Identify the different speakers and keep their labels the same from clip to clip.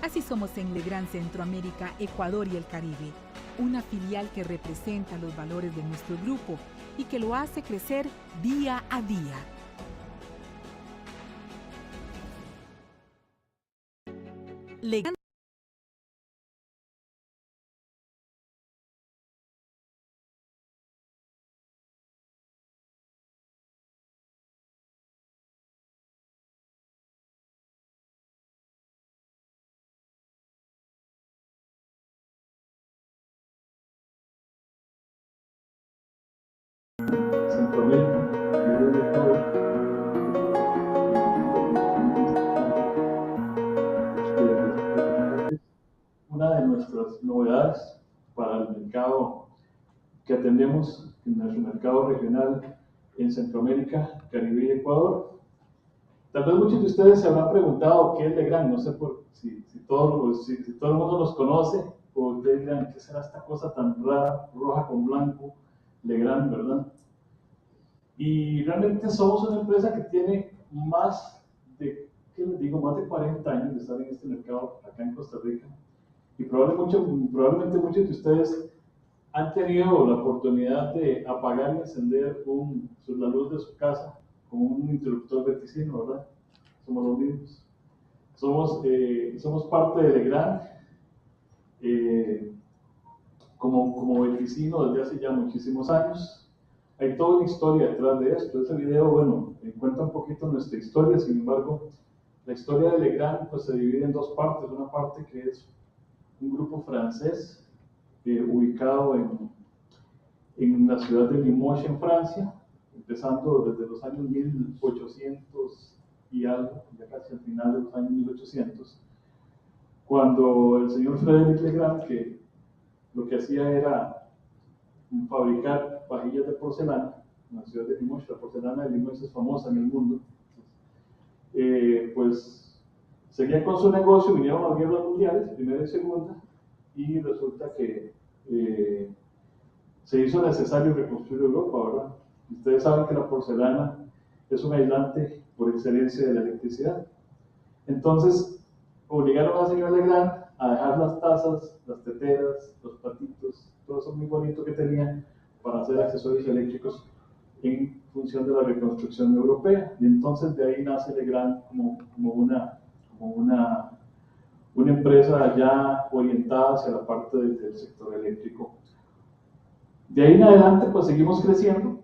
Speaker 1: Así somos en Legrand, Centroamérica, Ecuador y el Caribe, una filial que representa los valores de nuestro grupo y que lo hace crecer día a día. Legrand
Speaker 2: Centroamérica, una de nuestras novedades para el mercado que atendemos, en nuestro mercado regional en Centroamérica, Caribe y Ecuador. Tal vez muchos de ustedes se habrán preguntado qué es Legrand, no sé si todo el mundo los conoce, o ustedes dirán, ¿qué será esta cosa tan rara, roja con blanco, Legrand, verdad? Y realmente somos una empresa que tiene más de, ¿qué les digo?, más de 40 años de estar en este mercado acá en Costa Rica. Y probablemente muchos de ustedes han tenido la oportunidad de apagar y encender la luz de su casa con un interruptor verticino, ¿verdad? Somos los mismos. Somos parte de Legrand como verticino desde hace ya muchísimos años. Hay toda una historia detrás de esto. Ese video, bueno, cuenta un poquito nuestra historia, sin embargo, la historia de Legrand pues, se divide en dos partes. Una parte que es un grupo francés ubicado en la ciudad de Limoges, en Francia, empezando desde los años 1800 y algo, ya casi al final de los años 1800, cuando el señor Frédéric Legrand, que lo que hacía era fabricar vajillas de porcelana en la ciudad de Limoges. La porcelana de Limoges es famosa en el mundo. Pues seguía con su negocio, vinieron las guerras mundiales, primera y segunda, y resulta que se hizo necesario reconstruir Europa, ¿verdad? Ustedes saben que la porcelana es un aislante por excelencia de la electricidad. Entonces, obligaron al señor Legrand a dejar las tazas, las teteras, los platitos, todo eso muy bonito que tenía para hacer accesorios eléctricos en función de la reconstrucción europea. Y entonces de ahí nace Legrand como una empresa ya orientada hacia la parte del sector eléctrico. De ahí en adelante, pues seguimos creciendo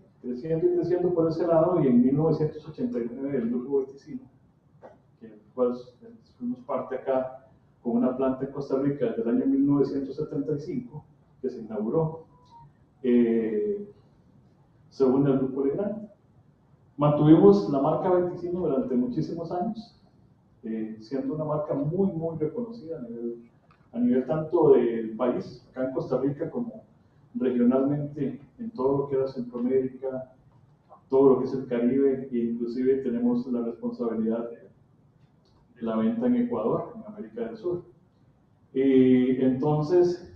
Speaker 2: por ese lado, y en 1989 el grupo Verticino, que pues, fuimos parte acá con una planta en Costa Rica desde el año 1975, que se inauguró, se une al grupo Legrand. Mantuvimos la marca Verticino durante muchísimos años, siendo una marca muy, muy reconocida a nivel tanto del país, acá en Costa Rica, como regionalmente en todo lo que era Centroamérica, todo lo que es el Caribe, e inclusive tenemos la responsabilidad de la venta en Ecuador, en América del Sur. Y entonces,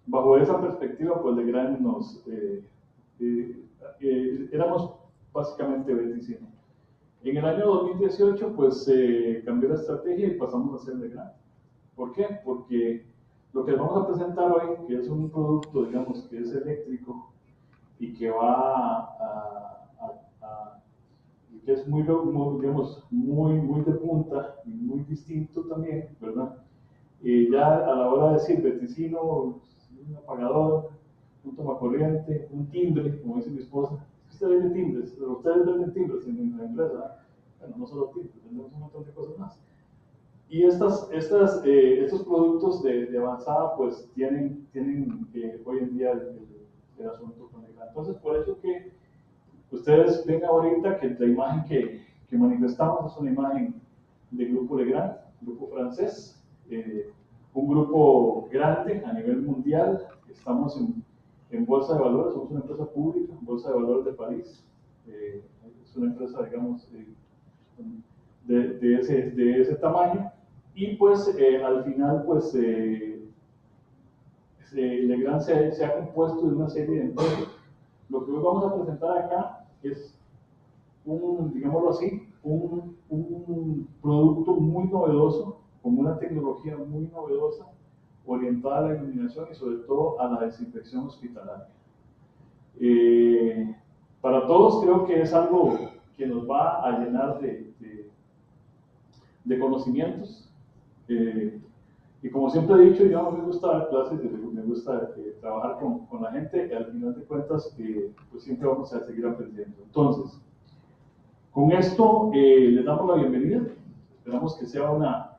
Speaker 2: bajo esa perspectiva, pues Legrand éramos básicamente Verticino. En el año 2018, pues cambió la estrategia y pasamos a ser Legrand. ¿Por qué? Porque lo que vamos a presentar hoy, que es un producto, digamos, que es eléctrico y que que es digamos, muy de punta y muy distinto también, ¿verdad? Ya a la hora de decir verticino, un apagador, un tomacorriente, un timbre, como dice mi esposa. Usted vende timbres, ustedes venden timbres en la empresa. Bueno, no solo timbres, vendemos un montón de cosas más. Y estos productos de avanzada, pues tienen hoy en día el asunto con el. Entonces, por eso que ustedes ven ahorita que la imagen que manifestamos es una imagen del grupo Legrand, grupo francés, un grupo grande a nivel mundial. Estamos en Bolsa de Valores, somos una empresa pública, Bolsa de Valores de París. Es una empresa, digamos, de ese tamaño. Y pues al final, pues Legrand se ha compuesto de una serie de empresas. Lo que hoy vamos a presentar acá es digámoslo así, un producto muy novedoso con una tecnología muy novedosa orientada a la iluminación y sobre todo a la desinfección hospitalaria. Para todos creo que es algo que nos va a llenar de conocimientos. Y como siempre he dicho, yo no me gusta dar clases, me gusta trabajar con la gente, y al final de cuentas pues siempre vamos a seguir aprendiendo. Entonces, con esto les damos la bienvenida, esperamos que sea una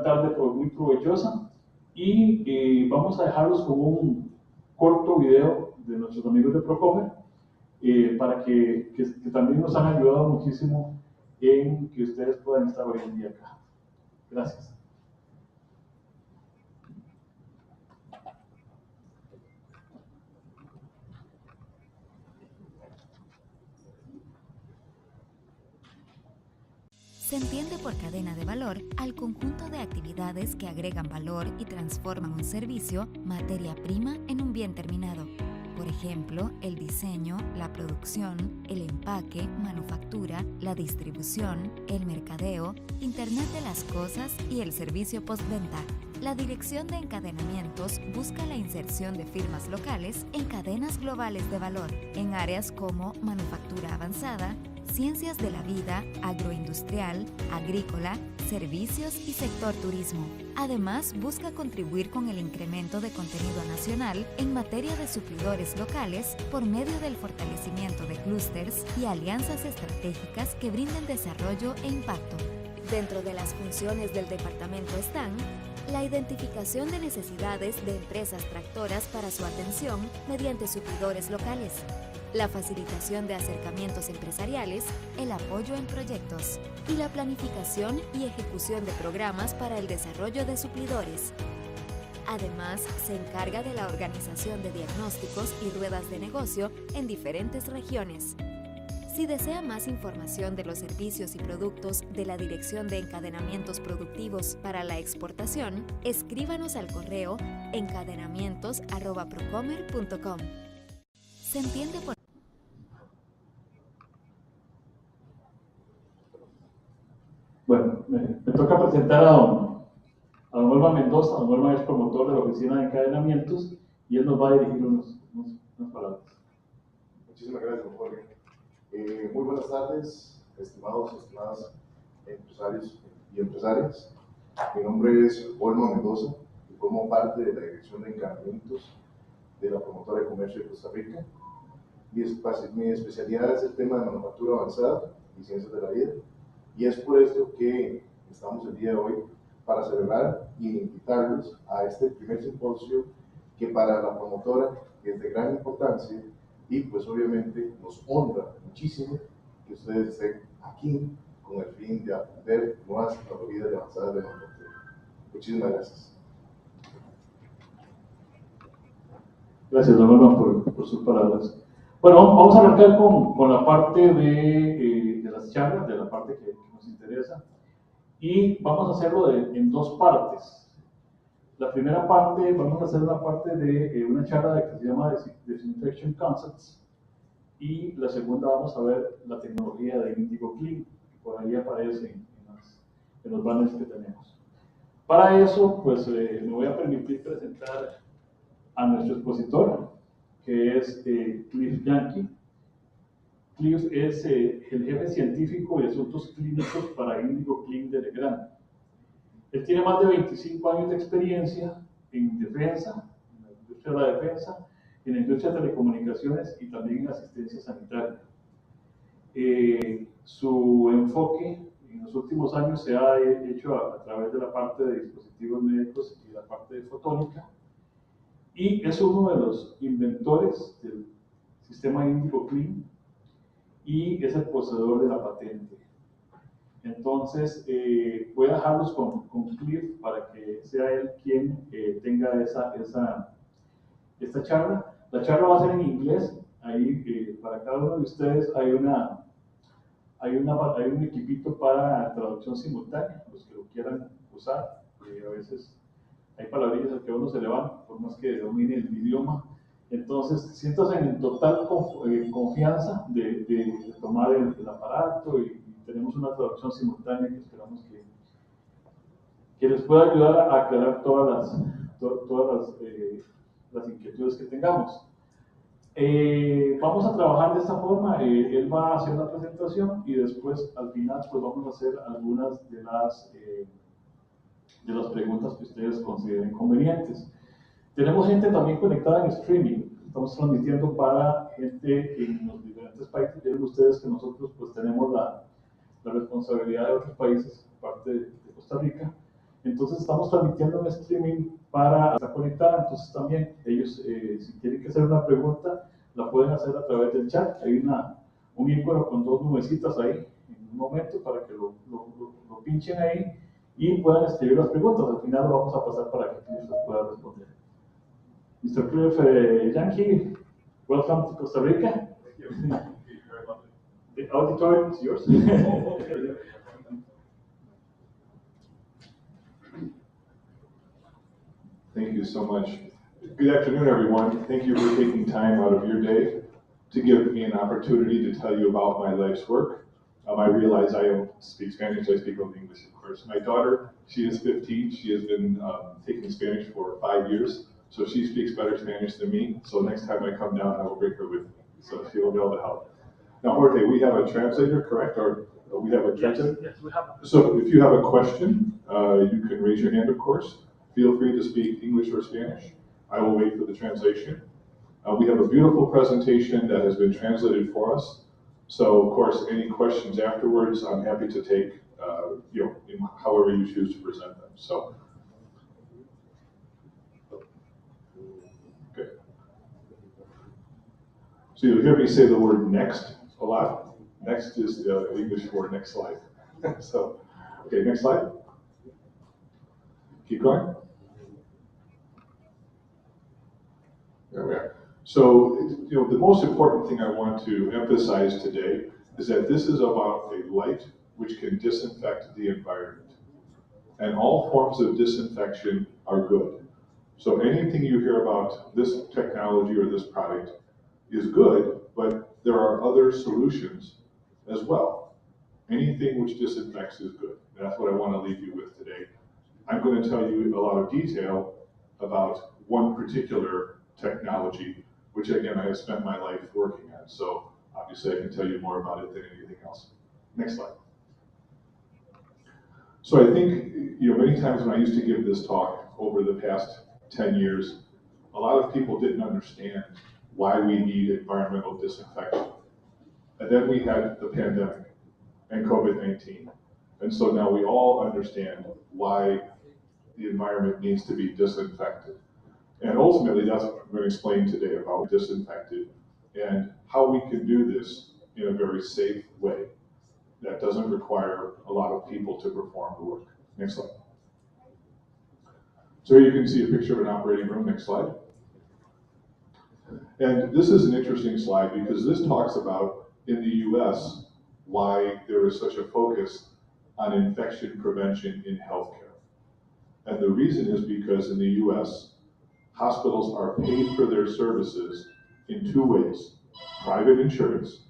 Speaker 2: tarde muy provechosa y vamos a dejarlos con un corto video de nuestros amigos de Procomer para que también nos han ayudado muchísimo en que ustedes puedan estar hoy en día acá. Gracias.
Speaker 3: Se entiende por cadena de valor al conjunto de actividades que agregan valor y transforman un servicio, materia prima, en un bien terminado. Por ejemplo, el diseño, la producción, el empaque, manufactura, la distribución, el mercadeo, Internet de las cosas y el servicio postventa. La Dirección de Encadenamientos busca la inserción de firmas locales en cadenas globales de valor, en áreas como manufactura avanzada, ciencias de la vida, agroindustrial, agrícola, servicios y sector turismo. Además, busca contribuir con el incremento de contenido nacional en materia de suplidores locales por medio del fortalecimiento de clústeres y alianzas estratégicas que brinden desarrollo e impacto. Dentro de las funciones del departamento están la identificación de necesidades de empresas tractoras para su atención mediante suplidores locales, la facilitación de acercamientos empresariales, el apoyo en proyectos y la planificación y ejecución de programas para el desarrollo de suplidores. Además, se encarga de la organización de diagnósticos y ruedas de negocio en diferentes regiones. Si desea más información de los servicios y productos de la Dirección de Encadenamientos Productivos para la Exportación, escríbanos al correo encadenamientos@procomer.com. Se entiende por...
Speaker 2: Bueno, me toca presentar a don Olma Mendoza. Don Olma es promotor de la Oficina de Encadenamientos y él nos va a dirigir unas palabras.
Speaker 4: Muchísimas gracias, don Jorge. Muy buenas tardes, estimadas empresarios y empresarias. Mi nombre es Olma Mendoza y formo parte de la Dirección de Encadenamientos de la Promotora de Comercio de Costa Rica. Mi especialidad es el tema de manufactura avanzada y ciencias de la vida, y es por esto que estamos el día de hoy para celebrar y invitarlos a este primer simposio que para la promotora es de gran importancia y pues obviamente nos honra muchísimo que ustedes estén aquí con el fin de aprender nuevas tecnologías avanzadas de manufactura. Muchísimas gracias.
Speaker 2: Gracias, don Olma, por sus palabras. Bueno, vamos a arrancar con la parte de las charlas, de la parte que nos interesa, y vamos a hacerlo en dos partes. La primera parte, vamos a hacer una parte de una charla que se llama Disinfection Concepts, y la segunda vamos a ver la tecnología de Indigo-Clean, que por ahí aparece en los banners que tenemos. Para eso, pues me voy a permitir presentar a nuestro expositor, que es Cliff Yankee. Cliff es el jefe científico de asuntos clínicos para Indigo-Clean de Legrand. Él tiene más de 25 años de experiencia en defensa, en la industria de la defensa, en la industria de telecomunicaciones y también en asistencia sanitaria. Su enfoque en los últimos años se ha hecho a través de la parte de dispositivos médicos y la parte de fotónica, y es uno de los inventores del sistema Indigo-Clean y es el poseedor de la patente. Entonces, voy a dejarlos con Cliff para que sea él quien tenga esta charla. La charla va a ser en inglés. Ahí, para cada uno de ustedes hay un equipito para traducción simultánea, los que lo quieran usar. A veces hay palabrillas al que uno se le van, por más que domine el idioma. Entonces, siéntase en total confianza de tomar el aparato y tenemos una traducción simultánea que esperamos que les pueda ayudar a aclarar todas las inquietudes que tengamos. Vamos a trabajar de esta forma. Él va a hacer la presentación y después al final pues vamos a hacer algunas de las preguntas que ustedes consideren convenientes. Tenemos gente también conectada en streaming. Estamos transmitiendo para gente en los diferentes países. Vieron ustedes que nosotros pues tenemos la responsabilidad de otros países, parte de Costa Rica. Entonces estamos transmitiendo en streaming para estar conectada. Entonces también ellos, si quieren que hacer una pregunta, la pueden hacer a través del chat. Hay un icono con dos nubecitas ahí en un momento para que lo pinchen ahí y puedan escribir las preguntas. Al final lo vamos a pasar para que ustedes puedan responder. Mr. Cliff Yankee, welcome to Costa Rica. The auditorium is yours.
Speaker 5: Thank you so much. Good afternoon, everyone. Thank you for taking time out of your day to give me an opportunity to tell you about my life's work. I realize I don't speak Spanish, I speak only English, of course. My daughter, she is 15. She has been taking Spanish for 5 years, so she speaks better Spanish than me. So next time I come down, I will bring her with me, so she will be able to help. Now, Jorge, we have a translator, correct? Or we have a translator?
Speaker 2: Yes, we have.
Speaker 5: So if you have a question, you can raise your hand, of course. Feel free to speak English or Spanish. I will wait for the translation. We have a beautiful presentation that has been translated for us. So, of course, any questions afterwards, I'm happy to take, however you choose to present them. So, okay. So you'll hear me say the word next a lot. Next is the English for next slide. So, okay, next slide. Keep going. There we are. So, the most important thing I want to emphasize today is that this is about a light which can disinfect the environment. And all forms of disinfection are good. So anything you hear about this technology or this product is good, but there are other solutions as well. Anything which disinfects is good. And that's what I want to leave you with today. I'm going to tell you a lot of detail about one particular technology, which again, I have spent my life working on. So obviously I can tell you more about it than anything else. Next slide. So I think, many times when I used to give this talk over the past 10 years, a lot of people didn't understand why we need environmental disinfection. And then we had the pandemic and COVID-19. And so now we all understand why the environment needs to be disinfected. And ultimately, that's what I'm going to explain today about disinfected and how we can do this in a very safe way that doesn't require a lot of people to perform the work. Next slide. So here you can see a picture of an operating room. Next slide. And this is an interesting slide because this talks about, in the US, why there is such a focus on infection prevention in healthcare. And the reason is because in the US, hospitals are paid for their services in two ways. Private insurance,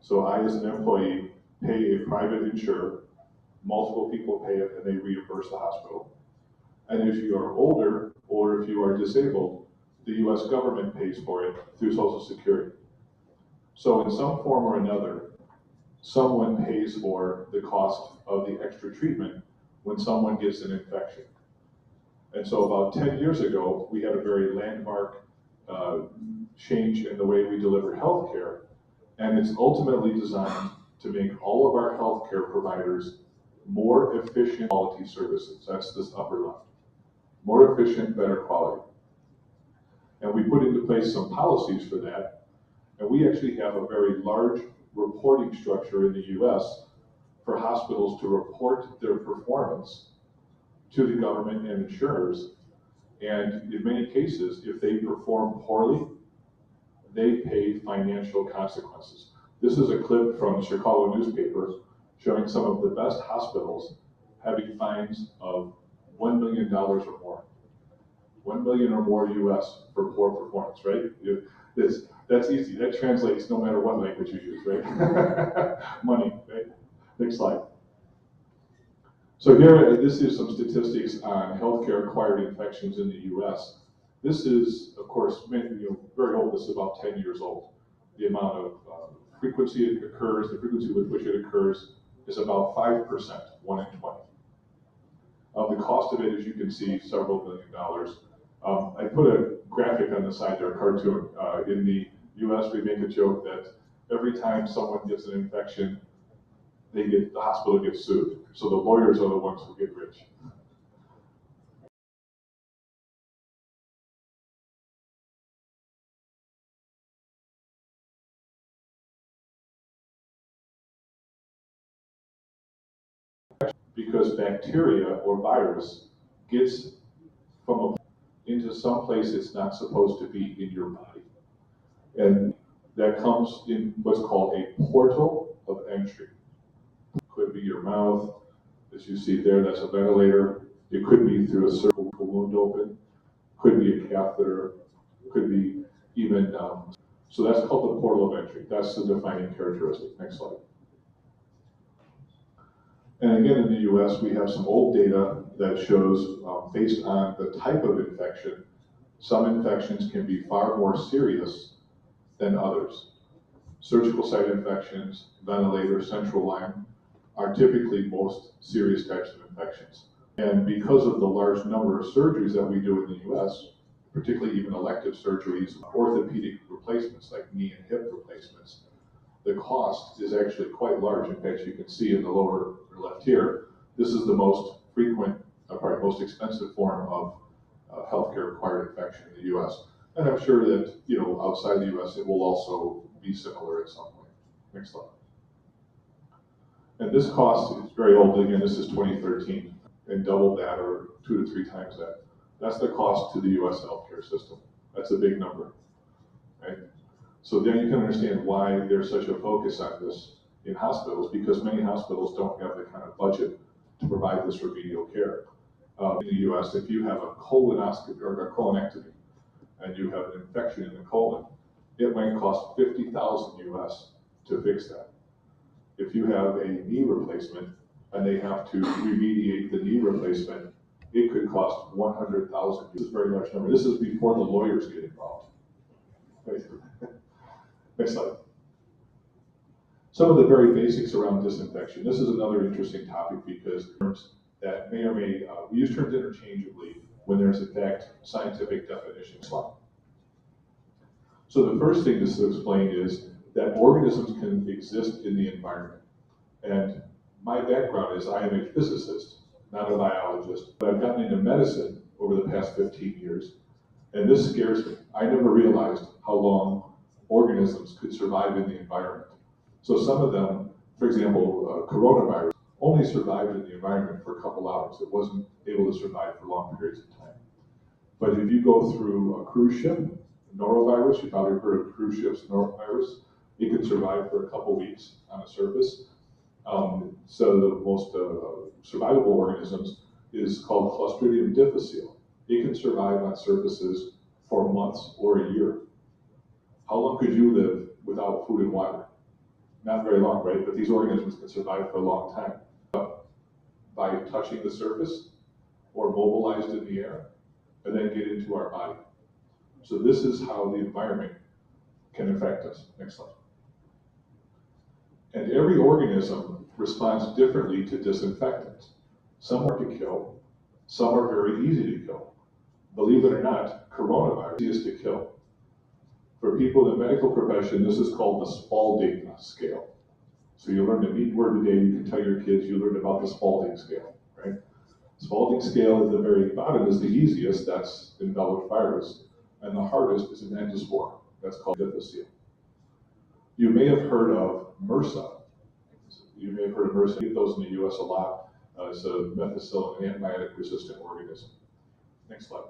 Speaker 5: so I as an employee pay a private insurer, multiple people pay it and they reimburse the hospital. And if you are older or if you are disabled, the US government pays for it through Social Security. So in some form or another, someone pays for the cost of the extra treatment when someone gets an infection. And so about 10 years ago, we had a very landmark change in the way we deliver healthcare, and it's ultimately designed to make all of our healthcare providers more efficient quality services. That's this upper left. More efficient, better quality. And we put into place some policies for that, and we actually have a very large reporting structure in the US for hospitals to report their performance to the government and insurers. And in many cases, if they perform poorly, they pay financial consequences. This is a clip from the Chicago newspaper showing some of the best hospitals having fines of $1 million or more. 1 million or more US for poor performance, right? That's easy. That translates no matter what language you use, right? Money, right? Next slide. So here, this is some statistics on healthcare-acquired infections in the U.S. This is, of course, very old. This is about 10 years old. The amount of frequency it occurs, the frequency with which it occurs, is about 5%, 1 in 20. The cost of it, as you can see, several $1 billion. I put a graphic on the side there, a cartoon. In the U.S., we make a joke that every time someone gets an infection, the hospital gets sued. So the lawyers are the ones who get rich. Because bacteria or virus gets into some place it's not supposed to be in your body. And that comes in what's called a portal of entry. Could be your mouth, as you see there, that's a ventilator. It could be through a cervical wound open, could be a catheter, could be even, so that's called the portal of entry. That's the defining characteristic. Next slide. And again, in the US, we have some old data that shows, based on the type of infection, some infections can be far more serious than others. Surgical site infections, ventilator, central line, are typically most serious types of infections. And because of the large number of surgeries that we do in the US, particularly even elective surgeries, orthopedic replacements like knee and hip replacements, the cost is actually quite large. In fact, you can see in the lower left here, this is the most frequent, most expensive form of healthcare acquired infection in the US. And I'm sure that, outside the US, it will also be similar at some point. Next slide. And this cost is very old. Again, this is 2013, and double that or 2 to 3 times that. That's the cost to the US healthcare system. That's a big number, right? So then you can understand why there's such a focus on this in hospitals, because many hospitals don't have the kind of budget to provide this remedial care. In the US, if you have a colonoscopy or a colonectomy and you have an infection in the colon, it might cost $50,000 US to fix that. If you have a knee replacement and they have to remediate the knee replacement, it could cost $100,000. This is a very large number. This is before the lawyers get involved. Next slide. Some of the very basics around disinfection. This is another interesting topic because terms that may or may, we use terms interchangeably when there's in fact scientific definition. So the first thing to explain is that organisms can exist in the environment. And my background is I am a physicist, not a biologist, but I've gotten into medicine over the past 15 years, and this scares me. I never realized how long organisms could survive in the environment. So some of them, for example, coronavirus, only survived in the environment for a couple hours. It wasn't able to survive for long periods of time. But if you go through a cruise ship, norovirus, you've probably heard of cruise ships norovirus, it can survive for a couple weeks on a surface. So the most survivable organisms is called Clostridium difficile. It can survive on surfaces for months or a year. How long could you live without food and water? Not very long, right? But these organisms can survive for a long time by touching the surface or mobilized in the air and then get into our body. So this is how the environment can affect us. Next slide. And every organism responds differently to disinfectants. Some are to kill, some are very easy to kill. Believe it or not, coronavirus is to kill. For people in the medical profession, this is called the Spalding scale. So you learned a neat word today. You can tell your kids you learned about the Spalding scale, right? Spalding scale at the very bottom is the easiest, that's enveloped virus, and the hardest is an endospore, that's called difficile. You may have heard of MRSA. You may have heard of MRSA. We get those in the US a lot. It's a methicillin antibiotic-resistant organism. Next slide.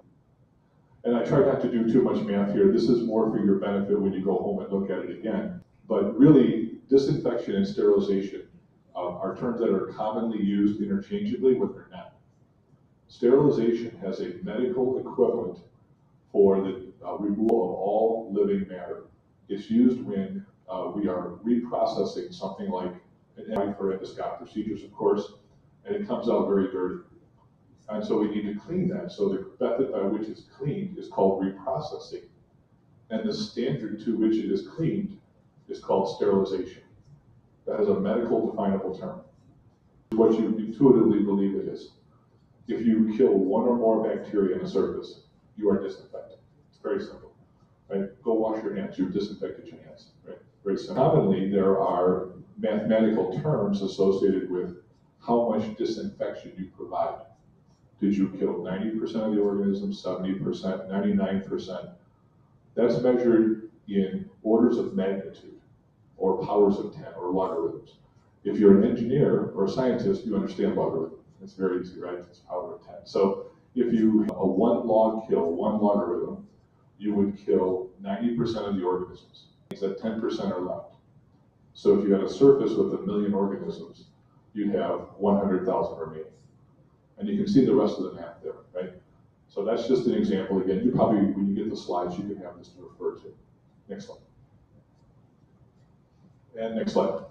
Speaker 5: And I try not to do too much math here. This is more for your benefit when you go home and look at it again. But really, disinfection and sterilization are terms that are commonly used interchangeably when they're not. Sterilization has a medical equivalent for the removal of all living matter. It's used when we are reprocessing something like an for endoscopic procedures, of course. and it comes out very dirty. And so we need to clean that. So the method by which it's cleaned is called reprocessing. And the standard to which it is cleaned is called sterilization. That is a medical definable term. What you intuitively believe it is. If you kill one or more bacteria on a surface, you are disinfected. It's very simple, right? Go wash your hands, you've disinfected your hands, right? Very simple. Commonly, there are mathematical terms associated with how much disinfection you provide. Did you kill 90% of the organism, 70%, 99%? That's measured in orders of magnitude, or powers of 10, or logarithms. If you're an engineer or a scientist, you understand logarithm. It's very easy, right? It's power of 10. So if you a one log kill, one logarithm, you would kill 90% of the organisms. Means that 10% are left. So if you had a surface with 1 million organisms, you'd have 100,000 remaining. And you can see the rest of the math there, right? So that's just an example. Again, you probably, when you get the slides, you can have this to refer to. Next slide. And next slide.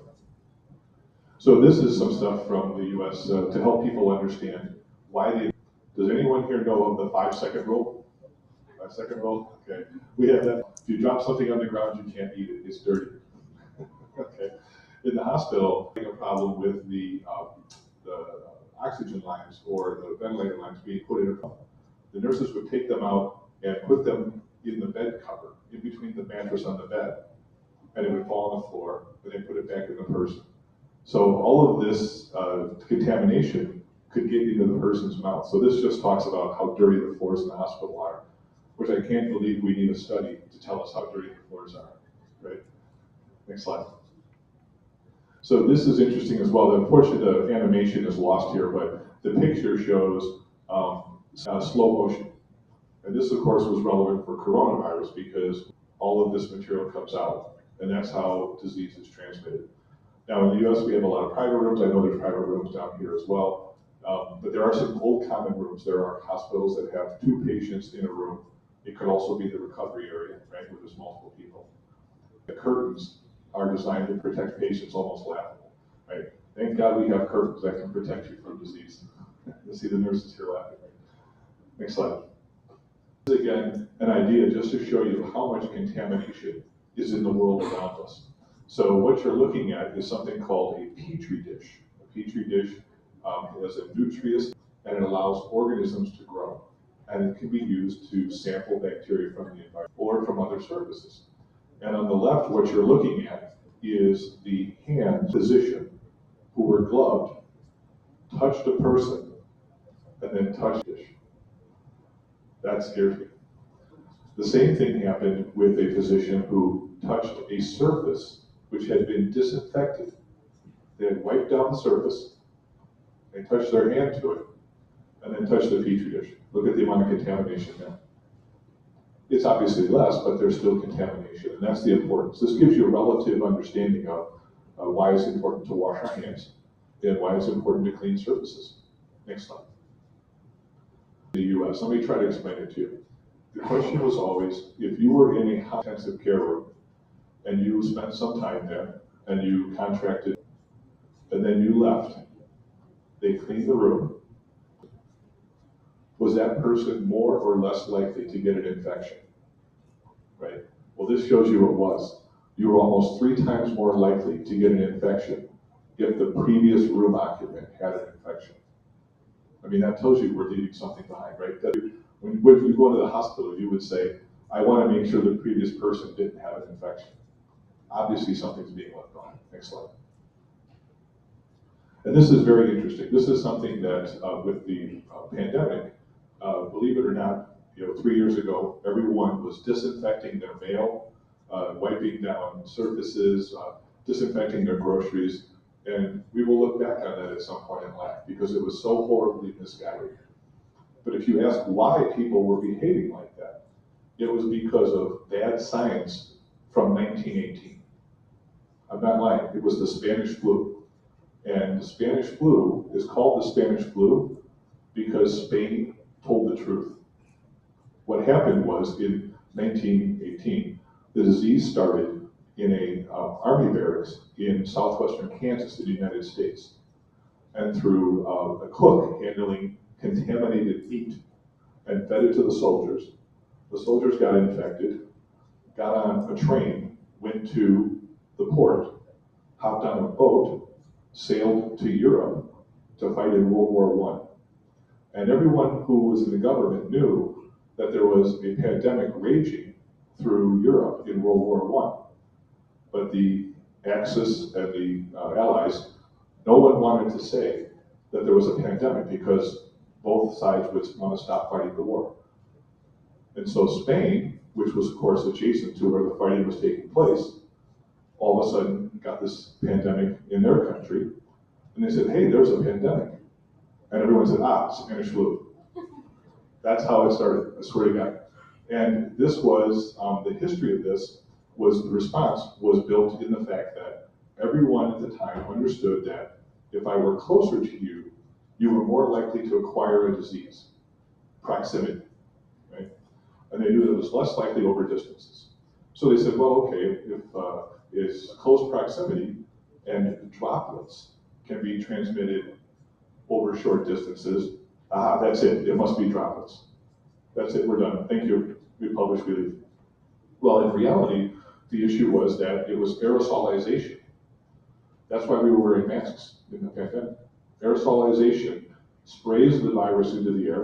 Speaker 5: So this is some stuff from the US to help people understand why they, does anyone here know of the 5-second rule? 5-second rule, okay. We have that. If you drop something on the ground, you can't eat it, it's dirty. Okay. In the hospital, having a problem with the oxygen lines or the ventilator lines being put in a pump. The nurses would take them out and put them in the bed cover, in between the mattress on the bed, and it would fall on the floor, and they put it back in the person. So all of this contamination could get into the person's mouth. So this just talks about how dirty the floors in the hospital are, which I can't believe we need a study to tell us how dirty the floors are, right? Next slide. So this is interesting as well. Unfortunately, the animation is lost here, but the picture shows slow motion. And this, of course, was relevant for coronavirus because all of this material comes out, and that's how disease is transmitted. Now, in the US, we have a lot of private rooms. I know there's private rooms down here as well. But there are some old common rooms. There are hospitals that have 2 patients in a room. It could also be the recovery area, right, where there's multiple people. The curtains are designed to protect patients, almost laughable, right? Thank God we have curtains that can protect you from disease. You see the nurses here laughing, right? Next slide. This is, again, an idea just to show you how much contamination is in the world around us. So what you're looking at is something called a Petri dish. A Petri dish has a nutrient, and it allows organisms to grow. And it can be used to sample bacteria from the environment or from other surfaces. And on the left, what you're looking at is the hand physician who were gloved, touched a person, and then touched the dish. That scares me. The same thing happened with a physician who touched a surface which had been disinfected. They had wiped down the surface, they touched their hand to it, and then touched the Petri dish. Look at the amount of contamination there. It's obviously less, but there's still contamination, and that's the importance. This gives you a relative understanding of why it's important to wash our hands and why it's important to clean surfaces. Next slide. The US, let me try to explain it to you. The question was always, if you were in a high intensive care room and you spent some time there and you contracted and then you left, they cleaned the room, was that person more or less likely to get an infection, right? Well, this shows you it was. You were almost 3 times more likely to get an infection if the previous room occupant had an infection. I mean, that tells you we're leaving something behind, right? That when you go into the hospital, you would say, I want to make sure the previous person didn't have an infection. Obviously, something's being left behind. Next slide. And this is very interesting. This is something that with the pandemic, believe it or not, 3 years ago, everyone was disinfecting their mail, wiping down surfaces, disinfecting their groceries, and we will look back on that at some point in life because it was so horribly misguided. But if you ask why people were behaving like that, it was because of bad science from 1918. I'm not lying, it was the Spanish flu. And the Spanish flu is called the Spanish flu because Spain told the truth. What happened was in 1918, the disease started in a army barracks in southwestern Kansas in the United States. and through a cook handling contaminated meat and fed it to the soldiers. The soldiers got infected, got on a train, went to the port, hopped on a boat, sailed to Europe to fight in World War I. And everyone who was in the government knew that there was a pandemic raging through Europe in World War I. But the Axis and the Allies, no one wanted to say that there was a pandemic because both sides would want to stop fighting the war. And so Spain, which was of course adjacent to where the fighting was taking place, all of a sudden got this pandemic in their country, and they said, hey, there's a pandemic. And everyone said, Spanish flu. That's how it started, I swear to God. And this was, the history of this was, the response was built in the fact that everyone at the time understood that if I were closer to you, you were more likely to acquire a disease, proximity, right? And they knew that it was less likely over distances. So they said, well, okay, if it's close proximity and droplets can be transmitted over short distances, that's it, it must be droplets. That's it, we're done, thank you, we publish, we leave. Well, in reality, the issue was that it was aerosolization. That's why we were wearing masks in the pandemic. Aerosolization sprays the virus into the air,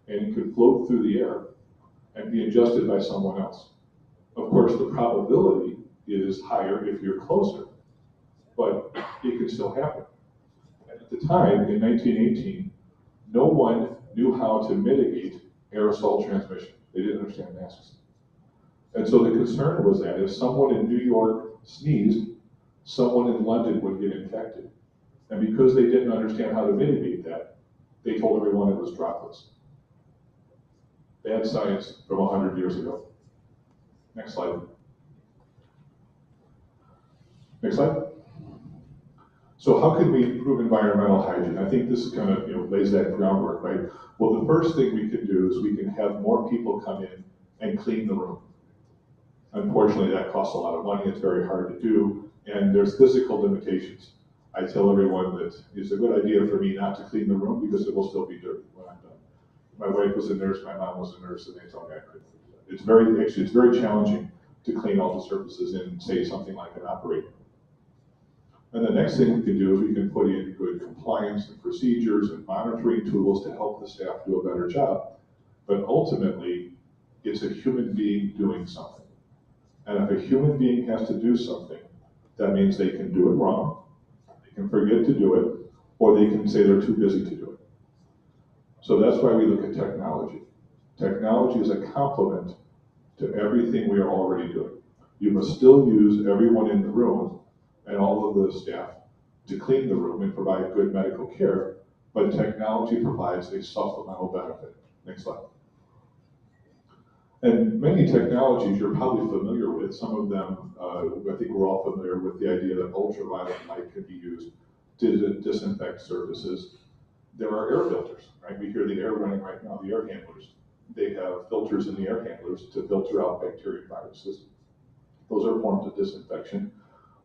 Speaker 5: and it can float through the air and be ingested by someone else. Of course, the probability is higher if you're closer, but it can still happen. And at the time, in 1918, no one knew how to mitigate aerosol transmission. They didn't understand masks. And so the concern was that if someone in New York sneezed, someone in London would get infected. And because they didn't understand how to mitigate that, they told everyone it was droplets. Bad science from 100 years ago. Next slide. Next slide. So how can we improve environmental hygiene? I think this kind of lays that groundwork, right? Well, the first thing we can do is we can have more people come in and clean the room. Unfortunately, that costs a lot of money. It's very hard to do, and there's physical limitations. I tell everyone that it's a good idea for me not to clean the room because it will still be dirty when I'm done. My wife was a nurse, my mom was a nurse, and they told me I couldn't do that. It's very challenging to clean all the surfaces in, say, something like an operating room. And the next thing we can do is we can put in good compliance and procedures and monitoring tools to help the staff do a better job. But ultimately, it's a human being doing something. And if a human being has to do something, that means they can do it wrong, they can forget to do it, or they can say they're too busy to do it. So that's why we look at technology. Technology is a complement to everything we are already doing. You must still use everyone in the room and all of the staff to clean the room and provide good medical care, but technology provides a supplemental benefit. Next slide. And many technologies you're probably familiar with. Some of them, I think we're all familiar with the idea that ultraviolet light can be used to disinfect surfaces. There are air filters, right? We hear the air running right now, the air handlers. They have filters in the air handlers to filter out bacteria and viruses. Those are forms of disinfection.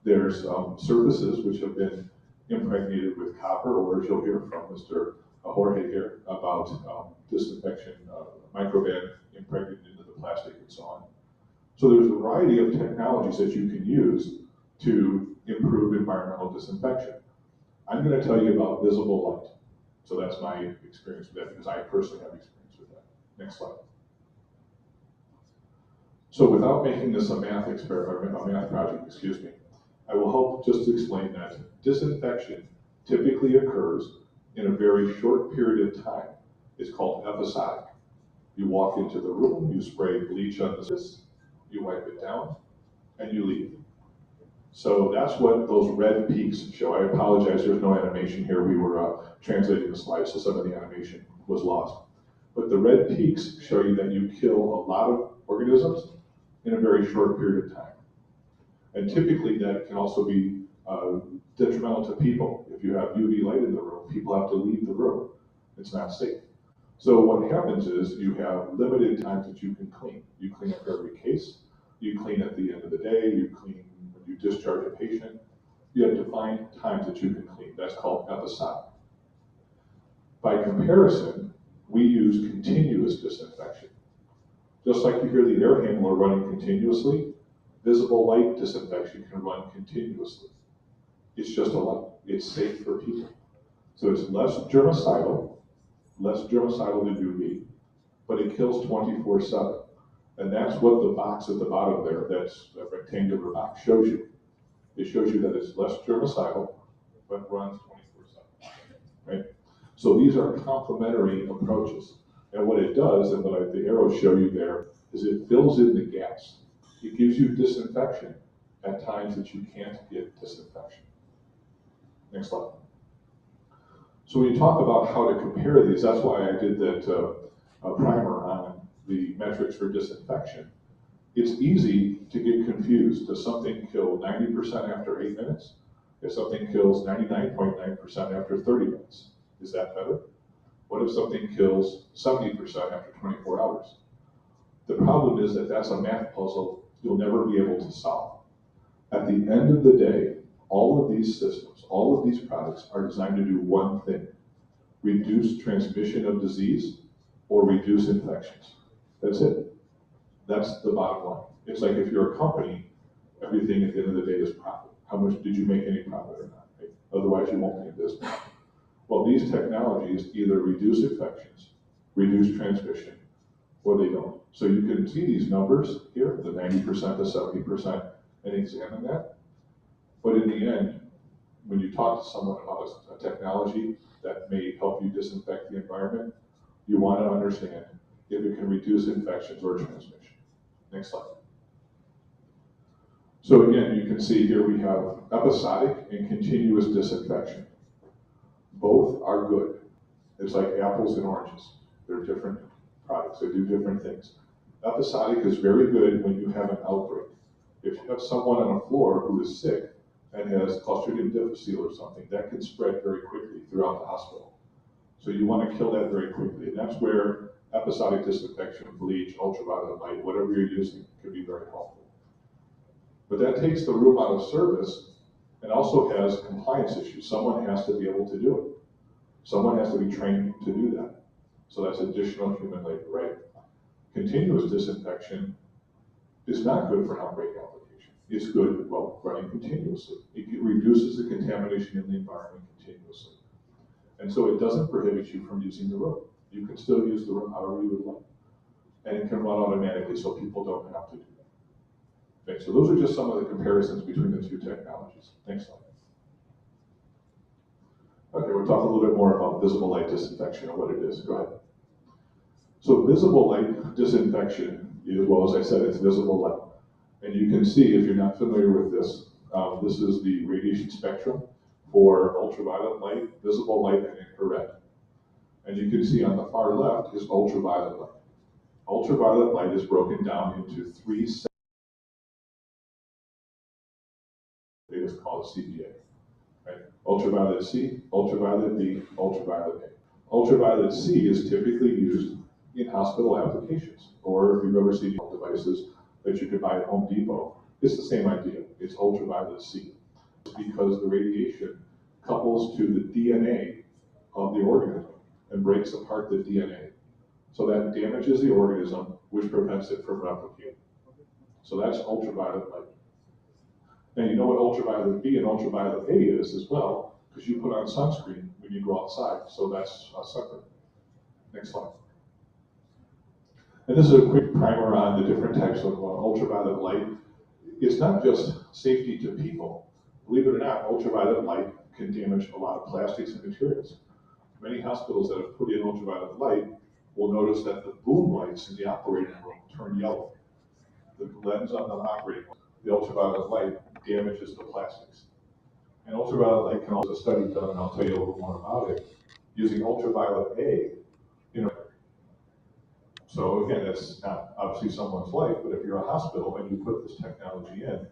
Speaker 5: There's surfaces which have been impregnated with copper, or as you'll hear from Mr. Jorge here about disinfection, microban impregnated into the plastic and so on. So there's a variety of technologies that you can use to improve environmental disinfection. I'm going to tell you about visible light. So that's my experience with that, because I personally have experience with that. Next slide. So without making this a math project, I will hope just to explain that disinfection typically occurs in a very short period of time. It's called episodic. You walk into the room, you spray bleach on the surface, you wipe it down, and you leave. So that's what those red peaks show. I apologize, there's no animation here. We were translating the slides, so some of the animation was lost. But the red peaks show you that you kill a lot of organisms in a very short period of time. And typically that can also be detrimental to people. If you have UV light in the room, people have to leave the room. It's not safe. So what happens is you have limited times that you can clean. You clean up every case, you clean at the end of the day, you clean when you discharge a patient, You have defined times that you can clean. That's called episodic. By comparison, we use continuous disinfection. Just like you hear the air handler running continuously, visible light disinfection can run continuously. It's just a light. It's safe for people. So it's less germicidal than UV, but it kills 24/7. And that's what the box at the bottom there, that's a rectangular box, shows you. It shows you that it's less germicidal, but runs 24/7, right? So these are complementary approaches. And what it does, and what the arrows show you there, is it fills in the gaps. It gives you disinfection at times that you can't get disinfection. Next slide. So when you talk about how to compare these, that's why I did that primer on the metrics for disinfection. It's easy to get confused. Does something kill 90% after 8 minutes? If something kills 99.9% after 30 minutes, is that better? What if something kills 70% after 24 hours? The problem is that that's a math puzzle you'll never be able to solve. At the end of the day, all of these systems, all of these products are designed to do one thing: reduce transmission of disease or reduce infections. That's it. That's the bottom line. It's like if you're a company, everything at the end of the day is profit. How much did you make any profit or not? Right? Otherwise, you won't be in business. Well, these technologies either reduce infections, reduce transmission, or they don't. So you can see these numbers here, the 90% to 70%, and examine that. But in the end, when you talk to someone about a technology that may help you disinfect the environment, you want to understand if it can reduce infections or transmission. Next slide. So again, you can see here we have episodic and continuous disinfection. Both are good. It's like apples and oranges. They're different products. They do different things. Episodic is very good when you have an outbreak. If you have someone on a floor who is sick and has Clostridium difficile or something, that can spread very quickly throughout the hospital. So you want to kill that very quickly. And that's where episodic disinfection, bleach, ultraviolet light, whatever you're using, can be very helpful. But that takes the room out of service and also has compliance issues. Someone has to be able to do it. Someone has to be trained to do that. So that's additional human labor, right? Continuous disinfection is not good for an outbreak application. It's good, well, running continuously. It reduces the contamination in the environment continuously. And so it doesn't prohibit you from using the room. You can still use the room however you would like. And it can run automatically so people don't have to do that. Okay, so those are just some of the comparisons between the two technologies. Next slide. Okay, we'll talk a little bit more about visible light disinfection and what it is. Go ahead. So visible light disinfection, well, as I said, it's visible light. And you can see, if you're not familiar with this, this is the radiation spectrum for ultraviolet light, visible light, and infrared. And you can see on the far left is ultraviolet light. Ultraviolet light is broken down into three segments. It is called CBA. Right? Ultraviolet C, ultraviolet B, ultraviolet A. Ultraviolet C is typically used in hospital applications, or if you've ever seen devices that you could buy at Home Depot, it's the same idea. It's ultraviolet C. It's because the radiation couples to the DNA of the organism and breaks apart the DNA. So that damages the organism, which prevents it from replicating. So that's ultraviolet light. Now you know what ultraviolet B and ultraviolet A is as well, because you put on sunscreen when you go outside, so that's separate. Next slide. And this is a quick primer on the different types of ultraviolet light. It's not just safety to people. Believe it or not, ultraviolet light can damage a lot of plastics and materials. Many hospitals that have put in ultraviolet light will notice that the boom lights in the operating room turn yellow. The lens on the operating room, the ultraviolet light damages the plastics. And ultraviolet light can also be studied done, and I'll tell you a little more about it, using ultraviolet A. So again, that's not obviously someone's life, but if you're a hospital and you put this technology in,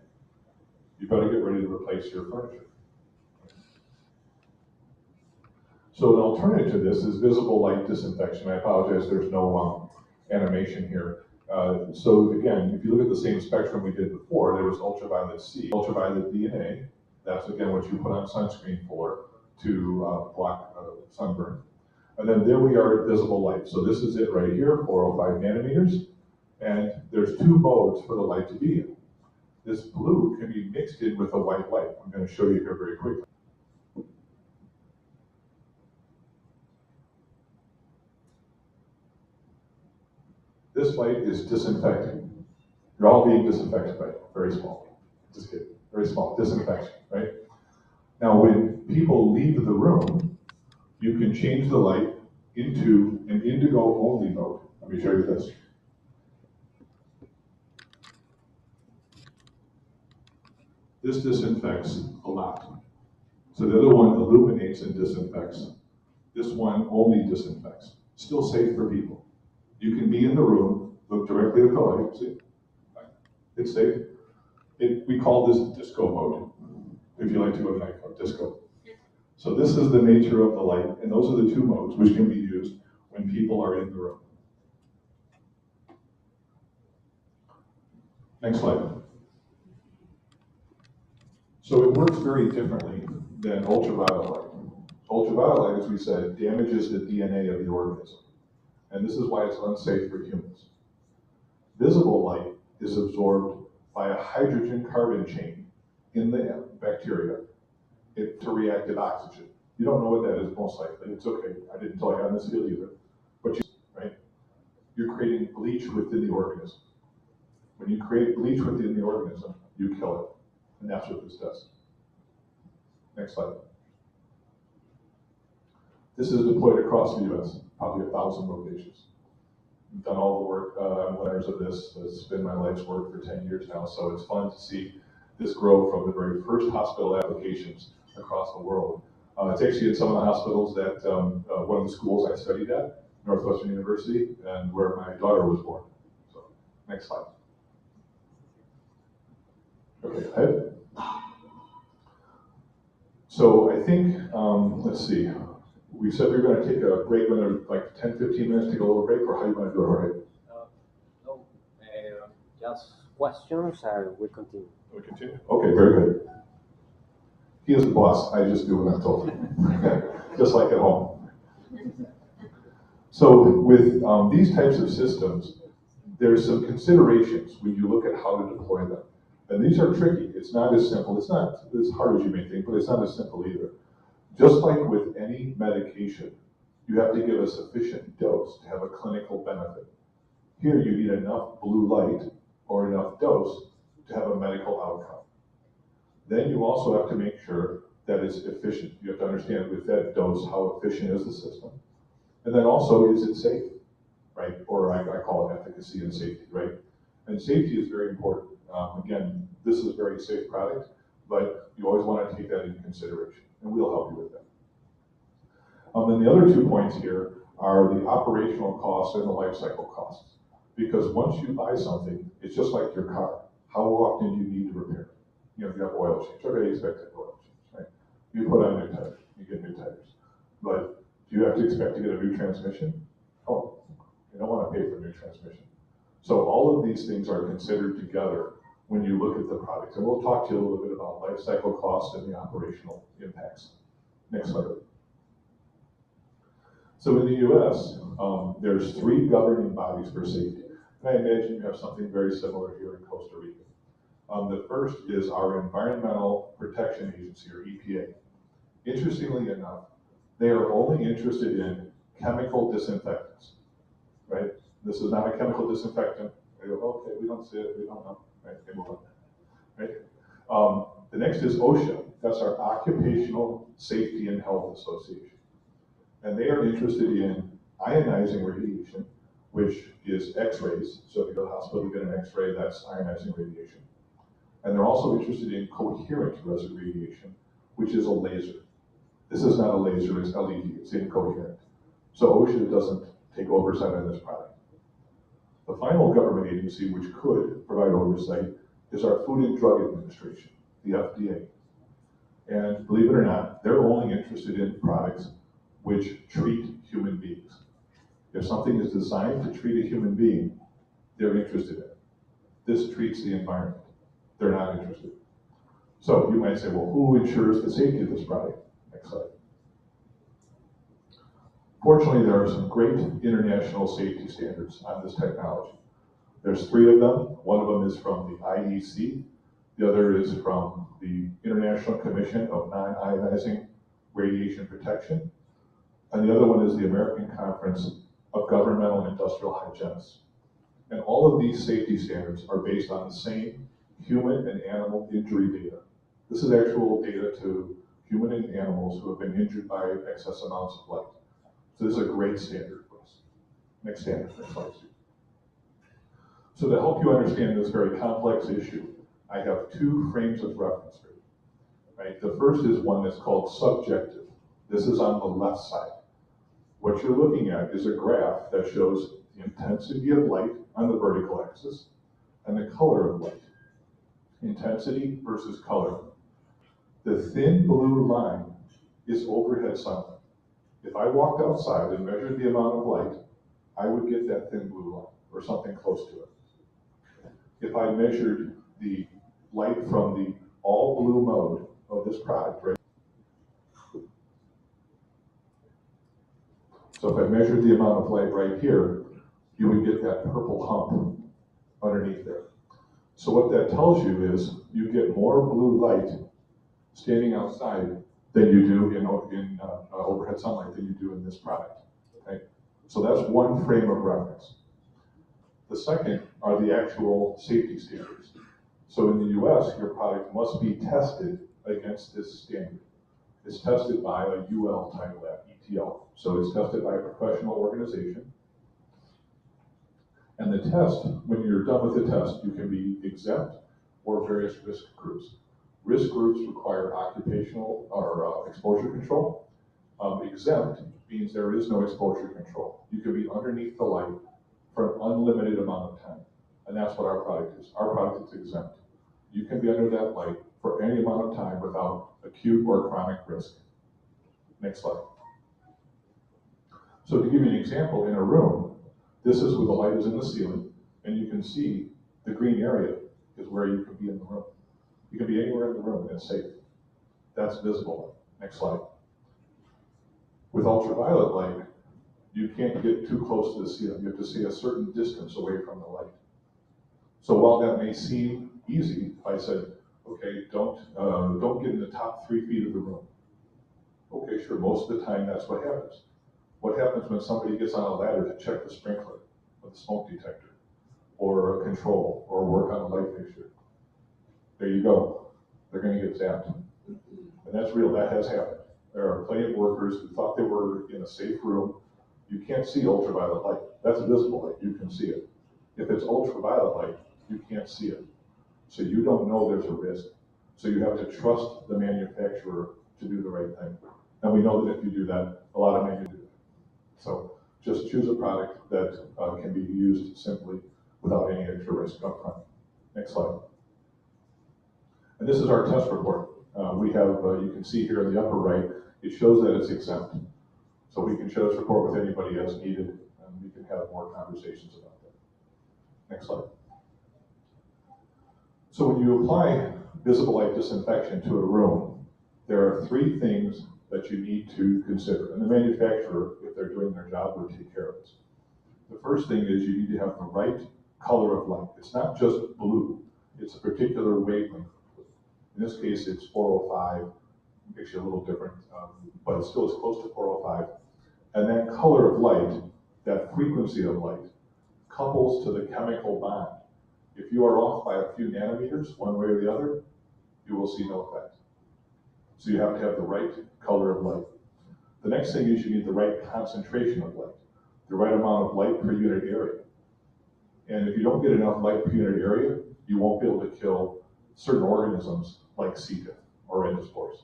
Speaker 5: you better get ready to replace your furniture. So an alternative to this is visible light disinfection. I apologize, there's no animation here. So again, if you look at the same spectrum we did before, there was ultraviolet C, ultraviolet B and A, That's again what you put on sunscreen for to block sunburn. And then there we are at visible light. So this is it right here, 405 nanometers. And there's two modes for the light to be in. This blue can be mixed in with a white light. I'm going to show you here very quickly. This light is disinfecting. You're all being disinfected by it. Very small. Just kidding. Very small. Disinfection, right? Now, when people leave the room, you can change the light into an indigo-only mode. Let me show you this. This disinfects a lot. So the other one illuminates and disinfects. This one only disinfects. Still safe for people. You can be in the room, look directly at the light, see? It's safe. We call this disco mode, if you like to go to nightclub, disco. So this is the nature of the light, and those are the two modes which can be used when people are in the room. Next slide. So it works very differently than ultraviolet light. Ultraviolet light, as we said, damages the DNA of the organism. And this is why it's unsafe for humans. Visible light is absorbed by a hydrogen-carbon chain in the bacteria to react with oxygen. You don't know what that is, most likely. It's okay. I didn't tell you on this field either. But you're creating bleach within the organism. When you create bleach within the organism, you kill it. And that's what this does. Next slide. This is deployed across the US, probably 1,000 locations. We've done all the work, I'm winners of this. It's been my life's work for 10 years now, so it's fun to see this grow from the very first hospital applications across the world. It's actually in some of the hospitals that, one of the schools I studied at, Northwestern University, and where my daughter was born. So, next slide. Okay, ahead. So I think, let's see. We said we were going to take a break, like 10, 15 minutes, take a little break, or how you want to do it, right?
Speaker 6: No, just questions and we continue.
Speaker 5: We continue? Okay, very good. He is the boss. I just do what I'm told. Just like at home. So with these types of systems, there's some considerations when you look at how to deploy them. And these are tricky. It's not as simple. It's not as hard as you may think, but it's not as simple either. Just like with any medication, you have to give a sufficient dose to have a clinical benefit. Here you need enough blue light or enough dose to have a medical outcome. Then you also have to make sure that it's efficient. You have to understand with that dose how efficient is the system. And then also, is it safe, right? Or I call it efficacy and safety, right? And safety is very important. Again, this is a very safe product, but you always want to take that into consideration, and we'll help you with that. Then the other 2 points here are the operational costs and the life cycle costs. Because once you buy something, it's just like your car. How often do you need to repair it? You have oil change. Okay, you expect to have oil change, right? You put on new tires, you get new tires. But do you have to expect to get a new transmission? Oh, you don't want to pay for a new transmission. So all of these things are considered together when you look at the product. And we'll talk to you a little bit about life cycle costs and the operational impacts. Next slide. So in the US, there's 3 governing bodies for safety. And I imagine you have something very similar here in Costa Rica. The first is our Environmental Protection Agency, or EPA. Interestingly enough, they are only interested in chemical disinfectants, right? This is not a chemical disinfectant. They go, okay, we don't see it, we don't know, right? Okay, move on, right? The next is OSHA. That's our Occupational Safety and Health Association. And they are interested in ionizing radiation, which is X-rays. So if you go to the hospital, you get an X-ray, that's ionizing radiation. And they're also interested in coherent radiation, which is a laser. This is not a laser, it's LED, it's incoherent. So OSHA doesn't take oversight on this product. The final government agency which could provide oversight is our Food and Drug Administration, the FDA. And believe it or not, they're only interested in products which treat human beings. If something is designed to treat a human being, they're interested in it. This treats the environment. They're not interested. So you might say, well, who ensures the safety of this product? Next slide. Fortunately, there are some great international safety standards on this technology. There's 3 of them. One of them is from the IEC. The other is from the International Commission of Non-Ionizing Radiation Protection. And the other one is the American Conference of Governmental and Industrial Hygienists. And all of these safety standards are based on the same human and animal injury data. This is actual data to human and animals who have been injured by excess amounts of light. So this is a great standard for us. Next standard, next slide. So to help you understand this very complex issue, I have 2 frames of reference for you. Right? The first is one that's called subjective. This is on the left side. What you're looking at is a graph that shows the intensity of light on the vertical axis and the color of light. Intensity versus color. The thin blue line is overhead sunlight. If I walked outside and measured the amount of light, I would get that thin blue line, or something close to it. If I measured the light from the all blue mode of this product, right? So if I measured the amount of light right here, you would get that purple hump underneath there. So what that tells you is you get more blue light standing outside than you do in overhead sunlight than you do in this product. Okay? So that's one frame of reference. The second are the actual safety standards. So in the US, your product must be tested against this standard. It's tested by a UL type lab, ETL. So it's tested by a professional organization. And the test, when you're done with the test, you can be exempt or various risk groups. Risk groups require occupational or exposure control. Exempt means there is no exposure control. You can be underneath the light for an unlimited amount of time. And that's what our product is. Our product is exempt. You can be under that light for any amount of time without acute or chronic risk. Next slide. So to give you an example, in a room, this is where the light is in the ceiling, and you can see the green area is where you can be in the room. You can be anywhere in the room and it's safe. That's visible light. Next slide. With ultraviolet light, you can't get too close to the ceiling. You have to stay a certain distance away from the light. So while that may seem easy, if I said, okay, don't get in the top 3 feet of the room. Okay, sure, most of the time that's what happens. What happens when somebody gets on a ladder to check the sprinkler or the smoke detector or a control or work on a light fixture? There you go. They're going to get zapped. And that's real. That has happened. There are plenty of workers who thought they were in a safe room. You can't see ultraviolet light. That's visible light. You can see it. If it's ultraviolet light, you can't see it. So you don't know there's a risk. So you have to trust the manufacturer to do the right thing. And we know that if you do that, a lot of manufacturers do that. So just choose a product that can be used simply without any extra risk up front. Next slide. And this is our test report. We have, you can see here in the upper right, it shows that it's exempt. So we can share this report with anybody as needed, and we can have more conversations about that. Next slide. So when you apply visible light disinfection to a room, there are 3 things that you need to consider. And the manufacturer, if they're doing their job, will take care of this. The first thing is you need to have the right color of light. It's not just blue, it's a particular wavelength. In this case, it's 405, actually a little different, but it's still as close to 405. And that color of light, that frequency of light, couples to the chemical bond. If you are off by a few nanometers, one way or the other, you will see no effect. So you have to have the right color of light. The next thing is you need the right concentration of light, the right amount of light per unit area. And if you don't get enough light per unit area, you won't be able to kill certain organisms like C. diff or endospores.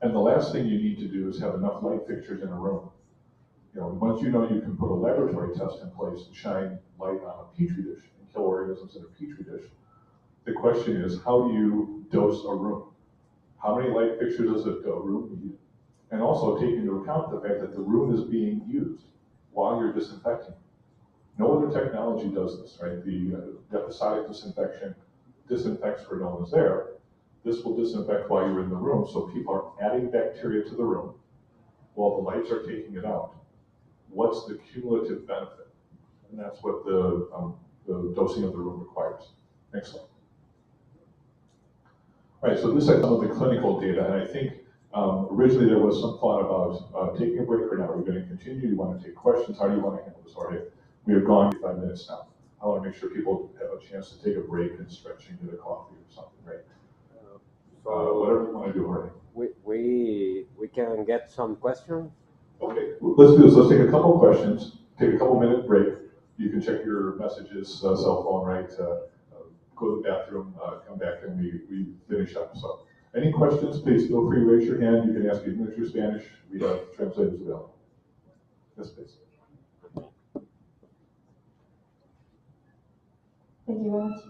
Speaker 5: And the last thing you need to do is have enough light fixtures in a room. You know, once you know you can put a laboratory test in place and shine light on a petri dish and kill organisms in a petri dish, the question is, how do you dose a room? How many light fixtures does a room need? And also take into account the fact that the room is being used while you're disinfecting. No other technology does this, right? The episodic disinfection disinfects where no one's there, This will disinfect while you're in the room, so people are adding bacteria to the room while the lights are taking it out. What's the cumulative benefit? And that's what the dosing of the room requires. Next slide. All right, so this is some of the clinical data, and I think originally there was some thought about taking a break or not. Are we going to continue? Do you want to take questions? How do you want to handle this? All right, we have gone 5 minutes now. I want to make sure people have a chance to take a break and stretch and get a coffee or something, right? Whatever you want to do, Jorge.
Speaker 6: We can get some questions.
Speaker 5: Okay, let's do this. Let's take a couple questions. Take a couple minute break. You can check your messages, cell phone, right? Go to the bathroom, come back, and we finish up. So, any questions? Please feel free to raise your hand. You can ask English or Spanish. We have translators available. Yes, please.
Speaker 7: Thank you very much.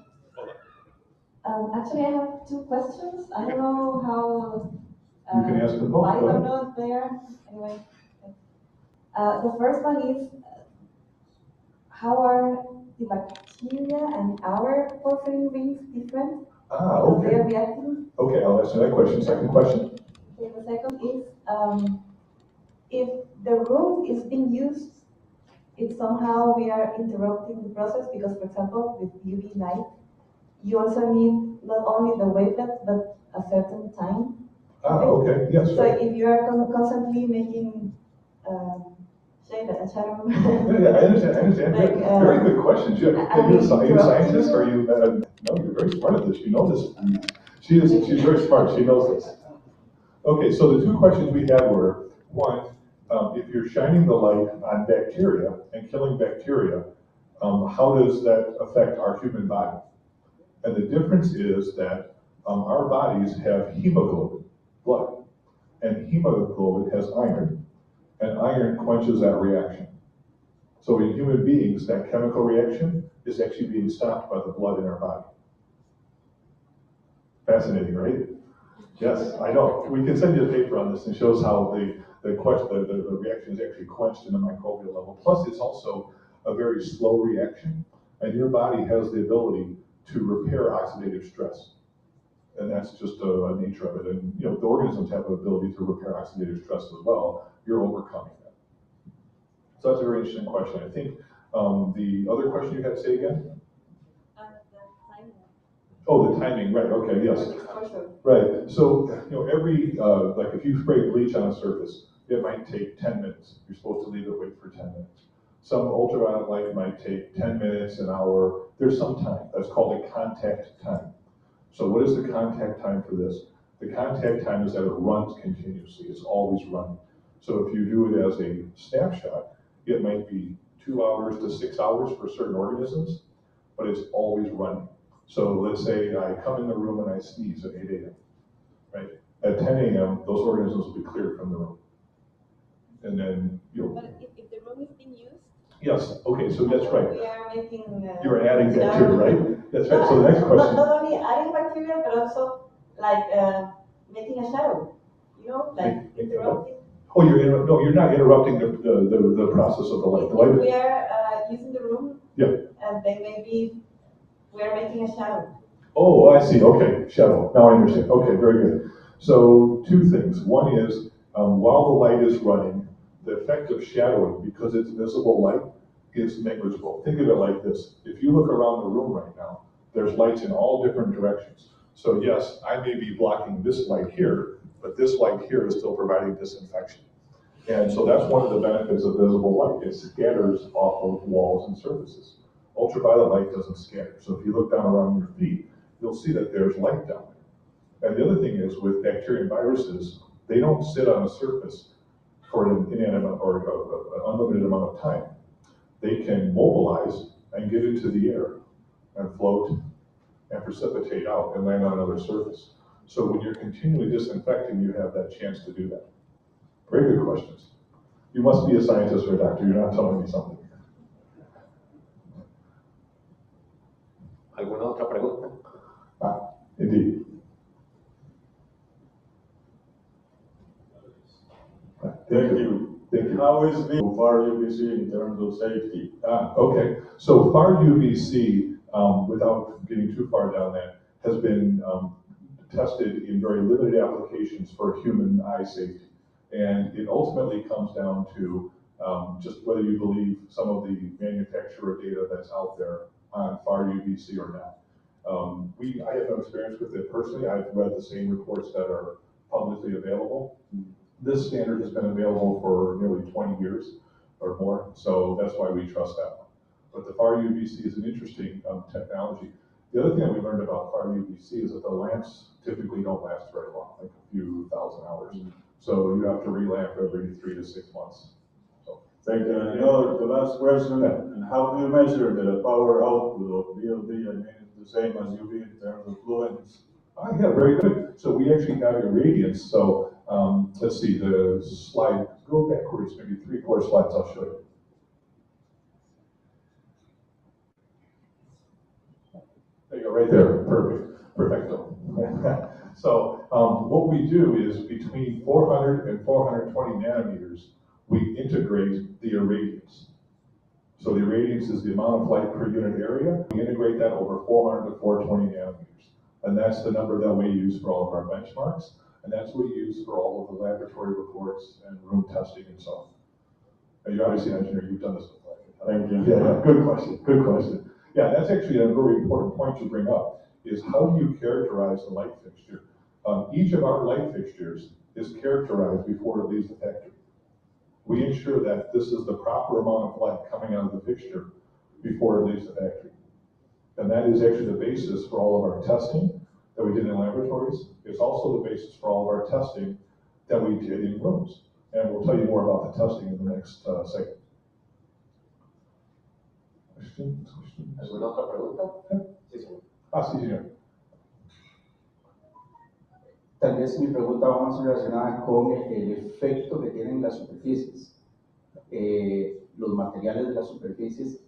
Speaker 7: Actually, I have 2 questions. I don't know how.
Speaker 5: You can ask them both.
Speaker 7: I don't know if they are. Anyway, the first one is, how are the bacteria and our porphyrin rings different?
Speaker 5: Okay.
Speaker 7: They are reacting.
Speaker 5: Okay, I'll answer that question. Second question.
Speaker 7: Okay, the second is, if the room is being used, if somehow we are interrupting the process, because, for example, with UV light, you also need not only the wavelength, but a certain time.
Speaker 5: Okay, yes.
Speaker 7: So if you are constantly making shadow.
Speaker 5: Yeah, I understand.
Speaker 7: Like,
Speaker 5: very good questions. Are you a scientist? Are you? No, you're very smart at this. You know this. She's very smart. She knows this. Okay, so the 2 questions we had were, one, if you're shining the light on bacteria and killing bacteria, how does that affect our human body? And the difference is that our bodies have hemoglobin, blood, and hemoglobin has iron, and iron quenches that reaction. So in human beings, that chemical reaction is actually being stopped by the blood in our body. Fascinating, right? Yes, I know. We can send you a paper on this and shows how the reaction is actually quenched in the microbial level. Plus, it's also a very slow reaction, and your body has the ability to repair oxidative stress. And that's just a nature of it. And the organisms have the ability to repair oxidative stress as well. You're overcoming that. So that's a very interesting question. I think the other question you had, say again?
Speaker 7: The timing.
Speaker 5: Oh, the timing, right, okay, yes. Right, so every, like if you spray bleach on a surface, it might take 10 minutes. You're supposed to leave it wait for 10 minutes. Some ultraviolet light might take 10 minutes, an hour. There's some time. That's called a contact time. So what is the contact time for this? The contact time is that it runs continuously. It's always running. So if you do it as a snapshot, it might be 2 hours to 6 hours for certain organisms, but it's always running. So let's say I come in the room and I sneeze at 8 a.m., right? At 10 a.m., those organisms will be cleared from the room. And then,
Speaker 7: But if the room is being used?
Speaker 5: Yes, okay, so that's right.
Speaker 7: We are making...
Speaker 5: You're adding bacteria, right? That's right, so the next question.
Speaker 7: Not only adding bacteria, but also like making a shadow, like interrupting.
Speaker 5: Oh, you're not interrupting the process of the light.
Speaker 7: If we are using the room, and then maybe we are making a shadow.
Speaker 5: Oh, I see, okay, shadow, now I understand. Okay, very good. So 2 things. One is, while the light is running, the effect of shadowing, because it's visible light, is negligible. Think of it like this. If you look around the room right now, there's lights in all different directions. So yes, I may be blocking this light here, but this light here is still providing disinfection. And so that's one of the benefits of visible light. It scatters off of walls and surfaces. Ultraviolet light doesn't scatter. So if you look down around your feet, you'll see that there's light down there. And the other thing is, with bacteria and viruses, they don't sit on a surface for an inanimate or an unlimited amount of time. They can mobilize and get into the air and float and precipitate out and land on another surface. So when you're continually disinfecting, you have that chance to do that. Very good questions. You must be a scientist or a doctor. You're not telling me something.
Speaker 6: ¿Alguna otra pregunta?
Speaker 5: Indeed.
Speaker 8: Thank you.
Speaker 5: Thank you.
Speaker 8: How is the far UVC in terms of safety?
Speaker 5: Okay. So far UVC, without getting too far down that, has been tested in very limited applications for human eye safety. And it ultimately comes down to just whether you believe some of the manufacturer data that's out there on far UVC or not. I have no experience with it personally. I've read the same reports that are publicly available. This standard has been available for nearly 20 years or more, so that's why we trust that one. But the far UVC is an interesting technology. The other thing that we learned about far UVC is that the lamps typically don't last very long, like a few thousand hours. So you have to relamp every 3 to 6 months. So,
Speaker 8: Thank you. The last question, and how do you measure the power output of BLD? I mean, it's the same as UV in terms of fluence.
Speaker 5: yeah, very good. So we actually have irradiance. So let's see, the slide, go backwards, maybe 3 or 4 slides, I'll show you. There you go, right there, perfect, perfecto. So what we do is between 400 and 420 nanometers, we integrate the irradiance. So the irradiance is the amount of light per unit area. We integrate that over 400 to 420 nanometers. And that's the number that we use for all of our benchmarks. And that's what we use for all of the laboratory reports and room testing and so on. And you're obviously an engineer, you've done this before.
Speaker 8: Thank you.
Speaker 5: Yeah, good question, good question. Yeah, that's actually a very important point to bring up, is how do you characterize the light fixture? Each of our light fixtures is characterized before it leaves the factory. We ensure that this is the proper amount of light coming out of the fixture before it leaves the factory. And that is actually the basis for all of our testing that we did in laboratories. It's also the basis for all of our testing that we did in rooms. And we'll tell you more about the testing in the next segment.
Speaker 6: ¿Alguna otra pregunta? Sí, señor.
Speaker 5: Sí, señor.
Speaker 9: Tal vez mi pregunta va más relacionada con el efecto que tienen las superficies, los materiales de las superficies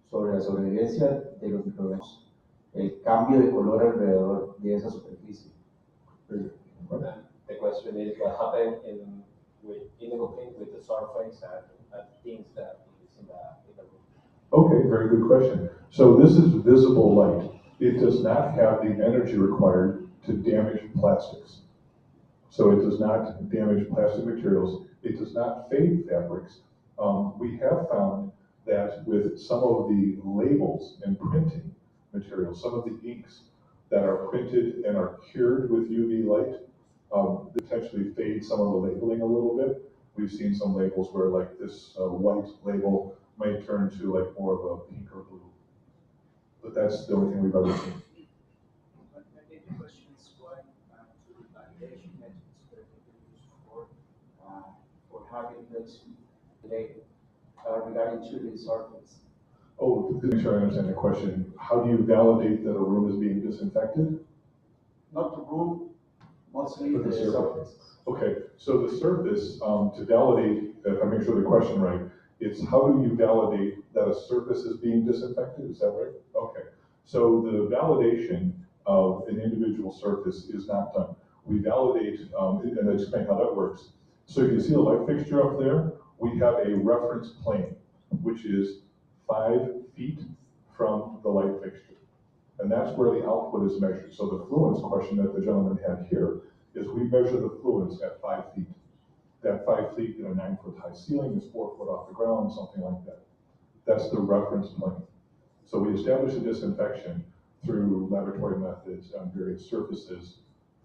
Speaker 9: sobre la sobrevivencia de los microorganismos, el cambio de color alrededor de esa superficie.
Speaker 6: The question is what happened with Indigo-Clean with the surface and things that is in the room.
Speaker 5: Okay, very good question. So this is visible light. It does not have the energy required to damage plastics. So it does not damage plastic materials. It does not fade fabrics. We have found that with some of the labels and printing materials, some of the inks that are printed and are cured with UV light, potentially fade some of the labeling a little bit. We've seen some labels where like this white label might turn to like more of a pink or blue. But that's the only thing we've ever seen.
Speaker 9: I think the question is why the validation methods that we use for having this today regarding to the surface.
Speaker 5: Oh, to make sure I understand the question, how do you validate that a room is being disinfected?
Speaker 9: Not the room, mostly
Speaker 5: But
Speaker 9: the surface.
Speaker 5: Okay, so the surface, to validate, if I make sure the question right, it's how do you validate that a surface is being disinfected? Is that right? Okay. So the validation of an individual surface is not done. We validate, and I'll explain how that works. So you can see the light fixture up there. We have a reference plane, which is 5 feet from the light fixture. And that's where the output is measured. So the fluence question that the gentleman had here is we measure the fluence at 5 feet. That 5 feet in a 9-foot high ceiling is 4 foot off the ground, something like that. That's the reference plane. So we establish a disinfection through laboratory methods on various surfaces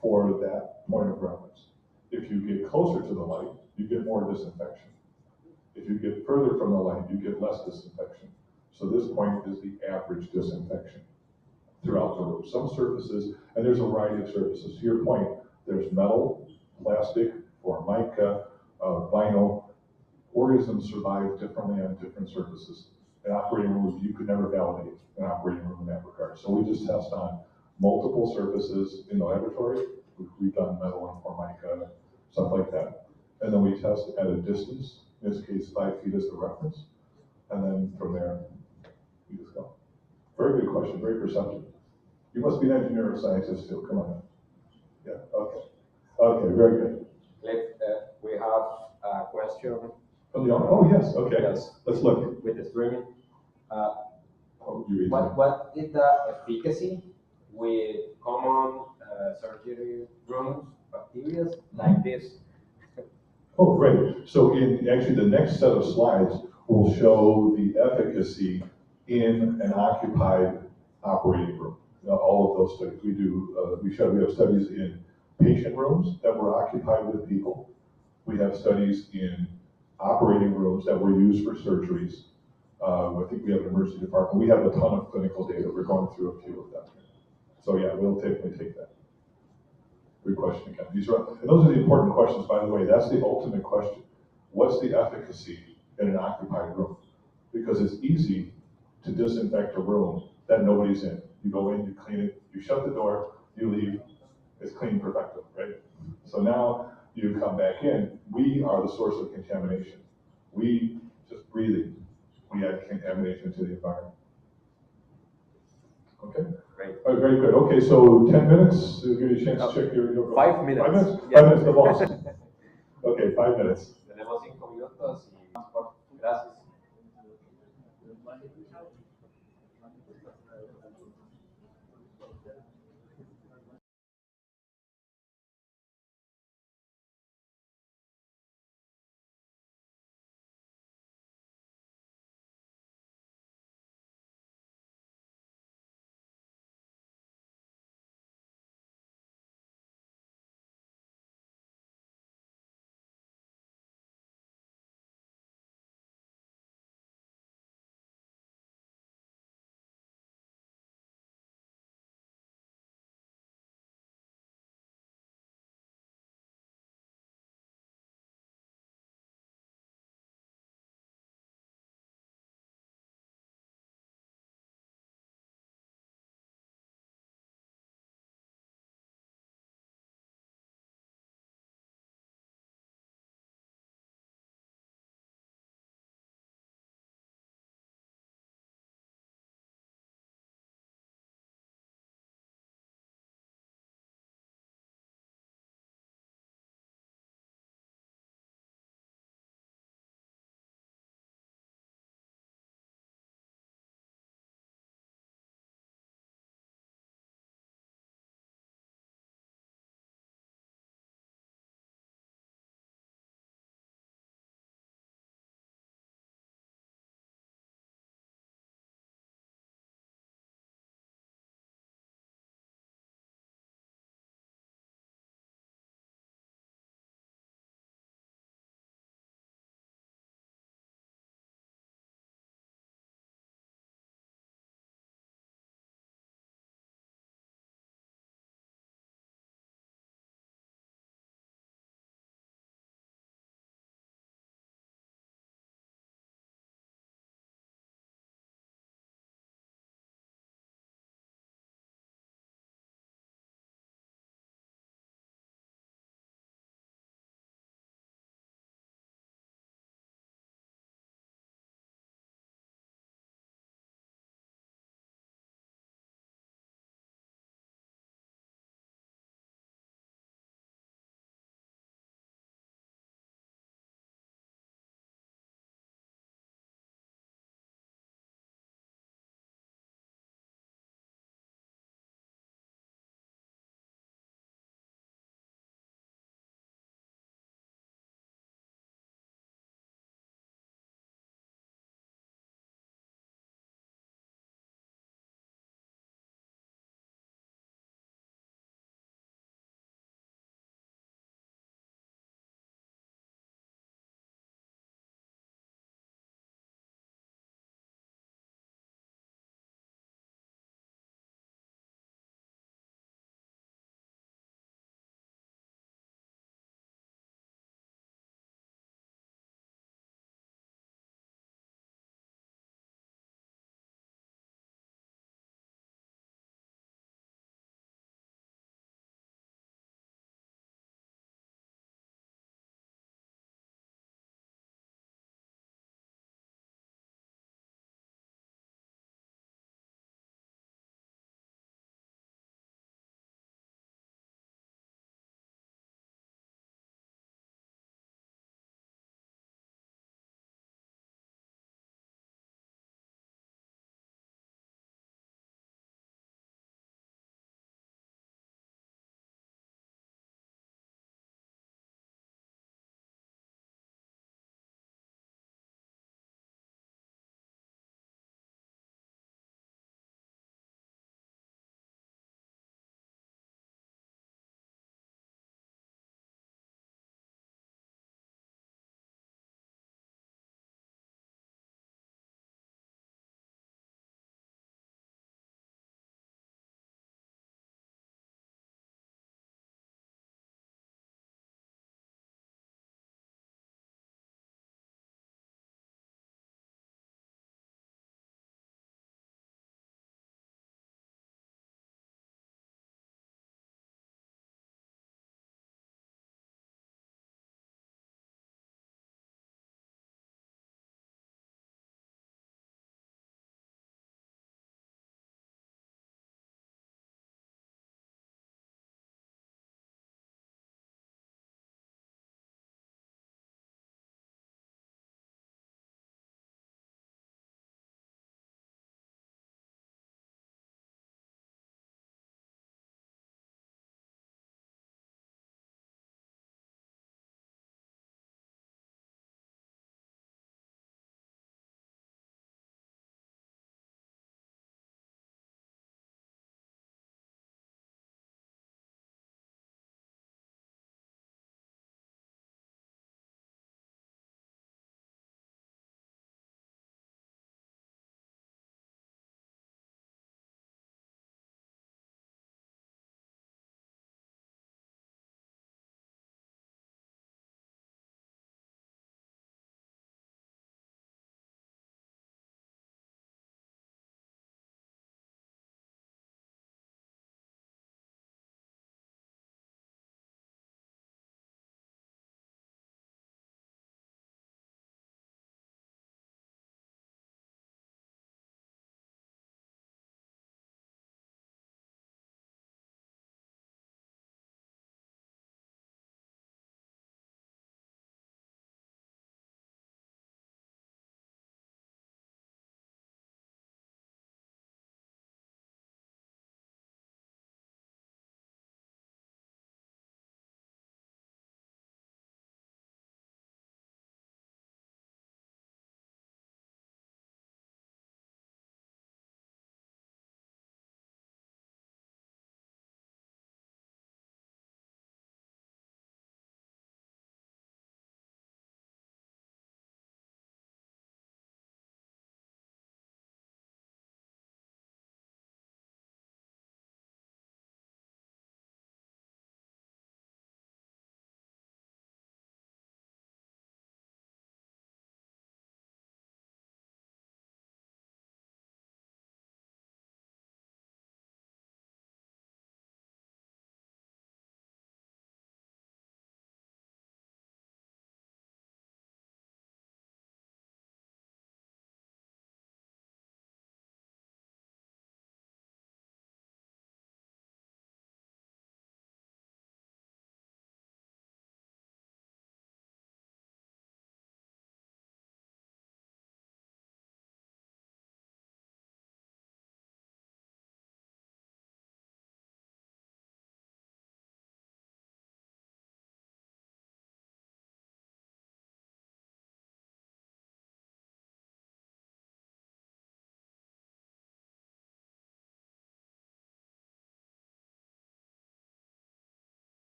Speaker 5: for that point of reference. If you get closer to the light, you get more disinfection. If you get further from the light, you get less disinfection. So this point is the average disinfection throughout the room. Some surfaces, and there's a variety of surfaces. To your point, there's metal, plastic, formica, vinyl. Organisms survive differently on different surfaces. An operating room, you could never validate an operating room in that regard. So we just test on multiple surfaces in the laboratory. We've done metal and formica, stuff like that. And then we test at a distance. In this case, 5 feet is the reference. And then from there, you just go. Very good question, very perceptive. You must be an engineer or scientist too, come on. Yeah, okay. Okay, very good.
Speaker 6: We have a question.
Speaker 5: From the owner? Oh, yes, okay.
Speaker 6: Yes.
Speaker 5: Let's look.
Speaker 6: With the streaming.
Speaker 5: You read
Speaker 6: What is the efficacy with common surgery rooms, bacteria like this.
Speaker 5: Oh, great. So in actually the next set of slides will show the efficacy in an occupied operating room. All of those studies we do, we have studies in patient rooms that were occupied with people. We have studies in operating rooms that were used for surgeries. I think we have an emergency department. We have a ton of clinical data. We're going through a few of them. So yeah, we'll definitely take that. Good question again. And those are the important questions, by the way. That's the ultimate question. What's the efficacy in an occupied room? Because it's easy to disinfect a room that nobody's in. You go in, you clean it, you shut the door, you leave, it's clean perfecto, right? So now you come back in, we are the source of contamination. We just breathing, we add contamination to the environment. Okay?
Speaker 6: Great.
Speaker 5: Oh, very good. Okay, so 10 minutes, to give you a chance to check your
Speaker 6: 5 minutes.
Speaker 5: 5 minutes?
Speaker 6: Yeah.
Speaker 5: 5 minutes, the boss. Okay, 5 minutes.
Speaker 6: Tenemos 5 minutos y gracias.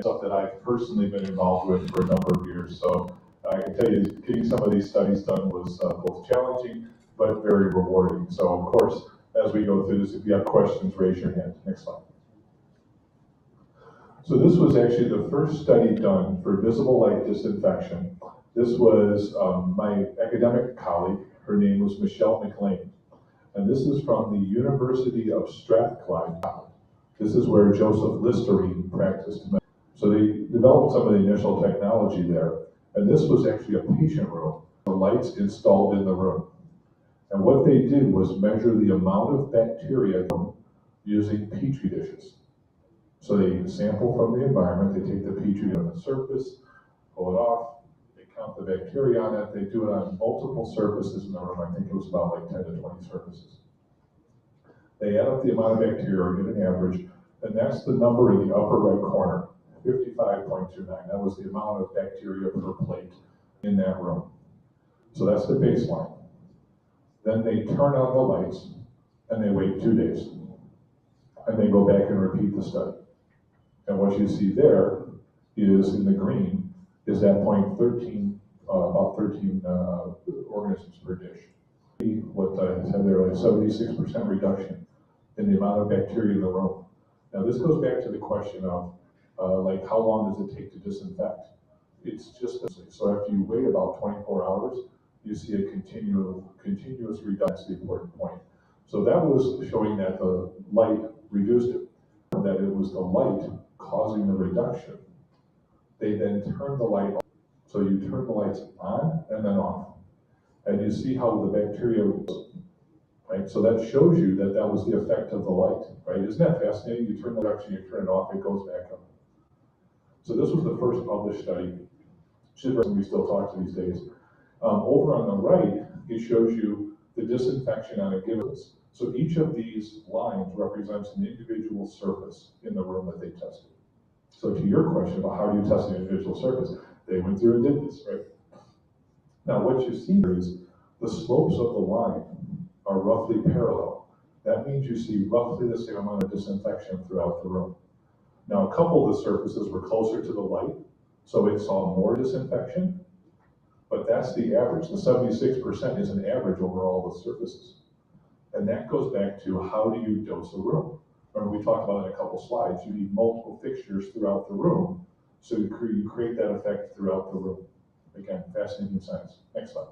Speaker 5: stuff that I've personally been involved with for a number of years. So I can tell you, getting some of these studies done was both challenging, but very rewarding. So of course, as we go through this, if you have questions, raise your hand. Next slide. So this was actually the first study done for visible light disinfection. This was my academic colleague. Her name was Michelle McLean. And this is from the University of Strathclyde. This is where Joseph Listerine practiced. So they developed some of the initial technology there. And this was actually a patient room, the lights installed in the room. And what they did was measure the amount of bacteria using Petri dishes. So they sample from the environment, they take the Petri on the surface, pull it off, they count the bacteria on it, they do it on multiple surfaces in the room. I think it was about like 10 to 20 surfaces. They add up the amount of bacteria, get an average, and that's the number in the upper right corner, 55.29. That was the amount of bacteria per plate in that room. So that's the baseline. Then they turn on the lights and they wait 2 days. And they go back and repeat the study. And what you see there is in the green is at point 13, about 13 organisms per dish. What I said there, like 76% reduction in the amount of bacteria in the room. Now this goes back to the question of like how long does it take to disinfect? It's just, so after you wait about 24 hours, you see a continuous reduction. That's the important point. So that was showing that the light reduced it, that it was the light causing the reduction. They then turned the light off. So you turn the lights on and then off. And you see how the bacteria, right? So that shows you that that was the effect of the light, right? Isn't that fascinating? You turn the reduction, you turn it off, it goes back up. So this was the first published study. We still talk to these days. Over on the right, it shows you the disinfection on a given. So each of these lines represents an individual surface in the room that they tested. So to your question about how do you test an individual surface, they went through and did this, right? Now what you see here is the slopes of the line are roughly parallel. That means you see roughly the same amount of disinfection throughout the room. Now a couple of the surfaces were closer to the light, so it saw more disinfection, but that's the average. The 76% is an average over all the surfaces. And that goes back to how do you dose a room? Remember we talked about in a couple slides, you need multiple fixtures throughout the room, so you create that effect throughout the room. Again, fascinating science. Next slide.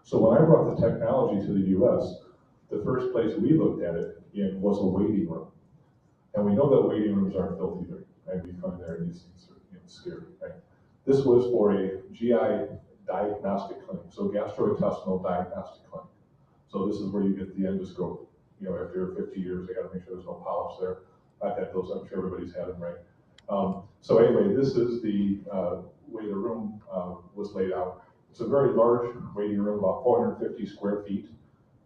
Speaker 5: So when I brought the technology to the US, the first place we looked at it in was a waiting room. And we know that waiting rooms aren't filthy dirty, right? We find there these things are scary, right? This was for a GI diagnostic clinic, so gastrointestinal diagnostic clinic. So this is where you get the endoscope. You know, after 50 years, they got to make sure there's no polyps there. I've had those, I'm sure everybody's had them, right? So anyway, this is the way the room was laid out. It's a very large waiting room, about 450 square feet.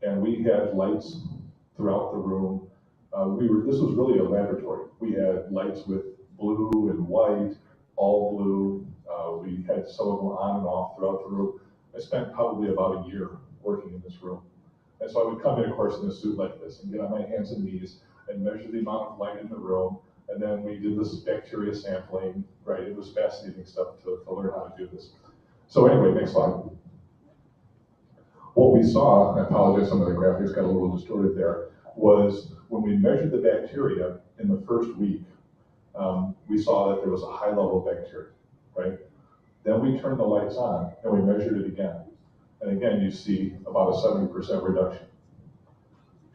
Speaker 5: And we had lights throughout the room. This was really a laboratory. We had lights with blue and white, all blue. We had some of them on and off throughout the room. I spent probably about a year working in this room. And so I would come in, of course, in a suit like this and get on my hands and knees and measure the amount of light in the room. And then we did this bacteria sampling, right? It was fascinating stuff to learn how to do this. So anyway, next slide. What we saw, and I apologize, some of the graphics got a little distorted there, was when we measured the bacteria in the first week, we saw that there was a high level of bacteria, right? Then we turned the lights on and we measured it again. And again, you see about a 70% reduction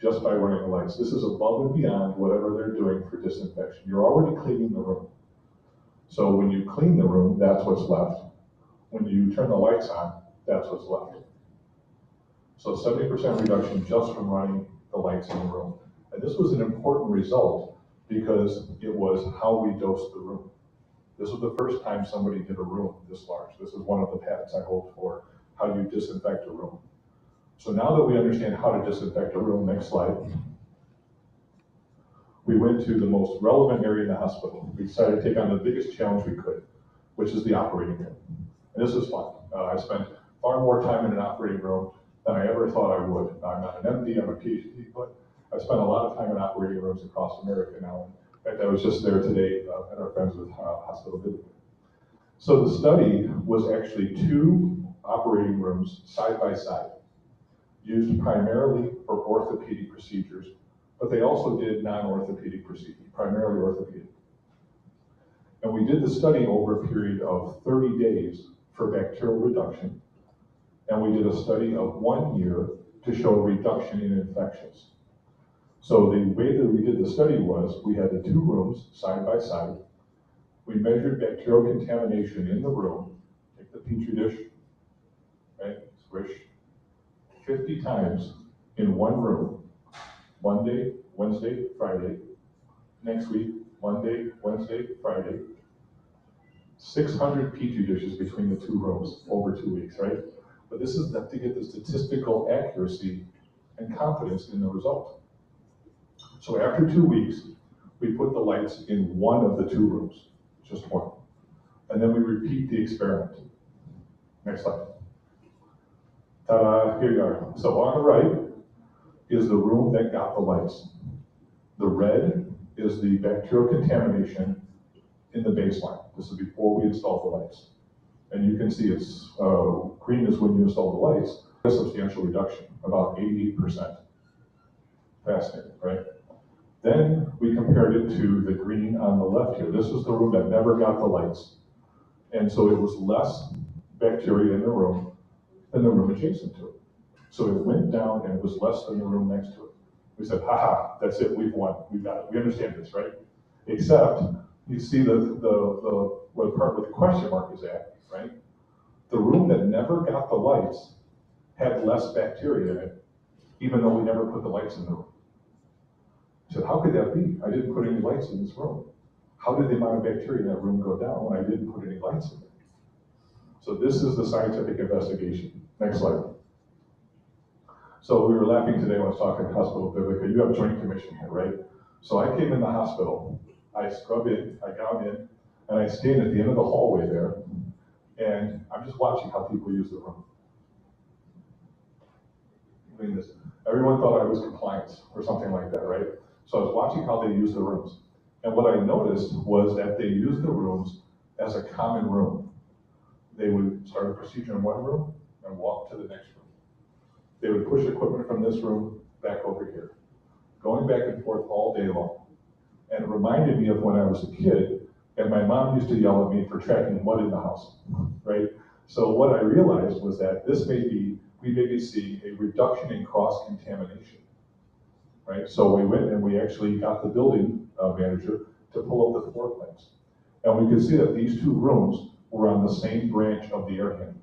Speaker 5: just by running the lights. This is above and beyond whatever they're doing for disinfection. You're already cleaning the room. So when you clean the room, that's what's left. When you turn the lights on, that's what's left. So 70% reduction just from running the lights in the room. And this was an important result because it was how we dosed the room. This was the first time somebody did a room this large. This is one of the patents I hold for how you disinfect a room. So now that we understand how to disinfect a room, next slide, we went to the most relevant area in the hospital. We decided to take on the biggest challenge we could, which is the operating room. And this is fun. I spent far more time in an operating room than I ever thought I would. I'm not an MD, I'm a PhD, but I spent a lot of time in operating rooms across America now. In fact, I was just there today at our friends with Hospital Biblical. So the study was actually 2 operating rooms side by side, used primarily for orthopedic procedures, but they also did non-orthopedic procedures, primarily orthopedic. And we did the study over a period of 30 days for bacterial reduction, and we did a study of 1 year to show a reduction in infections. So the way that we did the study was, we had the 2 rooms side by side. We measured bacterial contamination in the room, take the Petri dish, right, squish, 50 times in one room, Monday, Wednesday, Friday. Next week, Monday, Wednesday, Friday. 600 Petri dishes between the 2 rooms over 2 weeks, right? But this is to get the statistical accuracy and confidence in the result. So after 2 weeks, we put the lights in one of the 2 rooms, just one. And then we repeat the experiment. Next slide. Ta-da, here you are. So on the right is the room that got the lights. The red is the bacterial contamination in the baseline. This is before we installed the lights. And you can see it's green is when you install the lights. A substantial reduction, about 88%. Fascinating, right? Then we compared it to the green on the left here. This was the room that never got the lights. And so it was less bacteria in the room than the room adjacent to it. So it went down and it was less than the room next to it. We said, haha, that's it, we've won, we've got it, we understand this, right? Except, you see where the part where the question mark is at, right? The room that never got the lights had less bacteria in it, even though we never put the lights in the room. I said, how could that be? I didn't put any lights in this room. How did the amount of bacteria in that room go down when I didn't put any lights in it? So this is the scientific investigation. Next slide. So we were laughing today when I was talking to Hospital Biblical. You have Joint Commission here, right? So I came in the hospital, I scrub in, I got in, and I stand at the end of the hallway there, and I'm just watching how people use the room. I mean, everyone thought I was compliance or something like that, right? So I was watching how they use the rooms. And what I noticed was that they use the rooms as a common room. They would start a procedure in one room and walk to the next room. They would push equipment from this room back over here, going back and forth all day long. And it reminded me of when I was a kid, and my mom used to yell at me for tracking mud in the house, right? So what I realized was that we may be seeing a reduction in cross-contamination, right? So we went and we actually got the building manager to pull up the floor plans. And we could see that these 2 rooms were on the same branch of the air handle.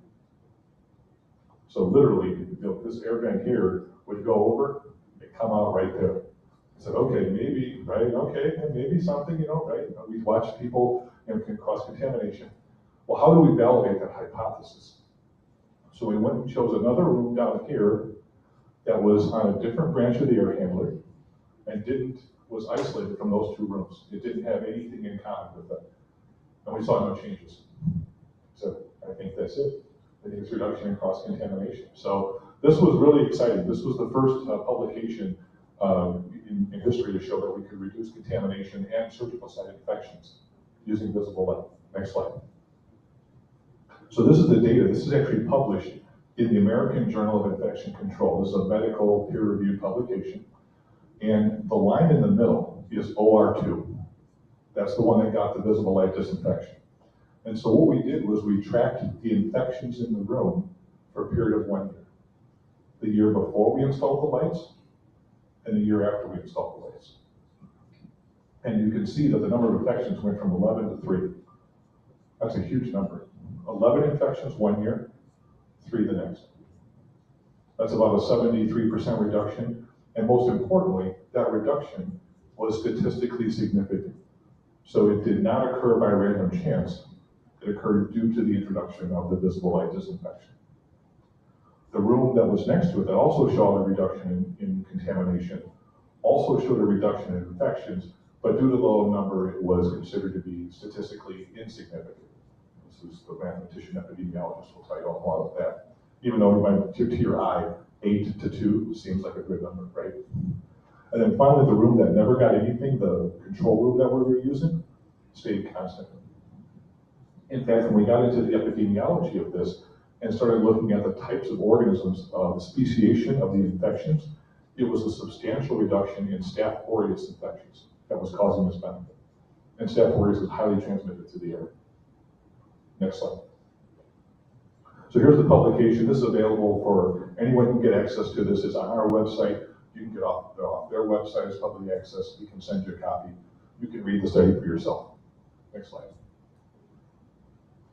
Speaker 5: So literally, this air vent here would go over and come out right there. I said, okay, maybe, right, okay, and maybe something, right? We watch people in cross-contamination. Well, how do we validate that hypothesis? So we went and chose another room down here that was on a different branch of the air handler and was isolated from those 2 rooms. It didn't have anything in common with them. And we saw no changes. So I think that's it. I think it's reduction in cross-contamination. So this was really exciting. This was the first publication in history to show that we could reduce contamination and surgical site infections using visible light. Next slide. So this is the data. This is actually published in the American Journal of Infection Control. This is a medical peer-reviewed publication. And the line in the middle is OR2. That's the one that got the visible light disinfection. And so what we did was we tracked the infections in the room for a period of 1 year. The year before we installed the lights, and the year after we installed the lights. And you can see that the number of infections went from 11 to 3. That's a huge number. 11 infections 1 year, 3 the next. That's about a 73% reduction. And most importantly, that reduction was statistically significant. So it did not occur by random chance. It occurred due to the introduction of the visible light disinfection. The room that was next to it that also showed a reduction in contamination also showed a reduction in infections, but due to the low number, it was considered to be statistically insignificant. This is the mathematician epidemiologist will tell you all about that. Even though to your eye, 8 to 2 seems like a good number, right? And then finally, the room that never got anything, the control room that we were using, stayed constant. In fact, when we got into the epidemiology of this and started looking at the types of organisms, the speciation of the infections, it was a substantial reduction in Staph aureus infections that was causing this benefit. And Staph aureus is highly transmitted to the air. Next slide. So here's the publication. This is available for anyone who can get access to this. It's on our website. You can get off their website. It's public access. We can send you a copy. You can read the study for yourself. Next slide.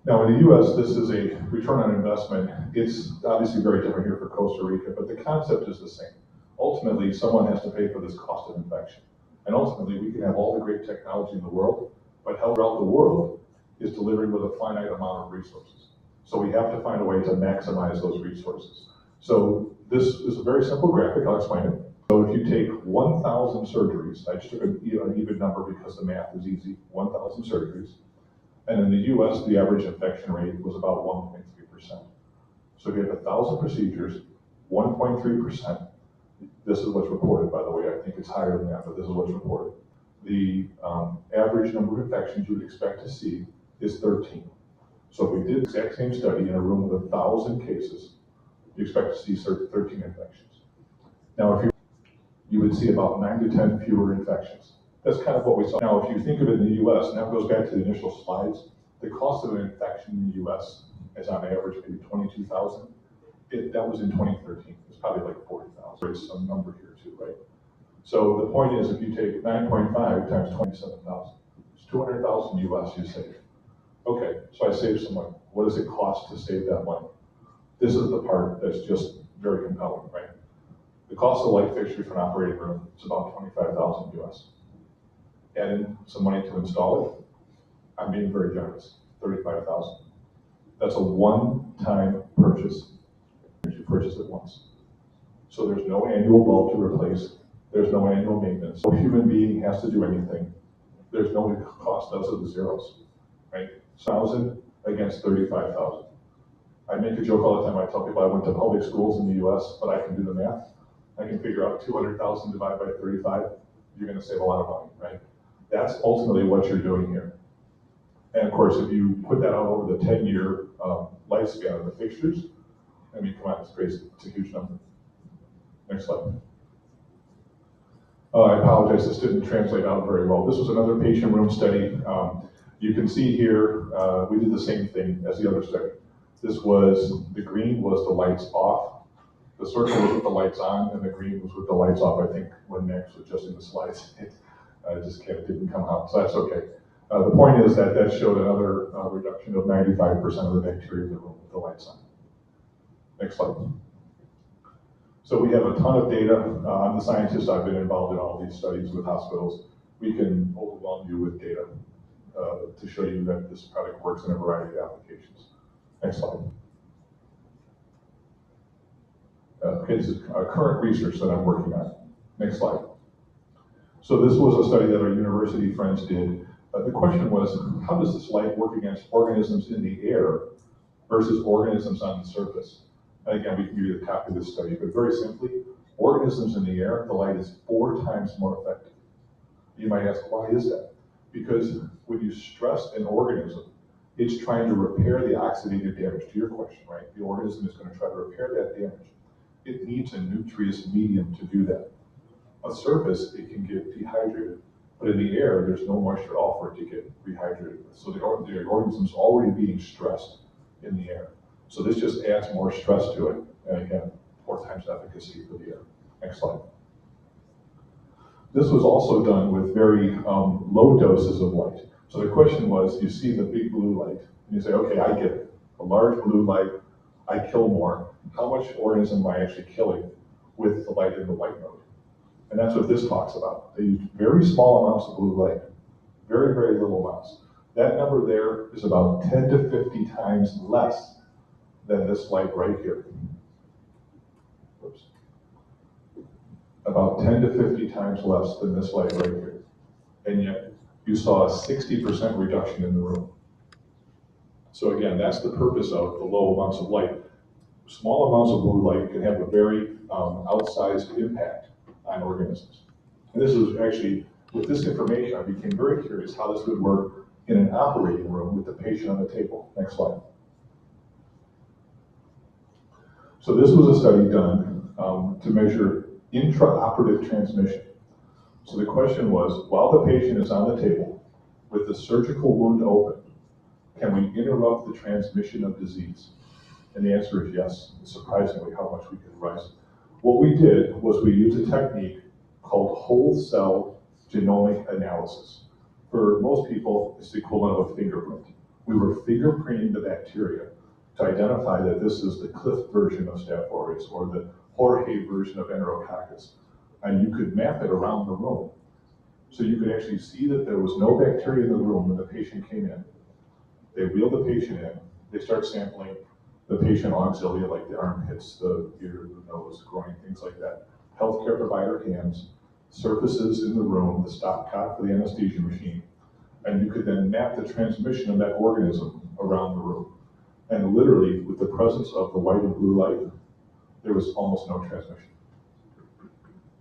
Speaker 5: Now in the US, this is a return on investment. It's obviously very different here for Costa Rica, but the concept is the same. Ultimately, someone has to pay for this cost of infection. And ultimately, we can have all the great technology in the world, but health throughout the world is delivered with a finite amount of resources. So we have to find a way to maximize those resources. So this is a very simple graphic, I'll explain it. So if you take 1,000 surgeries, I just took an even number because the math is easy, 1,000 surgeries, and in the US, the average infection rate was about 1.3%. So if you have 1,000 procedures, 1.3%, this is what's reported, by the way. I think it's higher than that, but this is what's reported. The average number of infections you would expect to see is 13. So if we did the exact same study in a room with 1,000 cases, you expect to see 13 infections. Now, if you would see about 9 to 10 fewer infections. That's kind of what we saw. Now, if you think of it in the US, and that goes back to the initial slides, the cost of an infection in the US is on average maybe $22,000. That was in 2013. It's probably like 40,000. There's some number here too, right? So the point is, if you take 9.5 times 27,000, it's 200,000 US you save. Okay, so I saved some money. What does it cost to save that money? This is the part that's just very compelling, right? The cost of a light fixture for an operating room is about 25,000 US. Add in some money to install it, I'm being very generous, 35,000. That's a one-time purchase. You purchase it once. So there's no annual bulb to replace. There's no annual maintenance. No human being has to do anything. There's no cost. Those are the zeros, right? 1,000 against 35,000. I make a joke all the time. I tell people I went to public schools in the US, but I can do the math. I can figure out 200,000 divided by 35. You're going to save a lot of money, right? That's ultimately what you're doing here. And of course, if you put that out over the 10-year lifespan of the fixtures, I mean, come on, it's crazy. It's a huge number. Next slide. I apologize, this didn't translate out very well. This was another patient room study. You can see here, we did the same thing as the other study. This was, the green was the lights off, the circle was with the lights on, and the green was with the lights off. I think when Max was adjusting the slides, it just didn't come out, so that's okay. The point is that showed another reduction of 95% of the bacteria in the room with the lights on. Next slide. So we have a ton of data. I'm the scientist. I've been involved in all these studies with hospitals. We can overwhelm you with data to show you that this product works in a variety of applications. Next slide. Okay, this is current research that I'm working on. Next slide. So this was a study that our university friends did. The question was, how does this light work against organisms in the air versus organisms on the surface? And again, we can give you a copy of this study, but very simply, organisms in the air, the light is 4 times more effective. You might ask, why is that? Because when you stress an organism, it's trying to repair the oxidative damage, to your question, right? The organism is going to try to repair that damage. It needs a nutritious medium to do that. On the surface, it can get dehydrated, but in the air, there's no moisture at all for it to get rehydrated. So the organism's already being stressed in the air. So this just adds more stress to it. And again, 4 times efficacy for the air. Next slide. This was also done with very low doses of light. So the question was, you see the big blue light, and you say, okay, I get it. A large blue light, I kill more. How much organism am I actually killing with the light in the white mode? And that's what this talks about. They use very small amounts of blue light, very, very little amounts. That number there is about 10 to 50 times less than this light right here. Oops. About 10 to 50 times less than this light right here. And yet you saw a 60% reduction in the room. So again, that's the purpose of the low amounts of light. Small amounts of blue light can have a very outsized impact on organisms. And this was actually, with this information, I became very curious how this would work in an operating room with the patient on the table. Next slide. So this was a study done to measure intraoperative transmission. So the question was, while the patient is on the table with the surgical wound open, can we interrupt the transmission of disease? And the answer is yes. Surprisingly, how much we could rise. What we did was we used a technique called whole cell genomic analysis. For most people, it's the equivalent of a fingerprint. We were fingerprinting the bacteria to identify that this is the Cliff version of Staph aureus or the Jorge version of Enterococcus. And you could map it around the room. So you could actually see that there was no bacteria in the room when the patient came in. They wheeled the patient in, they start sampling the patient auxilia, like the armpits, the ear, the nose, groin, things like that. Healthcare provider hands, surfaces in the room, the stopcock for the anesthesia machine, and you could then map the transmission of that organism around the room. And literally, with the presence of the white and blue light, there was almost no transmission.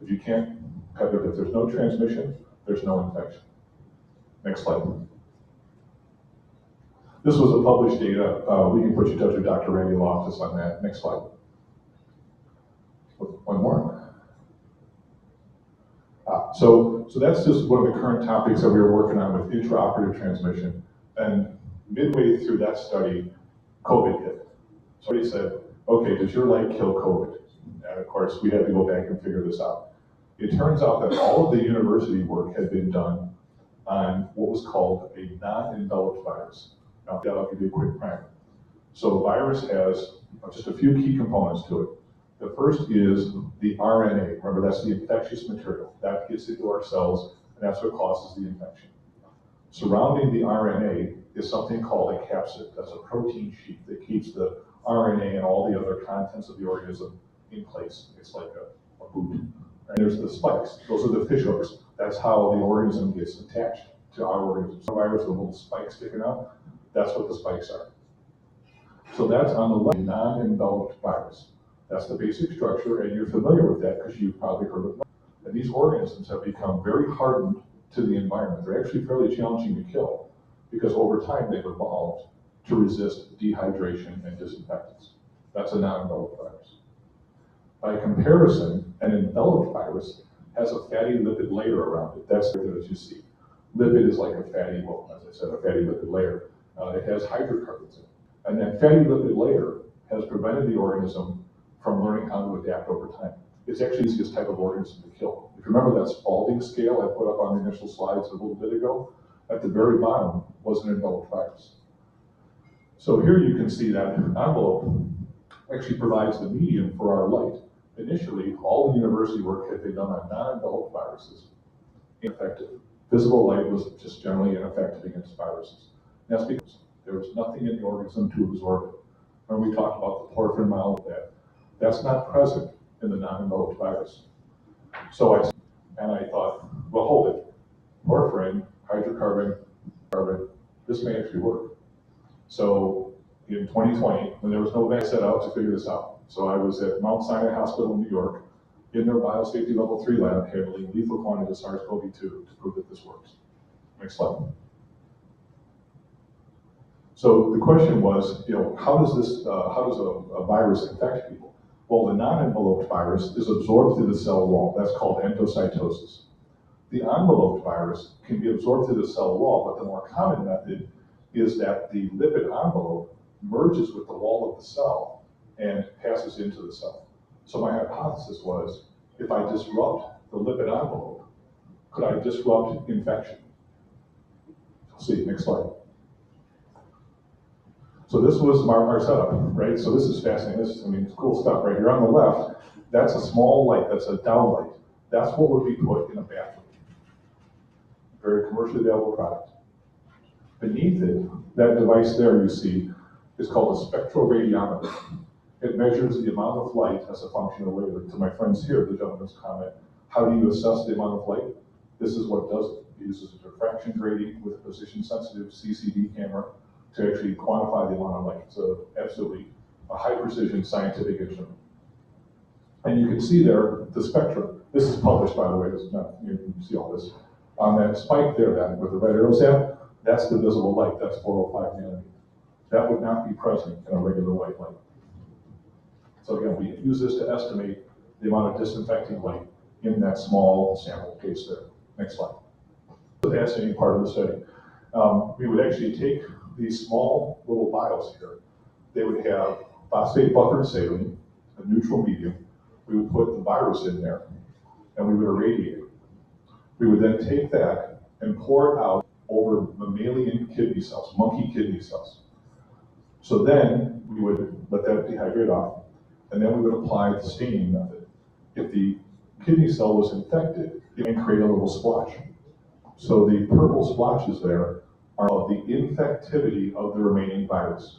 Speaker 5: If you can't have it, if there's no transmission, there's no infection. Next slide. This was a published data. We can put you in touch with Dr. Randy Loftus on that. Next slide. One more. So that's just one of the current topics that we were working on with intraoperative transmission. And midway through that study, COVID hit. So he said, okay, does your light kill COVID? And of course, we had to go back and figure this out. It turns out that all of the university work had been done on what was called a non-enveloped virus. Now, I'll give you a quick primer. So the virus has just a few key components to it. The first is the RNA. Remember, that's the infectious material. That gets into our cells, and that's what causes the infection. Surrounding the RNA is something called a capsid. That's a protein sheet that keeps the RNA and all the other contents of the organism in place. It's like a boot. And there's the spikes. Those are the fish hooks. That's how the organism gets attached to our organism. So the virus with a little spike sticking out, that's what the spikes are. So that's on the left, non-enveloped virus. That's the basic structure, and you're familiar with that because you've probably heard of it. And these organisms have become very hardened to the environment. They're actually fairly challenging to kill because over time they've evolved to resist dehydration and disinfectants. That's a non-enveloped virus. By comparison, an enveloped virus has a fatty lipid layer around it. That's what you see. Lipid is like a fatty, well, as I said, a fatty lipid layer. It has hydrocarbons in it. And that fatty lipid layer has prevented the organism from learning how to adapt over time. It's actually the easiest type of organism to kill. If you remember that Spalding scale I put up on the initial slides a little bit ago, at the very bottom was an enveloped virus. So here you can see that envelope actually provides the medium for our light. Initially, all the university work had been done on non-enveloped viruses. Ineffective. Visible light was just generally ineffective against viruses. And that's because there was nothing in the organism to absorb it. When we talked about the porphyrin model of that, that's not present in the non-enveloped virus. So I thought, well, hold it. Porphyrin, hydrocarbon, carbon, this may actually work. So in 2020, when there was no vaccine, I set out to figure this out. So I was at Mount Sinai Hospital in New York in their biosafety level 3 lab handling lethal quantities of SARS-CoV-2 to prove that this works. Next slide. So the question was, how does a virus infect people? Well, the non-enveloped virus is absorbed through the cell wall. That's called endocytosis. The enveloped virus can be absorbed through the cell wall, but the more common method is that the lipid envelope merges with the wall of the cell and passes into the cell. So my hypothesis was, if I disrupt the lipid envelope, could I disrupt infection? Let's see, next slide. So this was our setup, right? So this is fascinating. It's cool stuff right here. On the left, that's a small light, that's a downlight. That's what would be put in a bathroom. Very commercially available product. Beneath it, that device there you see is called a spectroradiometer. It measures the amount of light as a function of wavelength. To my friends here, the gentleman's comment, how do you assess the amount of light? This is what does it. It uses a diffraction grating with a position-sensitive CCD camera to actually quantify the amount of light. It's absolutely a high-precision scientific instrument. And you can see there the spectrum. This is published, by the way, this is not, you can see all this. On that spike there then, with the red arrows at, that's the visible light, that's 405 nanometers. That would not be present in a regular white light. So again, we use this to estimate the amount of disinfecting light in that small sample case there. Next slide. The fascinating part of the study. We would actually take these small little vials here. They would have phosphate buffered saline, a neutral medium. We would put the virus in there, and we would irradiate it. We would then take that and pour it out over mammalian kidney cells, monkey kidney cells. So then we would let that dehydrate off, and then we would apply the staining method. If the kidney cell was infected, it would create a little splotch. So the purple splotches there are of the infectivity of the remaining virus.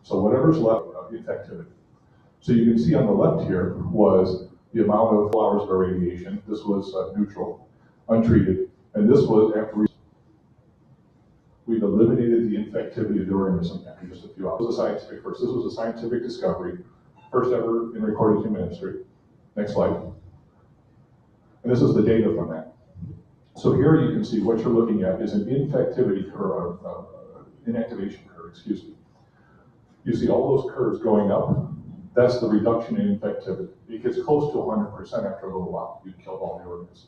Speaker 5: So whatever's left of infectivity. So you can see on the left here was the amount of hours of irradiation. This was neutral, untreated, and this was after we've eliminated the infectivity of the organism after just a few hours. This was a scientific first. This was a scientific discovery, first ever in recorded human history. Next slide. And this is the data from that. So here you can see what you're looking at is an infectivity curve, inactivation curve, excuse me. You see all those curves going up. That's the reduction in infectivity. It gets close to 100% after a little while. You've killed all the organisms.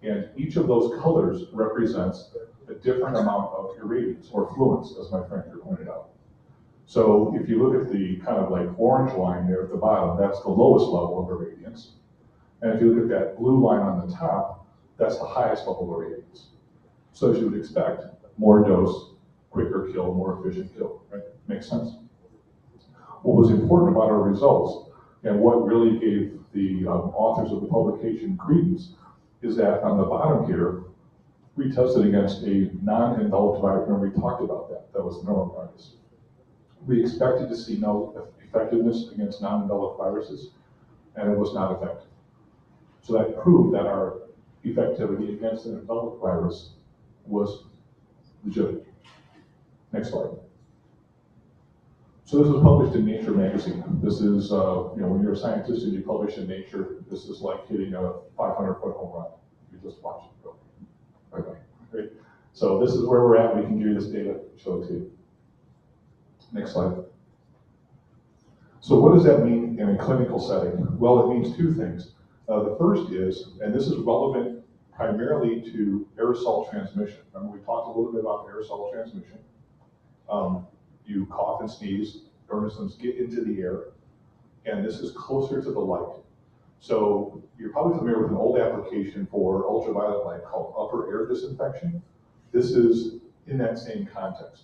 Speaker 5: And each of those colors represents a different amount of irradiance or fluence, as my friend here pointed out. So if you look at the kind of like orange line there at the bottom, that's the lowest level of irradiance. And if you look at that blue line on the top, that's the highest level of irradiance. So as you would expect, more dose, quicker kill, more efficient kill, right? Makes sense. What was important about our results and what really gave the authors of the publication credence is that on the bottom here, we tested against a non-enveloped virus. Remember, we talked about that. That was the norovirus. We expected to see no effectiveness against non-enveloped viruses, and it was not effective. So that proved that our effectivity against an enveloped virus was legitimate. Next slide. So this was published in Nature magazine. This is, when you're a scientist and you publish in Nature, this is like hitting a 500-foot home run. You just watch it go. Okay, great. So this is where we're at. We can give you this data, show it to you. Next slide. So what does that mean in a clinical setting? Well, it means two things. The first is, and this is relevant primarily to aerosol transmission. Remember, we talked a little bit about aerosol transmission. You cough and sneeze, organisms get into the air, and this is closer to the light. So you're probably familiar with an old application for ultraviolet light called upper air disinfection. This is in that same context.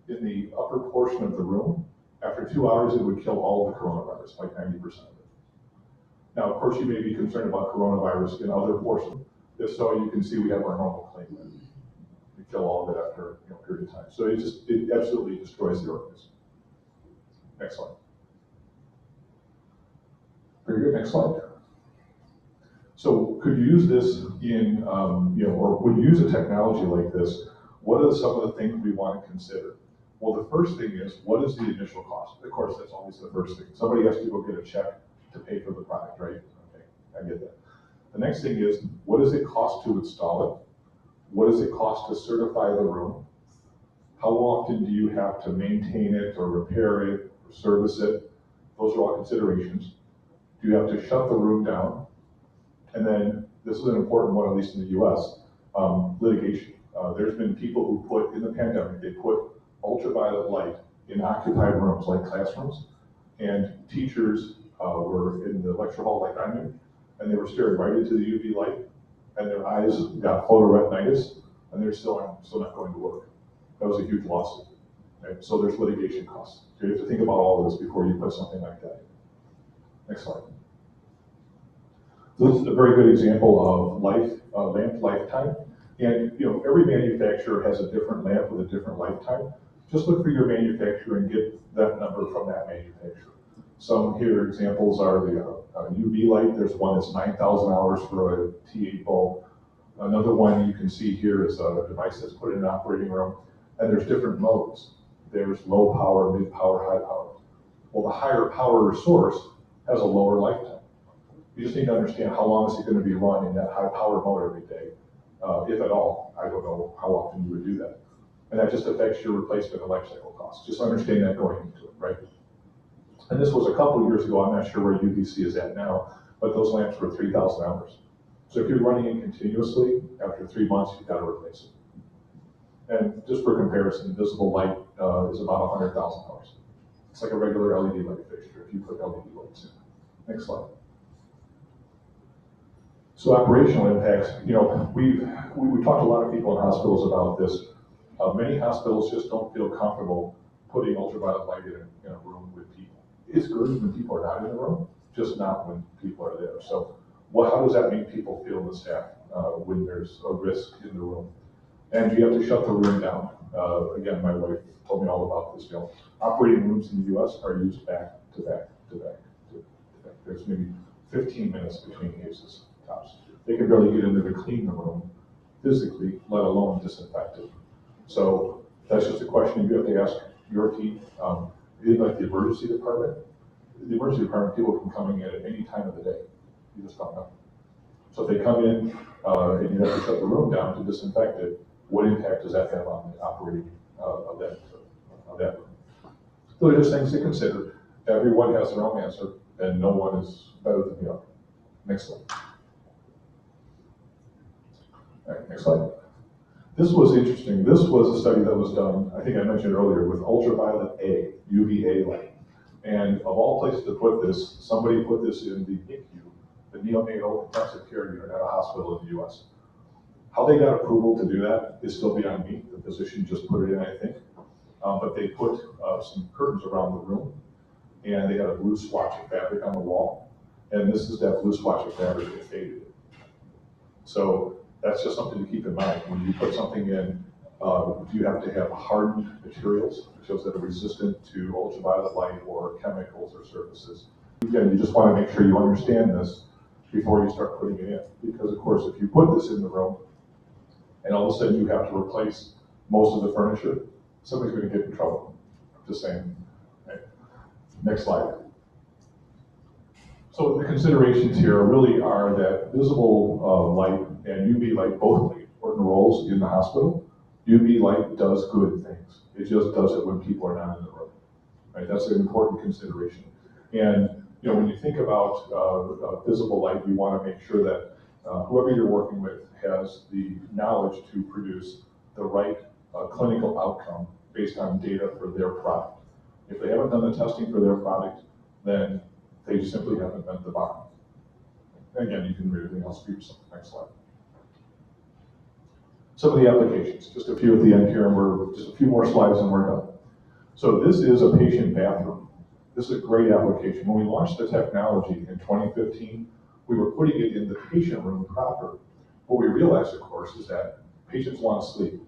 Speaker 5: In the upper portion of the room, after 2 hours, it would kill all of the coronavirus, like 90% of it. Now, of course, you may be concerned about coronavirus in other portions. If so, you can see we have our normal claim. We kill all of it after a period of time. So it absolutely destroys the organism. Next slide. Very good. Next slide. So could you use this in, or would you use a technology like this? What are some of the things we want to consider? Well, the first thing is, what is the initial cost? Of course, that's always the first thing. Somebody has to go get a check to pay for the product, right? Okay, I get that. The next thing is, what does it cost to install it? What does it cost to certify the room? How often do you have to maintain it or repair it or service it? Those are all considerations. Do you have to shut the room down? And then, this is an important one, at least in the US, litigation. There's been people who put, in the pandemic, they put ultraviolet light in occupied rooms like classrooms, and teachers were in the lecture hall like I'm in, and they were staring right into the UV light, and their eyes got photoretinitis, and they're still not going to work. That was a huge lawsuit. Right? So there's litigation costs. So you have to think about all of this before you put something like that in. Next slide. So this is a very good example of lamp lifetime. And every manufacturer has a different lamp with a different lifetime. Just look for your manufacturer and get that number from that manufacturer. Some here examples are the UV light. There's one that's 9,000 hours for a T8 bulb. Another one you can see here is a device that's put in an operating room. And there's different modes. There's low power, mid power, high power. Well, the higher power source has a lower lifetime. You just need to understand how long is it going to be run in that high power mode every day, if at all. I don't know how often you would do that. And that just affects your replacement and life cycle costs. Just understand that going into it, right? And this was a couple of years ago. I'm not sure where UVC is at now, but those lamps were 3,000 hours. So if you're running it continuously, after 3 months, you've got to replace it. And just for comparison, visible light is about 100,000 hours. It's like a regular LED light fixture if you put LED lights in. Next slide. So operational impacts, you know, we talked to a lot of people in hospitals about this. Many hospitals just don't feel comfortable putting ultraviolet light in a room with people. It's good when people are not in the room, just not when people are there. So how does that make people feel, the staff, when there's a risk in the room? And you have to shut the room down. Again, my wife told me all about this. You know, operating rooms in the US are used back to back to back to back. There's maybe 15 minutes between cases, tops. They can barely get in there to clean the room physically, let alone disinfect it. So that's just a question you have to ask your team. Like the emergency department, people can come in at any time of the day. You just don't know. So if they come in and you have to shut the room down to disinfect it, what impact does that have on the operating of that room? So there's just things to consider. Everyone has their own answer, and no one is better than the other. Next slide. All right, next slide. This was interesting. This was a study that was done, I think I mentioned earlier, with ultraviolet A, UVA light. And of all places to put this, somebody put this in the NICU, the neonatal intensive care unit at a hospital in the US. How they got approval to do that is still beyond me. The physician just put it in, I think. But they put some curtains around the room, and they had a blue swatch of fabric on the wall. And this is that blue swatch of fabric that faded. So that's just something to keep in mind. When you put something in, you have to have hardened materials, materials that are resistant to ultraviolet light or chemicals or surfaces. Again, you just want to make sure you understand this before you start putting it in. Because of course, if you put this in the room, and all of a sudden you have to replace most of the furniture, somebody's going to get in trouble. Just saying. Right. Next slide. So the considerations here really are that visible light and UV light both play important roles in the hospital. UV light does good things. It just does it when people are not in the room. Right? That's an important consideration. And you know, when you think about visible light, you want to make sure that whoever you're working with has the knowledge to produce the right clinical outcome based on data for their product. If they haven't done the testing for their product, then they simply haven't met the bar. Again, you can read everything else for yourself. Next slide. Some of the applications, just a few at the end here, and we're just a few more slides and we're done. So this is a patient bathroom. This is a great application. When we launched the technology in 2015, we were putting it in the patient room proper. What we realized, of course, is that patients want to sleep.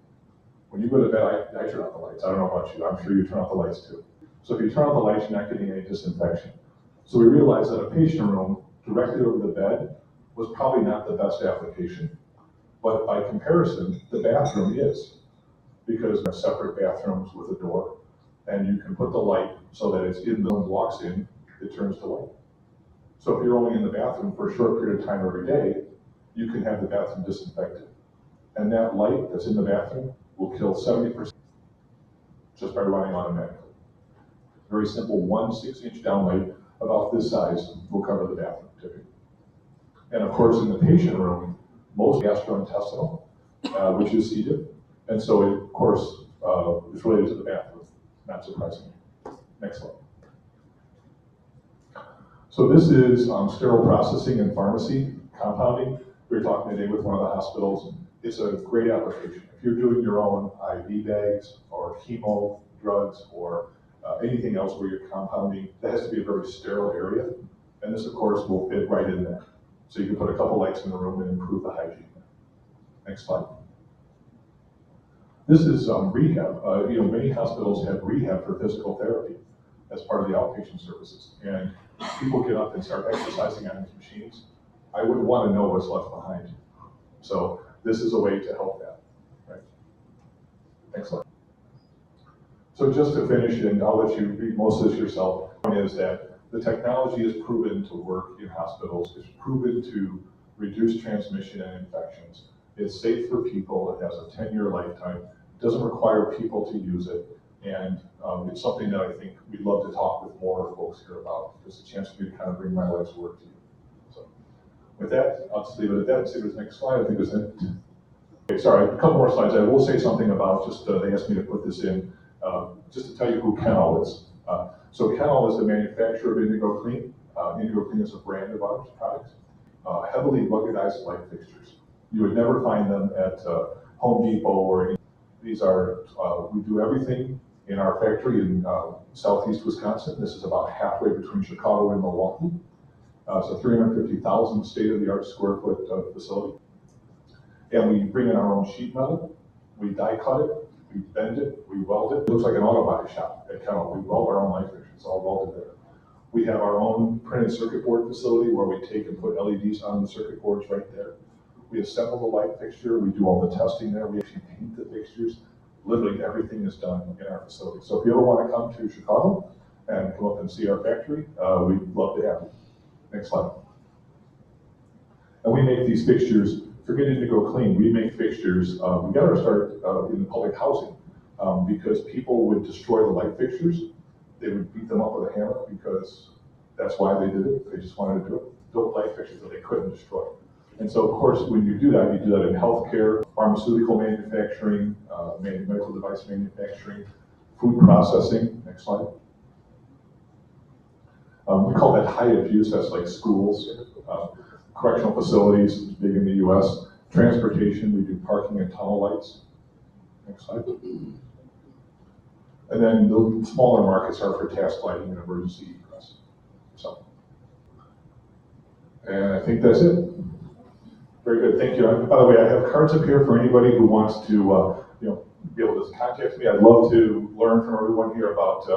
Speaker 5: When you go to bed, I turn out the lights. I don't know about you. I'm sure you turn out the lights too. So if you turn out the lights, you're not getting any disinfection. So we realized that a patient room directly over the bed was probably not the best application. But by comparison, the bathroom is, because there are separate bathrooms with a door, and you can put the light so that it's in the one walks in, it turns to light. So if you're only in the bathroom for a short period of time every day, you can have the bathroom disinfected. And that light that's in the bathroom will kill 70% just by running automatically. Very simple, 1 6-inch downlight about this size will cover the bathroom typically. And of course, in the patient room, most gastrointestinal, which is C. diff, and so it, of course, is related to the bathroom, not surprisingly. Next slide. So this is sterile processing and pharmacy compounding. We were talking today with one of the hospitals. It's a great application. If you're doing your own IV bags or chemo drugs or anything else where you're compounding, that has to be a very sterile area. And this, of course, will fit right in there. So you can put a couple lights in the room and improve the hygiene. Next slide. This is rehab. Many hospitals have rehab for physical therapy as part of the outpatient services. And people get up and start exercising on these machines. I wouldn't want to know what's left behind. So this is a way to help that. Right? Next slide. So just to finish, and I'll let you read most of this yourself, is that The technology is proven to work in hospitals. It's proven to reduce transmission and infections. It's safe for people. It has a 10-year lifetime. It doesn't require people to use it. And it's something that I think we'd love to talk with more folks here about. It's a chance for me to kind of bring my life's work to you. So with that, I'll just leave it at that. See what's the next slide. I think it's it. Okay, sorry, a couple more slides. I will say something about just, they asked me to put this in, just to tell you who Kenall is. So Kenall is the manufacturer of Indigo-Clean. Indigo-Clean is a brand of ours products. Heavily ruggedized light fixtures. You would never find them at Home Depot or any. These are, we do everything in our factory in southeast Wisconsin. This is about halfway between Chicago and Milwaukee. It's a 350,000 state-of-the-art square foot facility. And we bring in our own sheet metal, we die cut it, we bend it, we weld it. It looks like an auto body shop at Kenall. We weld our own light fixtures, it's all welded there. We have our own printed circuit board facility where we take and put LEDs on the circuit boards right there. We assemble the light fixture, we do all the testing there, we actually paint the fixtures. Literally everything is done in our facility. So if you ever want to come to Chicago and come up and see our factory, we'd love to have you. Next slide. And we make these fixtures, forget Indigo-Clean, we make fixtures, we got our start in public housing because people would destroy the light fixtures. They would beat them up with a hammer because that's why they did it. They just wanted to do it. Build light fixtures that they couldn't destroy. And so, of course, when you do that in healthcare, pharmaceutical manufacturing, medical device manufacturing, food processing. Next slide. We call that high abuse. That's like schools, correctional facilities, big in the U.S. Transportation, we do parking and tunnel lights. Next slide. And then the smaller markets are for task lighting and emergency egress. So, and I think that's it. Very good, thank you. By the way, I have cards up here for anybody who wants to, be able to contact me. I'd love to learn from everyone here about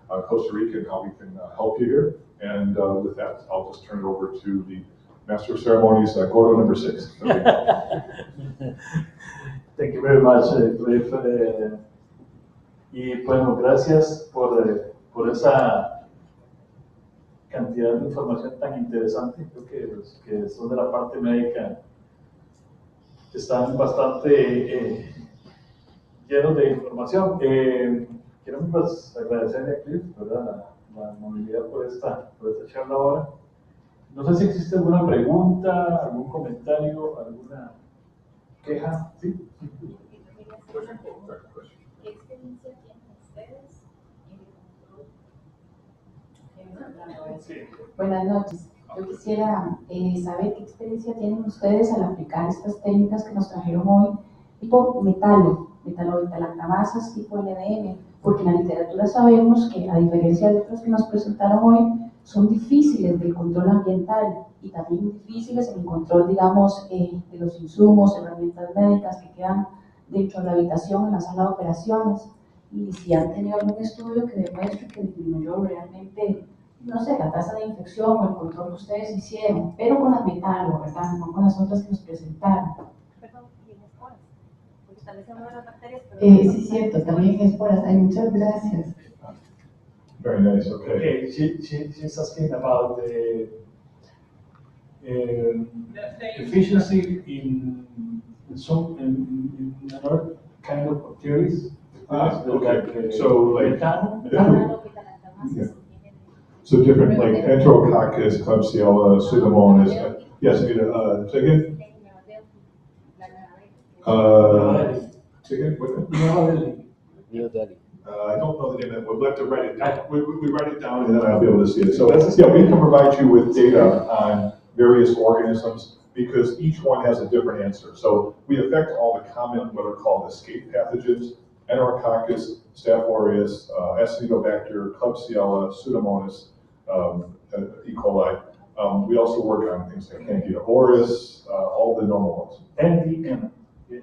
Speaker 5: Costa Rica and how we can help you here. And with that, I'll just turn it over to the Master of Ceremonies, Gordo number 6.
Speaker 2: Thank you very much, Cliff. Y bueno, gracias por esa cantidad de información tan interesante. Creo que los que son de la parte médica están bastante llenos de información. Quiero pues, agradecerle a Cliff, ¿verdad? La movilidad por esta charla ahora. No sé si existe alguna pregunta, algún comentario, alguna queja. ¿Sí?
Speaker 10: ¿Qué experiencia tienen ustedes en el control?
Speaker 11: Buenas noches. Yo quisiera saber qué experiencia tienen ustedes al aplicar estas técnicas que nos trajeron hoy, tipo metalobetalactamasas, tipo LDM, porque en la literatura sabemos que, a diferencia de otras que nos presentaron hoy, son difíciles del control ambiental y también difíciles en el control, digamos, de los insumos, herramientas médicas que quedan dentro de la habitación, en la sala de operaciones, y si han tenido algún estudio que demuestre que disminuyó realmente, no sé, la tasa de infección o el control que ustedes hicieron, pero con las metalo, ¿verdad? No con las otras que nos presentaron.
Speaker 10: Perdón, y en esporas, porque tal vez sea una de las bacterias, pero...
Speaker 11: Sí, es cierto, también en esporas. Ay, muchas gracias.
Speaker 5: Very nice, okay.
Speaker 2: Okay, she's asking about the efficiency in another kind of bacteria.
Speaker 5: Okay, so like,
Speaker 10: metalobetalactamasas.
Speaker 5: so different, like Enterococcus, Klebsiella, Pseudomonas. Yes, say again? Say again, what? I don't know the name of it. We'll have to write it down. We write it down and then I'll be able to see it. So yeah, we can provide you with data on various organisms because each one has a different answer. So we affect all the common, what are called escape pathogens: Enterococcus, Staph aureus, Acinetobacter, Klebsiella, Pseudomonas, E. coli. We also work on things like Candida auris, all the normal ones.
Speaker 2: NDM.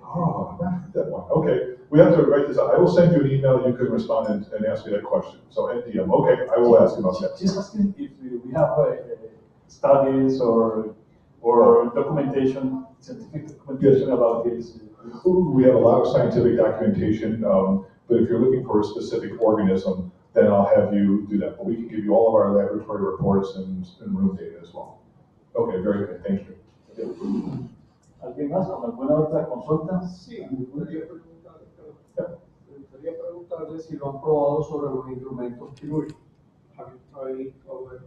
Speaker 5: Oh, that one. Okay, we have to write this out. I will send you an email. You can respond and ask me that question. So NDM. Okay, I will ask about that.
Speaker 2: She's asking if we have studies or documentation, scientific documentation about this.
Speaker 5: We have a lot of scientific documentation, but if you're looking for a specific organism, then I'll have you do that. But we can give you all of our laboratory reports and room data as well. Okay, very good, thank you.
Speaker 2: ¿Alguien más con alguna otra consulta?
Speaker 12: Sí, me gustaría preguntarle si lo han probado sobre los instrumentos quirúrgicos. Have you tried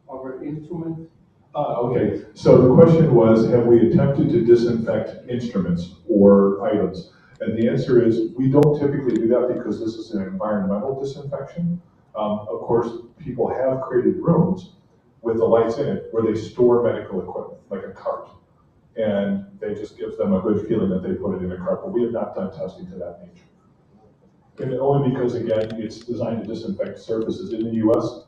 Speaker 12: our instruments?
Speaker 5: Okay, so the question was, have we attempted to disinfect instruments or items? And the answer is, we don't typically do that because this is an environmental disinfection. Of course, people have created rooms with the lights in it where they store medical equipment, like a cart. And they just gives them a good feeling that they put it in a cart, but we have not done testing to that nature. And only because, again, it's designed to disinfect surfaces. In the US,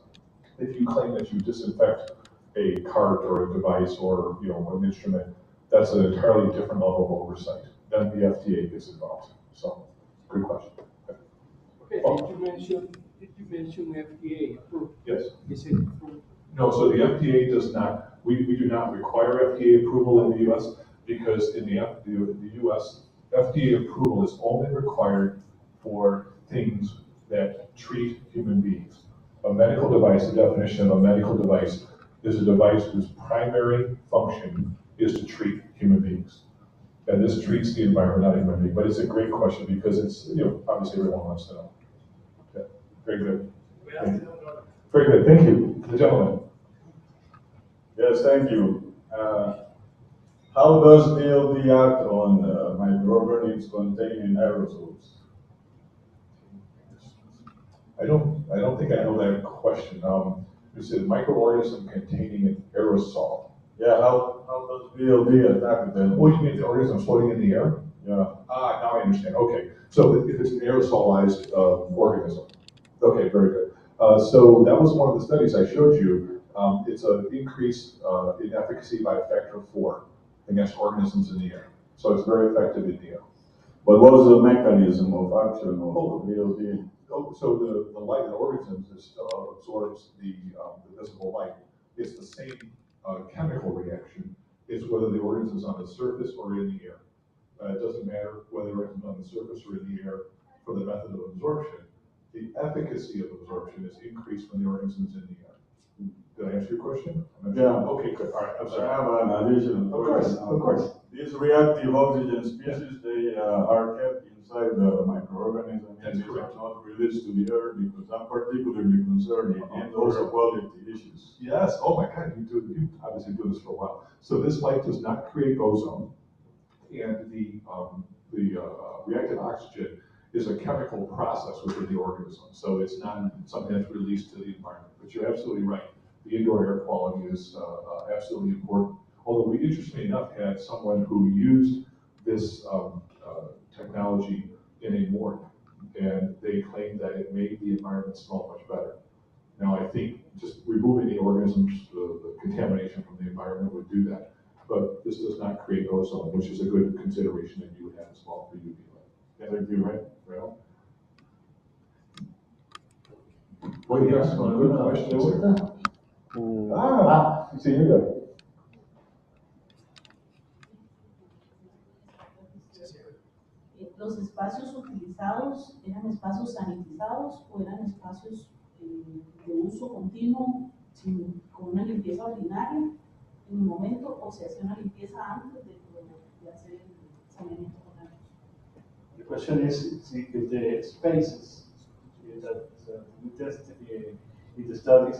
Speaker 5: if you claim that you disinfect a cart or a device or an instrument, that's an entirely different level of oversight. Then the FDA gets involved. So, good question.
Speaker 12: Okay, did you mention FDA approved?
Speaker 5: Yes.
Speaker 12: Is it approved?
Speaker 5: No, so the FDA does not, we do not require FDA approval in the US because in the US, FDA approval is only required for things that treat human beings. A medical device, the definition of a medical device is a device whose primary function is to treat human beings. And this treats the environment, not human beings. But it's a great question because it's, obviously everyone wants to know. Okay. Very good. Very good, thank you. The gentleman.
Speaker 8: Yes, thank you. How does DLD act on microorganisms containing aerosols?
Speaker 5: I don't think I know that question. You said microorganism containing an aerosol.
Speaker 8: Yeah, how does DLD attack them?
Speaker 5: Oh, you mean the organism floating in the air?
Speaker 8: Yeah.
Speaker 5: Now I understand. Okay, so if it's an aerosolized organism. Okay, very good. So that was one of the studies I showed you. It's an increase in efficacy by a factor of 4 against organisms in the air. So it's very effective in the air.
Speaker 8: But what is the mechanism of action of DLD?
Speaker 5: So the light in organisms absorbs the visible light. It's the same chemical reaction. It's whether the organism is on the surface or in the air. It doesn't matter whether the organism is on the surface or in the air for the method of absorption. The efficacy of absorption is increased when the organism is in the air. Did I answer your question?
Speaker 8: Yeah.
Speaker 5: Okay, good. All right. I'm sorry.
Speaker 8: I have an additional question.
Speaker 5: Of course.
Speaker 8: These reactive oxygen species, they are kept inside the microorganism and they are not released to the air because I'm particularly concerned in indoor quality issues.
Speaker 5: Yes. Oh my God, you obviously do this for a while. So this light does not create ozone, and the reactive oxygen is a chemical process within the organism. So it's not something that's released to the environment. But you're absolutely right. The indoor air quality is absolutely important. Although we, interestingly enough, had someone who used this technology in a morgue, and they claimed that it made the environment smell much better. Now, I think just removing the organisms, the contamination from the environment would do that, but this does not create ozone, which is a good consideration that you would have as well for UV light. Yeah, you're right, right on. Well, yes, good questions. Sí, mira.
Speaker 13: ¿Los espacios utilizados eran espacios sanitizados o eran espacios de uso continuo con una limpieza ordinaria en el momento o se hacía una limpieza antes de hacer el saneamiento con ellos?
Speaker 2: The question is if the spaces that we tested in the studies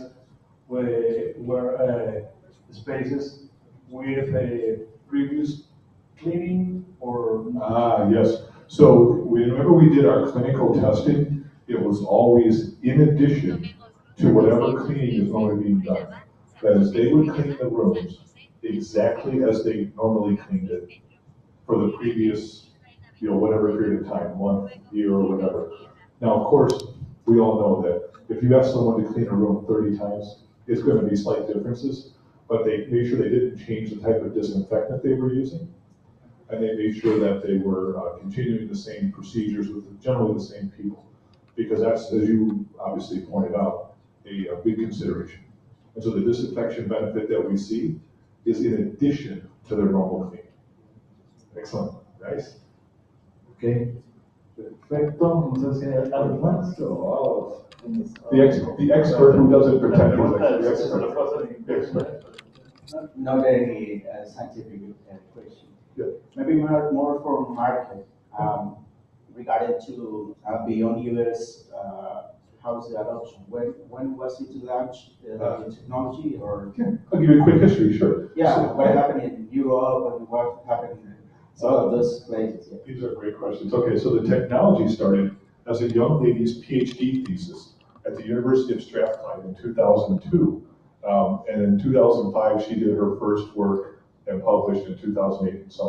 Speaker 2: were spaces with a previous cleaning or not?
Speaker 5: Yes. So whenever we did our clinical testing, it was always in addition to whatever cleaning is normally being done. That is, they would clean the rooms exactly as they normally cleaned it for the previous, whatever period of time, month, year, or whatever. Now, of course, we all know that if you ask someone to clean a room 30 times, it's going to be slight differences, but they made sure they didn't change the type of disinfectant they were using. And they made sure that they were continuing the same procedures with generally the same people, because that's, as you obviously pointed out, a big consideration. And so the disinfection benefit that we see is in addition to their normal cleaning. Excellent, nice.
Speaker 2: Okay, perfecto. No sé si hay algo más.
Speaker 5: The expert who doesn't pretend he's the expert.
Speaker 9: Not very scientific question.
Speaker 5: Yeah.
Speaker 9: Maybe more for market regarding to beyond US. How's the adoption? When was it launched? The technology, or
Speaker 5: I'll give you a quick history, sure.
Speaker 9: yeah,
Speaker 5: So,
Speaker 9: what happened in Europe and what happened in some of those places? Yeah.
Speaker 5: These are great questions. Okay, so the technology started as a young lady's Ph.D. thesis at the University of Strathclyde in 2002. And in 2005, she did her first work and published in 2008 and so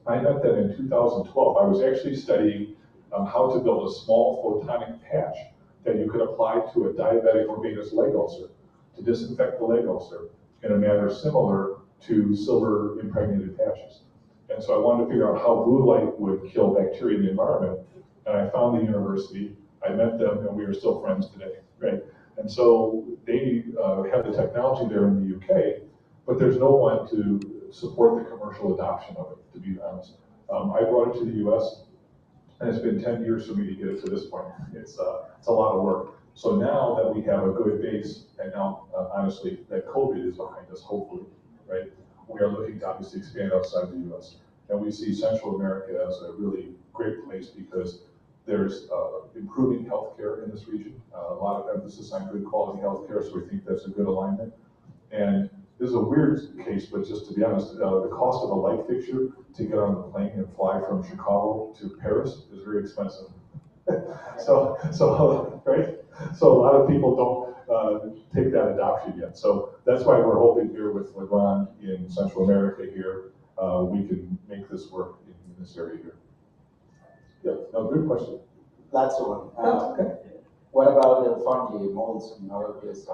Speaker 5: on. I met them in 2012. I was actually studying how to build a small photonic patch that you could apply to a diabetic or venous leg ulcer to disinfect the leg ulcer in a manner similar to silver impregnated patches. And so I wanted to figure out how blue light would kill bacteria in the environment. And I found the university, I met them, and we are still friends today, right? And so they have the technology there in the UK, but there's no one to support the commercial adoption of it, to be honest. I brought it to the US, and it's been 10 years for me to get it to this point. It's a lot of work. So now that we have a good base, and now, honestly, that COVID is behind us, hopefully, right? We are looking to obviously expand outside the US. And we see Central America as a really great place because there's improving healthcare in this region, a lot of emphasis on good quality healthcare, so we think that's a good alignment. And this is a weird case, but just to be honest, the cost of a light fixture to get on the plane and fly from Chicago to Paris is very expensive. so right? So a lot of people don't take that adoption yet. So that's why we're hoping here with Legrand in Central America here, we can make this work in this area here. Yeah, no, good question.
Speaker 9: That's the one.
Speaker 5: Okay.
Speaker 9: What about the fungi, molds, and all of this?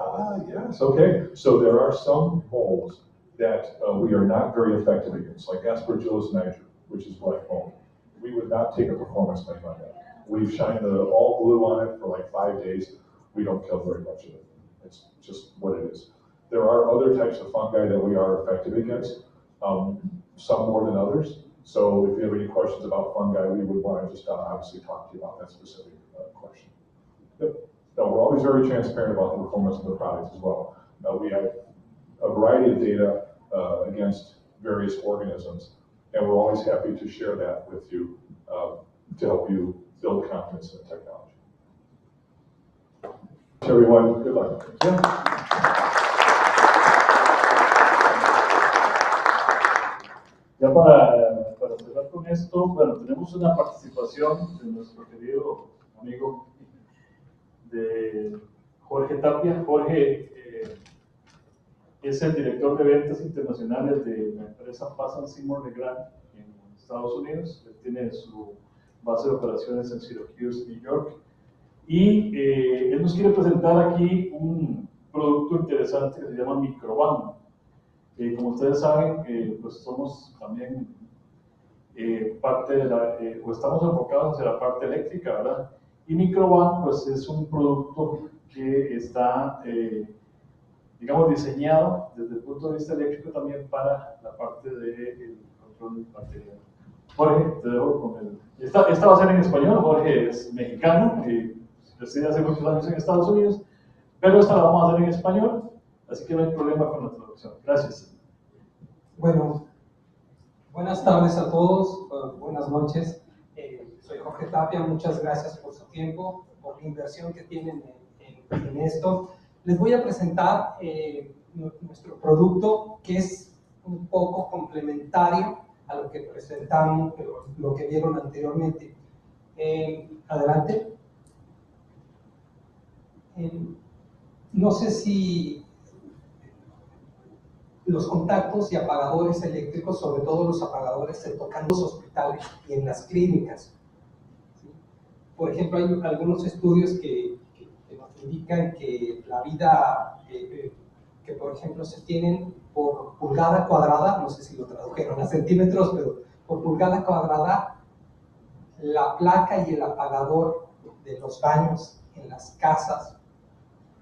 Speaker 5: Yes, okay. So there are some molds that we are not very effective against, like Aspergillus niger, which is black mold. We would not take a performance claim on that. We've shined the all blue on it for like 5 days. We don't kill very much of it. It's just what it is. There are other types of fungi that we are effective against, some more than others. So if you have any questions about fungi, we would want to just obviously talk to you about that specific question. Yep. No, we're always very transparent about the performance of the products as well. We have a variety of data against various organisms, and we're always happy to share that with you to help you build confidence in the technology. So everyone, good luck. Yeah.
Speaker 2: Ya para cerrar con esto, bueno, tenemos una participación de nuestro querido amigo de Jorge Tapia. Jorge es el director de ventas internacionales de la empresa Legrand en Estados Unidos. Él tiene su base de operaciones en Syracuse, New York. Y él nos quiere presentar aquí un producto interesante que se llama Microban. Como ustedes saben, pues somos también parte de la, o estamos enfocados hacia la parte eléctrica, ¿verdad? Y Microban, pues es un producto que está, digamos, diseñado desde el punto de vista eléctrico también para la parte del control material. Jorge, te dejo con el... Esta va a ser en español. Jorge es mexicano, reside hace muchos años en Estados Unidos, pero esta la vamos a hacer en español, así que no hay problema con la traducción. Gracias.
Speaker 14: Bueno, buenas tardes a todos, buenas noches. Soy Jorge Tapia, muchas gracias por su tiempo, por la inversión que tienen en esto. Les voy a presentar nuestro producto, que es un poco complementario a lo que presentamos, lo que vieron anteriormente. Adelante. No sé si los contactos y apagadores eléctricos, sobre todo los apagadores, se tocan en los hospitales y en las clínicas. ¿Sí? Por ejemplo, hay algunos estudios que nos indican que la vida que, por ejemplo, se tienen por pulgada cuadrada, no sé si lo tradujeron a centímetros, pero por pulgada cuadrada, la placa y el apagador de los baños en las casas,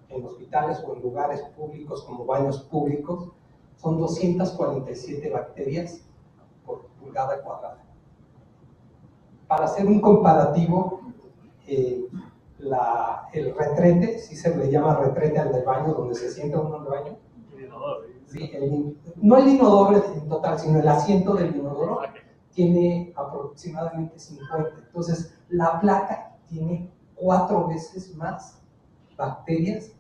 Speaker 14: en hospitales o en lugares públicos como baños públicos, son 247 bacterias por pulgada cuadrada. Para hacer un comparativo, el retrete, sí se le llama retrete al del baño, donde se sienta uno en el baño. Sí, no el inodoro en total, sino el asiento del inodoro tiene aproximadamente 50. Entonces, la placa tiene 4 veces más bacterias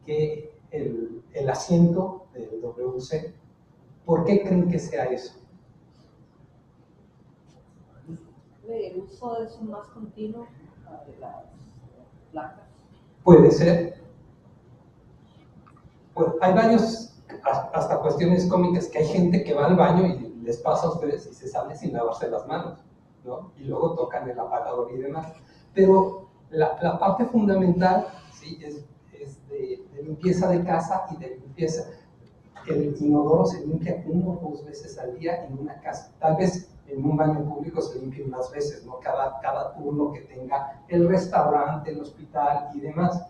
Speaker 14: que el asiento del WC. ¿Por qué creen que sea eso?
Speaker 10: El uso es más continuo de las placas.
Speaker 14: Puede ser. Pues hay baños, hasta cuestiones cómicas, que hay gente que va al baño y les pasa a ustedes y se sale sin lavarse las manos, ¿no? Y luego tocan el apagador y demás. Pero la parte fundamental, ¿sí?, es de limpieza de casa y de limpieza. El inodoro se limpia 1 o 2 veces al día en una casa. Tal vez en un baño público se limpie más veces, ¿no? Cada turno que tenga el restaurante, el hospital y demás.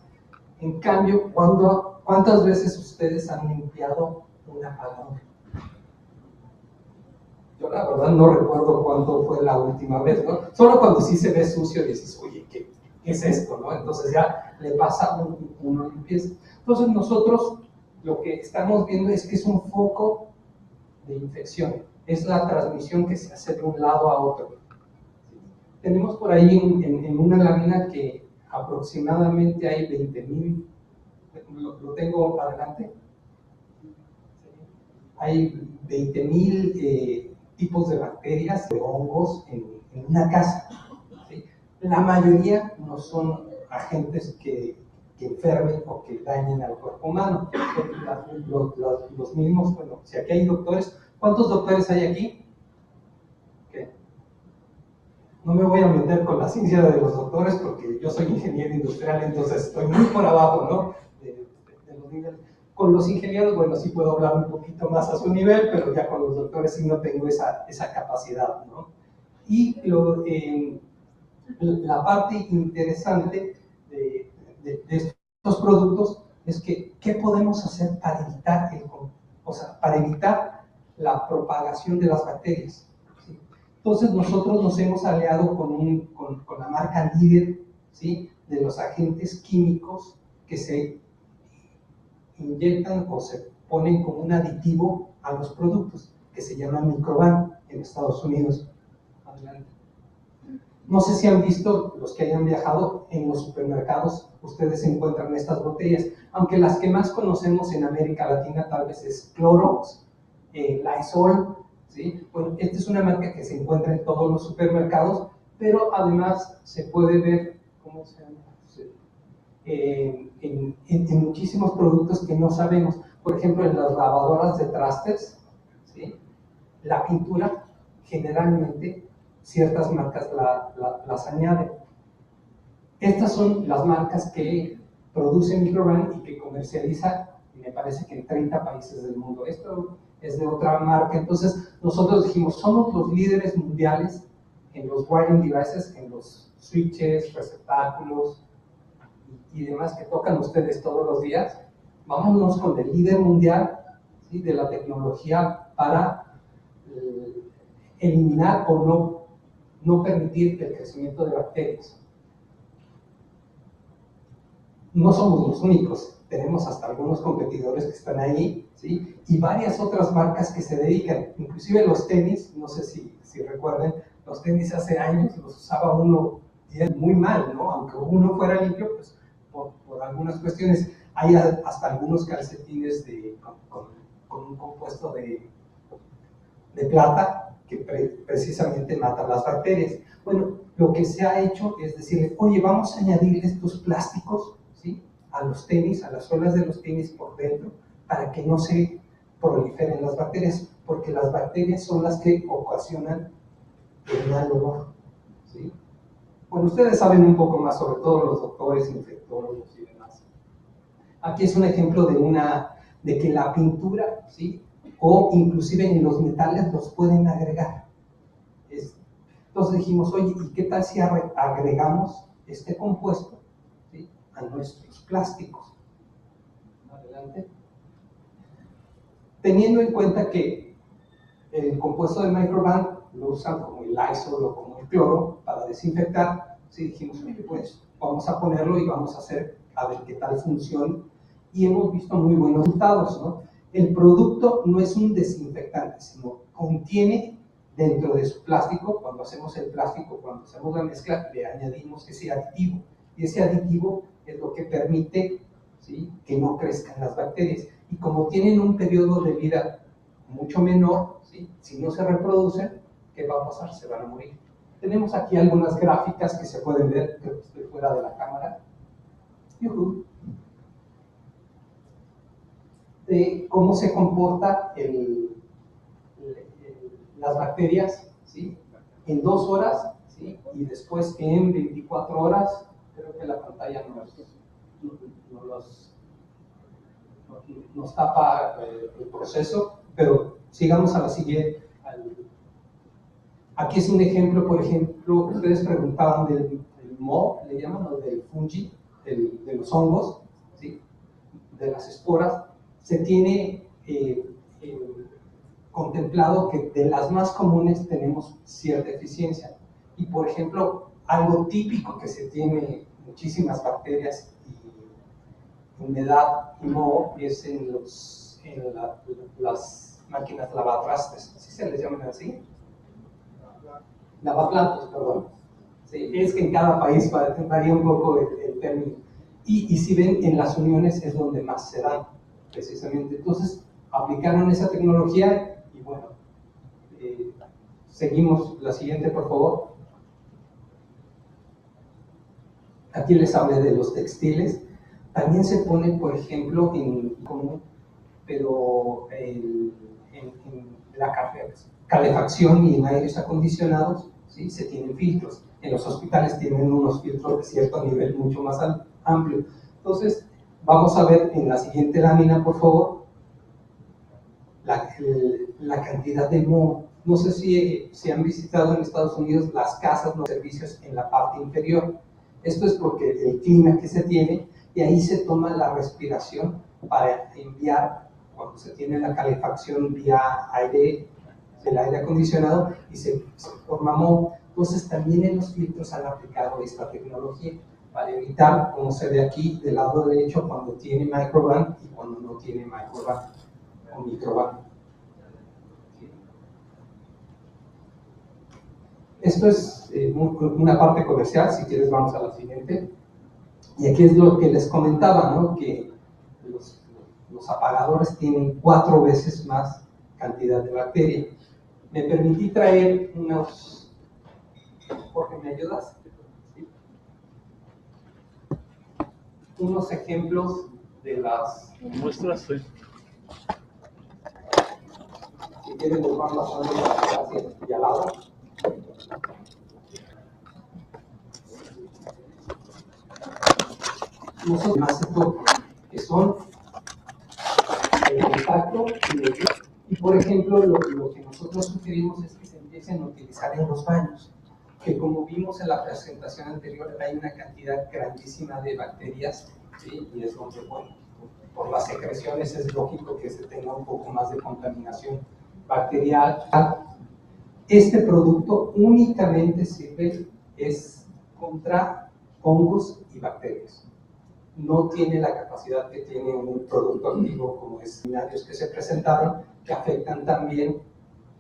Speaker 14: En cambio, ¿cuántas veces ustedes han limpiado un apagador? Yo la verdad no recuerdo cuánto fue la última vez, ¿no? Solo cuando sí se ve sucio dices, oye, ¿qué es esto, no? Entonces ya le pasa uno limpieza. Entonces nosotros lo que estamos viendo es que es un foco de infección. Es la transmisión que se hace de un lado a otro. Tenemos por ahí en una lámina que aproximadamente hay 20,000, lo tengo adelante, hay 20,000 tipos de bacterias, de hongos en una casa, ¿sí? La mayoría no son agentes que enfermen o que dañen al cuerpo humano. Los mismos, bueno, si aquí hay doctores, ¿cuántos doctores hay aquí? ¿Qué? No me voy a meter con la ciencia de los doctores porque yo soy ingeniero industrial, entonces estoy muy por abajo, ¿no? De los niveles. Con los ingenieros, bueno, sí puedo hablar un poquito más a su nivel, pero ya con los doctores sí no tengo esa capacidad, ¿no? Y la parte interesante de estos productos es que, ¿qué podemos hacer para evitar para evitar la propagación de las bacterias? ¿Sí? Entonces nosotros nos hemos aliado con la marca líder, ¿sí?, de los agentes químicos que se inyectan o se ponen como un aditivo a los productos, que se llaman microban en Estados Unidos. Adelante. No sé si han visto, los que hayan viajado en los supermercados, ustedes encuentran estas botellas, aunque las que más conocemos en América Latina tal vez es Clorox, Lysol, ¿sí? Bueno, esta es una marca que se encuentra en todos los supermercados, pero además se puede ver, ¿cómo se llama? En muchísimos productos que no sabemos. Por ejemplo, en las lavadoras de trastes, ¿sí?, la pintura generalmente ciertas marcas las añaden. Estas son las marcas que producen microban y que comercializa, me parece que en 30 países del mundo. Esto es de otra marca. Entonces nosotros dijimos, somos los líderes mundiales en los wiring devices, en los switches, receptáculos y demás que tocan ustedes todos los días. Vámonos con el líder mundial, ¿sí?, de la tecnología para eliminar o no permitir el crecimiento de bacterias. No somos los únicos, tenemos hasta algunos competidores que están ahí, ¿sí?, y varias otras marcas que se dedican, inclusive los tenis, no sé si recuerden, los tenis hace años los usaba uno muy mal, ¿no? Aunque uno fuera limpio, pues por algunas cuestiones. Hay hasta algunos calcetines con un compuesto de plata que precisamente mata las bacterias. Bueno, lo que se ha hecho es decirle, oye, vamos a añadir estos plásticos, ¿sí?, a los tenis, a las suelas de los tenis por dentro, para que no se proliferen las bacterias, porque las bacterias son las que ocasionan el mal olor, ¿sí? Bueno, ustedes saben un poco más, sobre todo los doctores, infectólogos y demás. Aquí es un ejemplo de que la pintura, ¿sí?, o inclusive en los metales los pueden agregar. Entonces dijimos, oye, ¿y qué tal si agregamos este compuesto, ¿sí?, a nuestros plásticos? Adelante. Teniendo en cuenta que el compuesto de microban lo usan como el Lysol o como el cloro para desinfectar, sí, dijimos, oye, pues vamos a ponerlo y vamos a hacer, a ver qué tal funciona. Y hemos visto muy buenos resultados, ¿no? El producto no es un desinfectante, sino contiene dentro de su plástico, cuando hacemos el plástico, cuando hacemos la mezcla, le añadimos ese aditivo. Y ese aditivo es lo que permite, ¿sí?, que no crezcan las bacterias. Y como tienen un periodo de vida mucho menor, ¿sí?, si no se reproducen, ¿qué va a pasar? Se van a morir. Tenemos aquí algunas gráficas que se pueden ver, creo que estoy fuera de la cámara, de cómo se comporta las bacterias, ¿sí?, en 2 horas, ¿sí?, y después en 24 horas. Creo que la pantalla nos tapa el proceso, pero sigamos a la siguiente. Aquí es un ejemplo, por ejemplo, ustedes preguntaban del moho, le llaman, o del fungi, de los hongos, ¿sí?, de las esporas. Se tiene contemplado que de las más comunes tenemos cierta eficiencia. Y, por ejemplo, algo típico que se tiene muchísimas bacterias y humedad y moho es en las máquinas lavatrastes, ¿sí se les llaman así? Lavaplatos, perdón. Sí, es que en cada país varía un poco el término. Y si ven, en las uniones es donde más se da, precisamente. Entonces, aplicaron esa tecnología y bueno, seguimos. La siguiente, por favor. Aquí les hablé de los textiles. También se pone, por ejemplo, en común, pero en la calefacción y en aires acondicionados, ¿sí?, se tienen filtros. En los hospitales tienen unos filtros de cierto nivel mucho más amplio. Entonces, vamos a ver en la siguiente lámina, por favor, la cantidad de moho. No sé si han visitado en Estados Unidos las casas, los servicios en la parte inferior. Esto es porque el clima que se tiene, y ahí se toma la respiración para enviar, cuando se tiene la calefacción vía aire, el aire acondicionado, y se forma moho. Entonces también en los filtros han aplicado esta tecnología para evitar, como se ve aquí del lado derecho, cuando tiene microban y cuando no tiene microban o microban. Esto es una parte comercial. Si quieres vamos a la siguiente. Y aquí es lo que les comentaba, ¿no?, que los apagadores tienen 4 veces más cantidad de bacterias. Me permití traer unos... Jorge, ¿me ayudas? ¿Sí? Unos ejemplos de las
Speaker 2: muestras. Sí.
Speaker 14: Si quieren los van pasando y al lado. Nosotros más esto, que son el contacto y por ejemplo lo que nosotros sugerimos es que se empiecen a utilizar en los baños, que como vimos en la presentación anterior hay una cantidad grandísima de bacterias, ¿sí?, y es donde, bueno, por las secreciones es lógico que se tenga un poco más de contaminación bacterial. Este producto únicamente sirve contra hongos y bacterias. No tiene la capacidad que tiene un producto activo como escenarios que se presentaron, que afectan también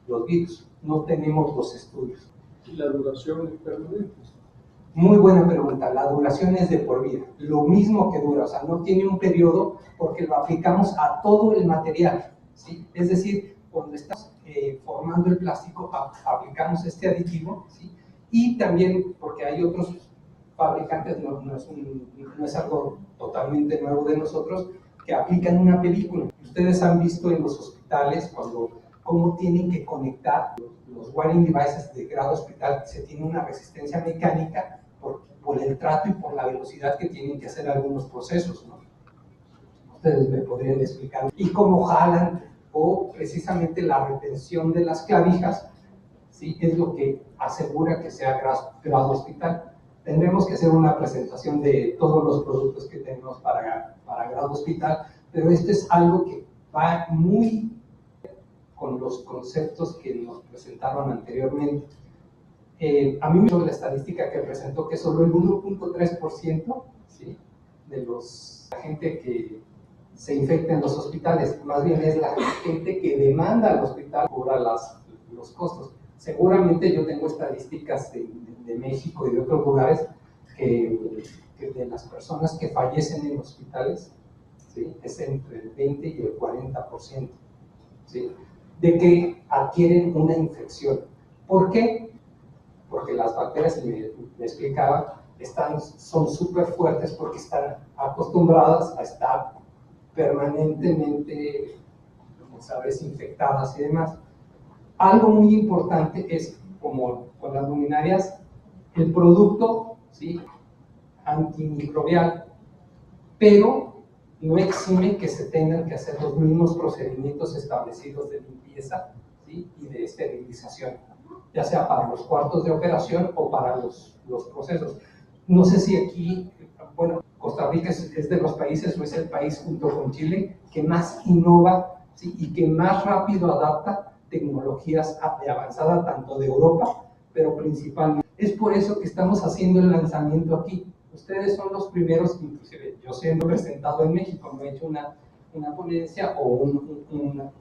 Speaker 14: los virus. No tenemos los estudios.
Speaker 12: ¿Y la duración es permanente?
Speaker 14: Muy buena pregunta. La duración es de por vida. Lo mismo que dura, o sea, no tiene un periodo porque lo aplicamos a todo el material, ¿sí? Es decir, cuando estamos formando el plástico, aplicamos este aditivo, ¿sí? Y también porque hay otros fabricantes, no es algo totalmente nuevo de nosotros, que aplican una película. Ustedes han visto en los hospitales cómo tienen que conectar los wiring devices de grado hospital. Se tiene una resistencia mecánica por el trato y por la velocidad que tienen que hacer algunos procesos, ¿no? Ustedes me podrían explicar. Y cómo jalan, o precisamente la retención de las clavijas, ¿sí?, es lo que asegura que sea grado hospital. Tendremos que hacer una presentación de todos los productos que tenemos para grado hospital, pero esto es algo que va muy con los conceptos que nos presentaron anteriormente. A mí me dio la estadística que presentó que solo el 1.3%, ¿sí?, de la gente que se infecta en los hospitales, más bien es la gente que demanda al hospital cubra los costos. Seguramente yo tengo estadísticas de México y de otros lugares que de las personas que fallecen en hospitales, ¿sí?, es entre el 20 y el 40%, ¿sí?, de que adquieren una infección. ¿Por qué? Porque las bacterias, me explicaba, son súper fuertes porque están acostumbradas a estar permanentemente, ¿sabes?, infectadas y demás. Algo muy importante es, como con las luminarias, el producto, ¿sí?, antimicrobial, pero no exime que se tengan que hacer los mismos procedimientos establecidos de limpieza, ¿sí?, y de esterilización, ya sea para los cuartos de operación o para los procesos. No sé si aquí, bueno, Costa Rica es de los países, o es el país junto con Chile que más innova, ¿sí?, y que más rápido adapta tecnologías de avanzada, tanto de Europa, pero principalmente. Es por eso que estamos haciendo el lanzamiento aquí. Ustedes son los primeros, inclusive yo siendo presentado en México, no he hecho una ponencia o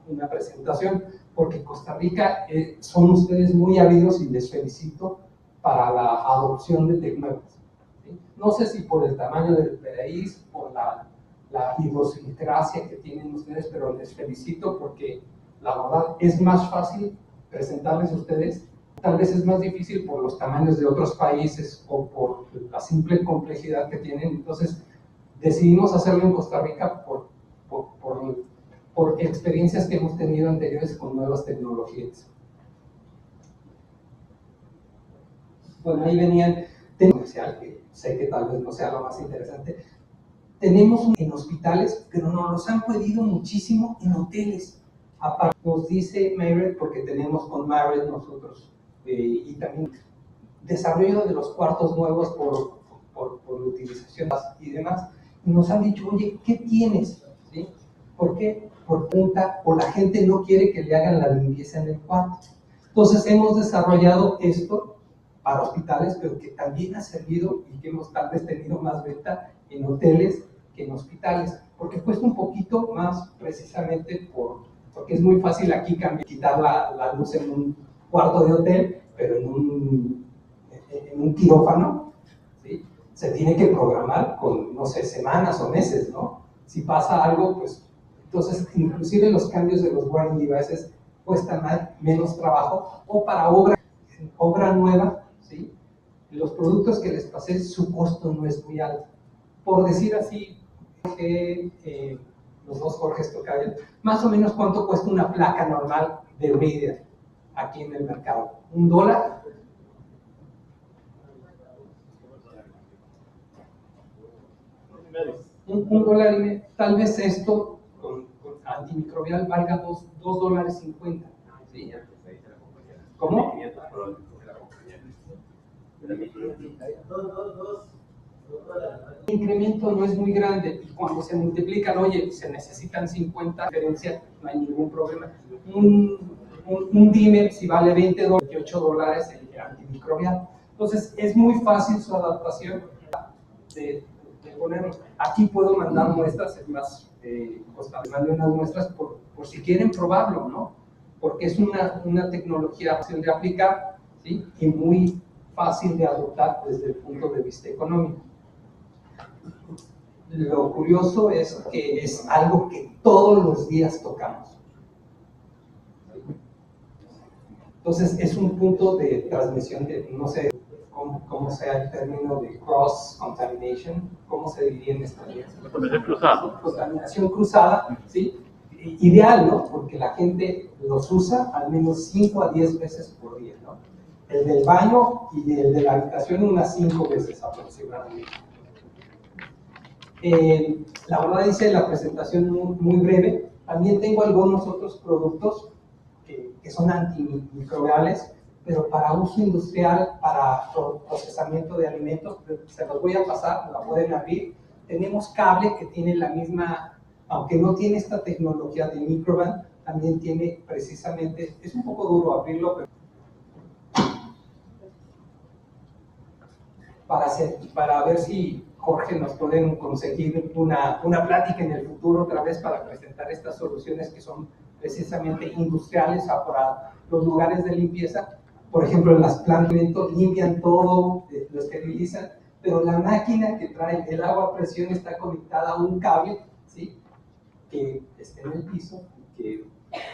Speaker 14: una presentación, porque Costa Rica son ustedes muy ávidos y les felicito para la adopción de tecnologías. ¿Sí? No sé si por el tamaño del país, por la idiosincrasia que tienen ustedes, pero les felicito porque la verdad es más fácil presentarles a ustedes. Tal vez es más difícil por los tamaños de otros países o por la simple complejidad que tienen. Entonces, decidimos hacerlo en Costa Rica por experiencias que hemos tenido anteriores con nuevas tecnologías. Bueno, ahí venían comercial, que sé que tal vez no sea lo más interesante. Tenemos en hospitales, pero nos los han pedido muchísimo en hoteles. Aparte, nos dice Marriott, porque tenemos con Marriott nosotros, y también desarrollo de los cuartos nuevos por utilización y demás, y nos han dicho, oye, ¿qué tienes? ¿Sí? ¿Por qué? Por punta, o la gente no quiere que le hagan la limpieza en el cuarto. Entonces hemos desarrollado esto para hospitales, pero que también ha servido y que hemos tal vez tenido más venta en hoteles que en hospitales, porque cuesta un poquito más precisamente porque es muy fácil aquí quitar la luz en un cuarto de hotel, pero en un quirófano, ¿sí?, se tiene que programar con, no sé, semanas o meses, ¿no? Si pasa algo, pues, entonces, inclusive los cambios de los wearing devices cuestan menos trabajo, o para obra nueva, ¿sí?, los productos que les pasé, su costo no es muy alto. Por decir así, los dos Jorges tocaron, más o menos cuánto cuesta una placa normal de Reader aquí en el mercado. $1. $1.50. Tal vez esto con antimicrobial valga $2.50. ¿Sí? ¿Cómo? El incremento no es muy grande y cuando se multiplican, oye, se necesitan 50 diferencia, no hay ningún problema. Un dimmer, si vale $20, $28 el antimicrobial. Entonces es muy fácil su adaptación de ponerlo. Aquí puedo mandar muestras, es más, mando unas muestras por si quieren probarlo, ¿no? Porque es una tecnología fácil de aplicar, ¿sí?, y muy fácil de adoptar desde el punto de vista económico. Lo curioso es que es algo que todos los días tocamos. Entonces es un punto de transmisión de, no sé cómo sea el término de cross-contamination, ¿cómo se diría en español? Contaminación cruzada. Contaminación cruzada, ¿sí? Ideal, ¿no? Porque la gente los usa al menos 5 a 10 veces por día, ¿no? El del baño y el de la habitación unas 5 veces aproximadamente. La verdad hice la presentación muy breve. También tengo algunos otros productos que son antimicrobiales, pero para uso industrial, para procesamiento de alimentos. Se los voy a pasar, la pueden abrir. Tenemos cable que tiene la misma, aunque no tiene esta tecnología de microban, también tiene precisamente, es un poco duro abrirlo, pero para ver si Jorge nos pueden conseguir una plática en el futuro otra vez para presentar estas soluciones que son precisamente industriales para los lugares de limpieza. Por ejemplo, en las plantas de evento limpian todo, lo esterilizan, pero la máquina que trae el agua a presión está conectada a un cable, ¿sí?, que está en el piso, que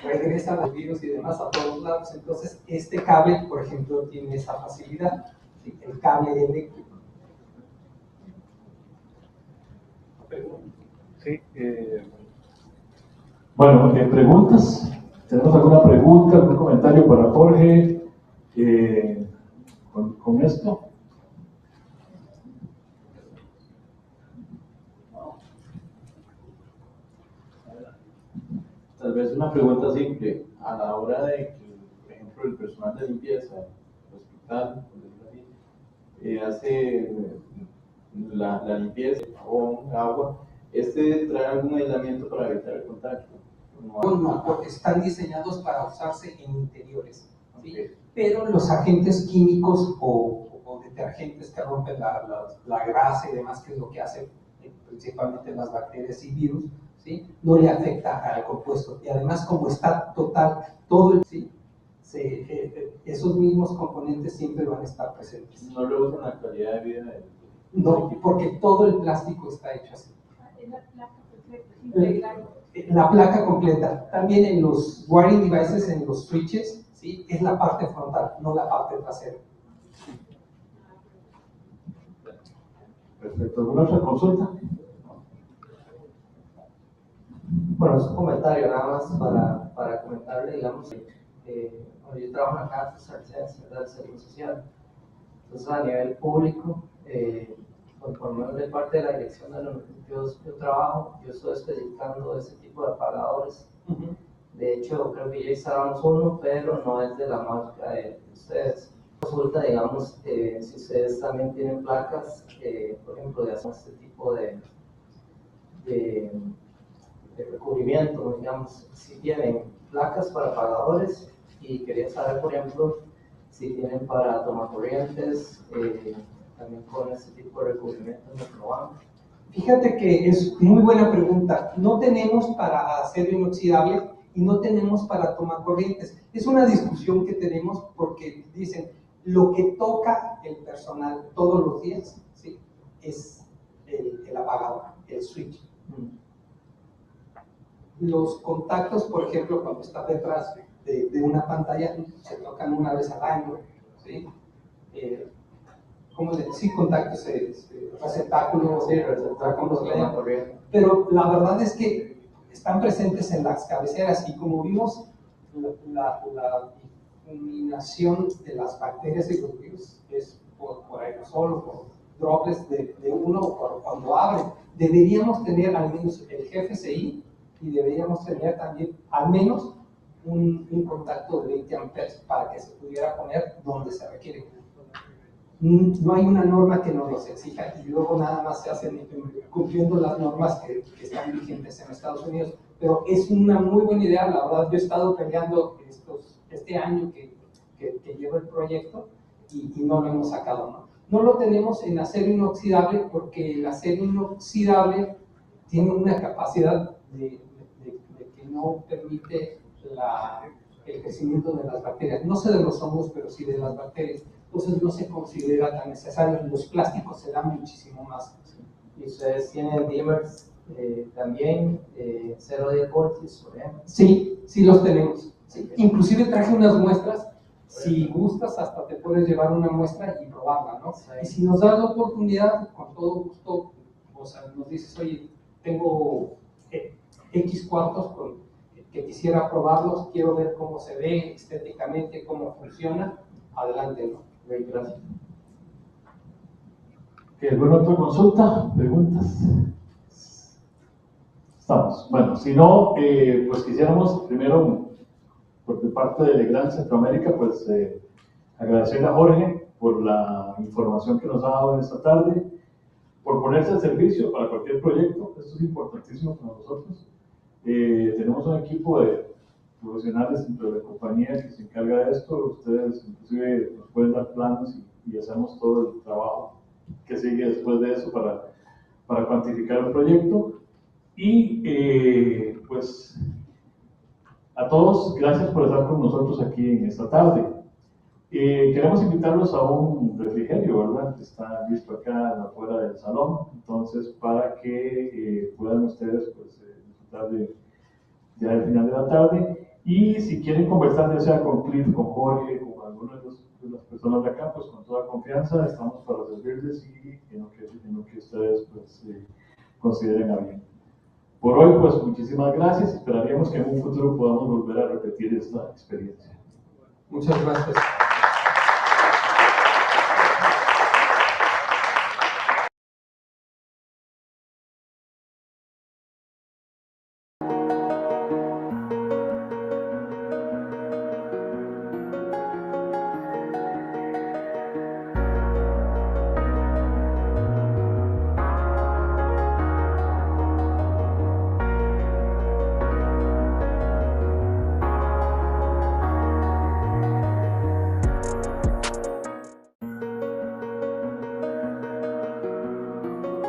Speaker 14: regresa los virus y demás a todos lados. Entonces, este cable, por ejemplo, tiene esa facilidad, ¿sí?, el cable eléctrico.
Speaker 2: Sí, bueno, preguntas. ¿Tenemos alguna pregunta, algún comentario para Jorge con esto?
Speaker 15: Tal vez una pregunta simple. A la hora de que, por ejemplo, el personal de limpieza del hospital, por decirlo así, hace la limpieza con agua, ¿trae algún aislamiento para evitar el contacto?
Speaker 14: No, porque están diseñados para usarse en interiores, ¿sí? Okay. Pero los agentes químicos o detergentes que rompen la grasa y demás, que es lo que hacen principalmente las bacterias y virus, ¿sí?, no le afecta al compuesto. Y además, como está todo el, ¿sí?, esos mismos componentes siempre van a estar presentes.
Speaker 15: ¿No reducen la calidad de vida del
Speaker 14: No, porque todo el plástico está hecho así. La placa completa. También en los wiring devices, en los switches, ¿sí?, es la parte frontal, no la parte trasera.
Speaker 2: Perfecto. ¿Alguna otra consulta?
Speaker 16: Bueno, es un comentario nada más para comentarle, digamos, yo trabajo en la Caja Costarricense del Seguro Social. Entonces, a nivel público, por lo menos de parte de la dirección de donde yo trabajo, yo estoy especificando ese tipo de apagadores. De hecho, creo que ya instalamos uno, pero no es de la marca de ustedes. Consulta, digamos, si ustedes también tienen placas, por ejemplo, de hacer este tipo de recubrimiento, digamos, si tienen placas para apagadores, y quería saber, por ejemplo, si tienen para tomacorrientes, también con este tipo de recubrimiento en nuestro banco.
Speaker 14: Fíjate que es muy buena pregunta. No tenemos para acero inoxidable y no tenemos para tomacorrientes. Es una discusión que tenemos porque dicen, lo que toca el personal todos los días, ¿sí?, es el apagador, el switch. Los contactos, por ejemplo, cuando está detrás de una pantalla, se tocan una vez al año, ¿sí? Sí, contactos, receptáculos, pero la verdad es que están presentes en las cabeceras, y como vimos, la difuminación de las bacterias y los virus es por aerosol o por droplets de uno, o cuando abren. Deberíamos tener al menos el GFCI, y deberíamos tener también al menos un contacto de 20 amperes para que se pudiera poner donde se requiere. No hay una norma que nos los exija, y luego nada más se hacen cumpliendo las normas que están vigentes en Estados Unidos. Pero es una muy buena idea, la verdad. Yo he estado peleando este año que llevo el proyecto, y no lo hemos sacado, ¿no? No lo tenemos en acero inoxidable porque el acero inoxidable tiene una capacidad de que no permite el crecimiento de las bacterias. No sé de los hongos, pero sí de las bacterias. Entonces no se considera tan necesario. Los plásticos se dan muchísimo más.
Speaker 16: ¿Y ustedes tienen dimmers también, 0,10 voltios, por ejemplo?
Speaker 14: Sí, sí los tenemos. Sí. Inclusive traje unas muestras. Si gustas, hasta te puedes llevar una muestra y probarla, ¿no? Sí. Y si nos das la oportunidad, con todo gusto, o sea, nos dices, oye, tengo X cuartos que quisiera probarlos, quiero ver cómo se ve estéticamente, cómo funciona, adelante, ¿no?
Speaker 16: Gracias.
Speaker 2: ¿Alguna otra consulta? ¿Preguntas? Estamos. Bueno, si no, pues quisiéramos primero, por parte de Legrand Centroamérica, pues agradecerle a Jorge por la información que nos ha dado en esta tarde, por ponerse al servicio para cualquier proyecto. Esto es importantísimo para nosotros. Tenemos un equipo de profesionales dentro de la compañía que se encarga de esto. Ustedes inclusive nos pueden dar planos y hacemos todo el trabajo qué sigue después de eso para cuantificar el proyecto. Y pues a todos, gracias por estar con nosotros aquí en esta tarde. Queremos invitarlos a un refrigerio, ¿verdad? Que está listo acá afuera del salón, entonces para que puedan ustedes pues, disfrutar ya del final de la tarde. Y si quieren conversar ya sea con Cliff, con Jorge, con alguna de las personas de acá, pues con toda confianza estamos para servirles y en lo que ustedes pues, consideren a bien. Por hoy, pues muchísimas gracias. Esperaríamos que en un futuro podamos volver a repetir esta experiencia.
Speaker 14: Muchas gracias.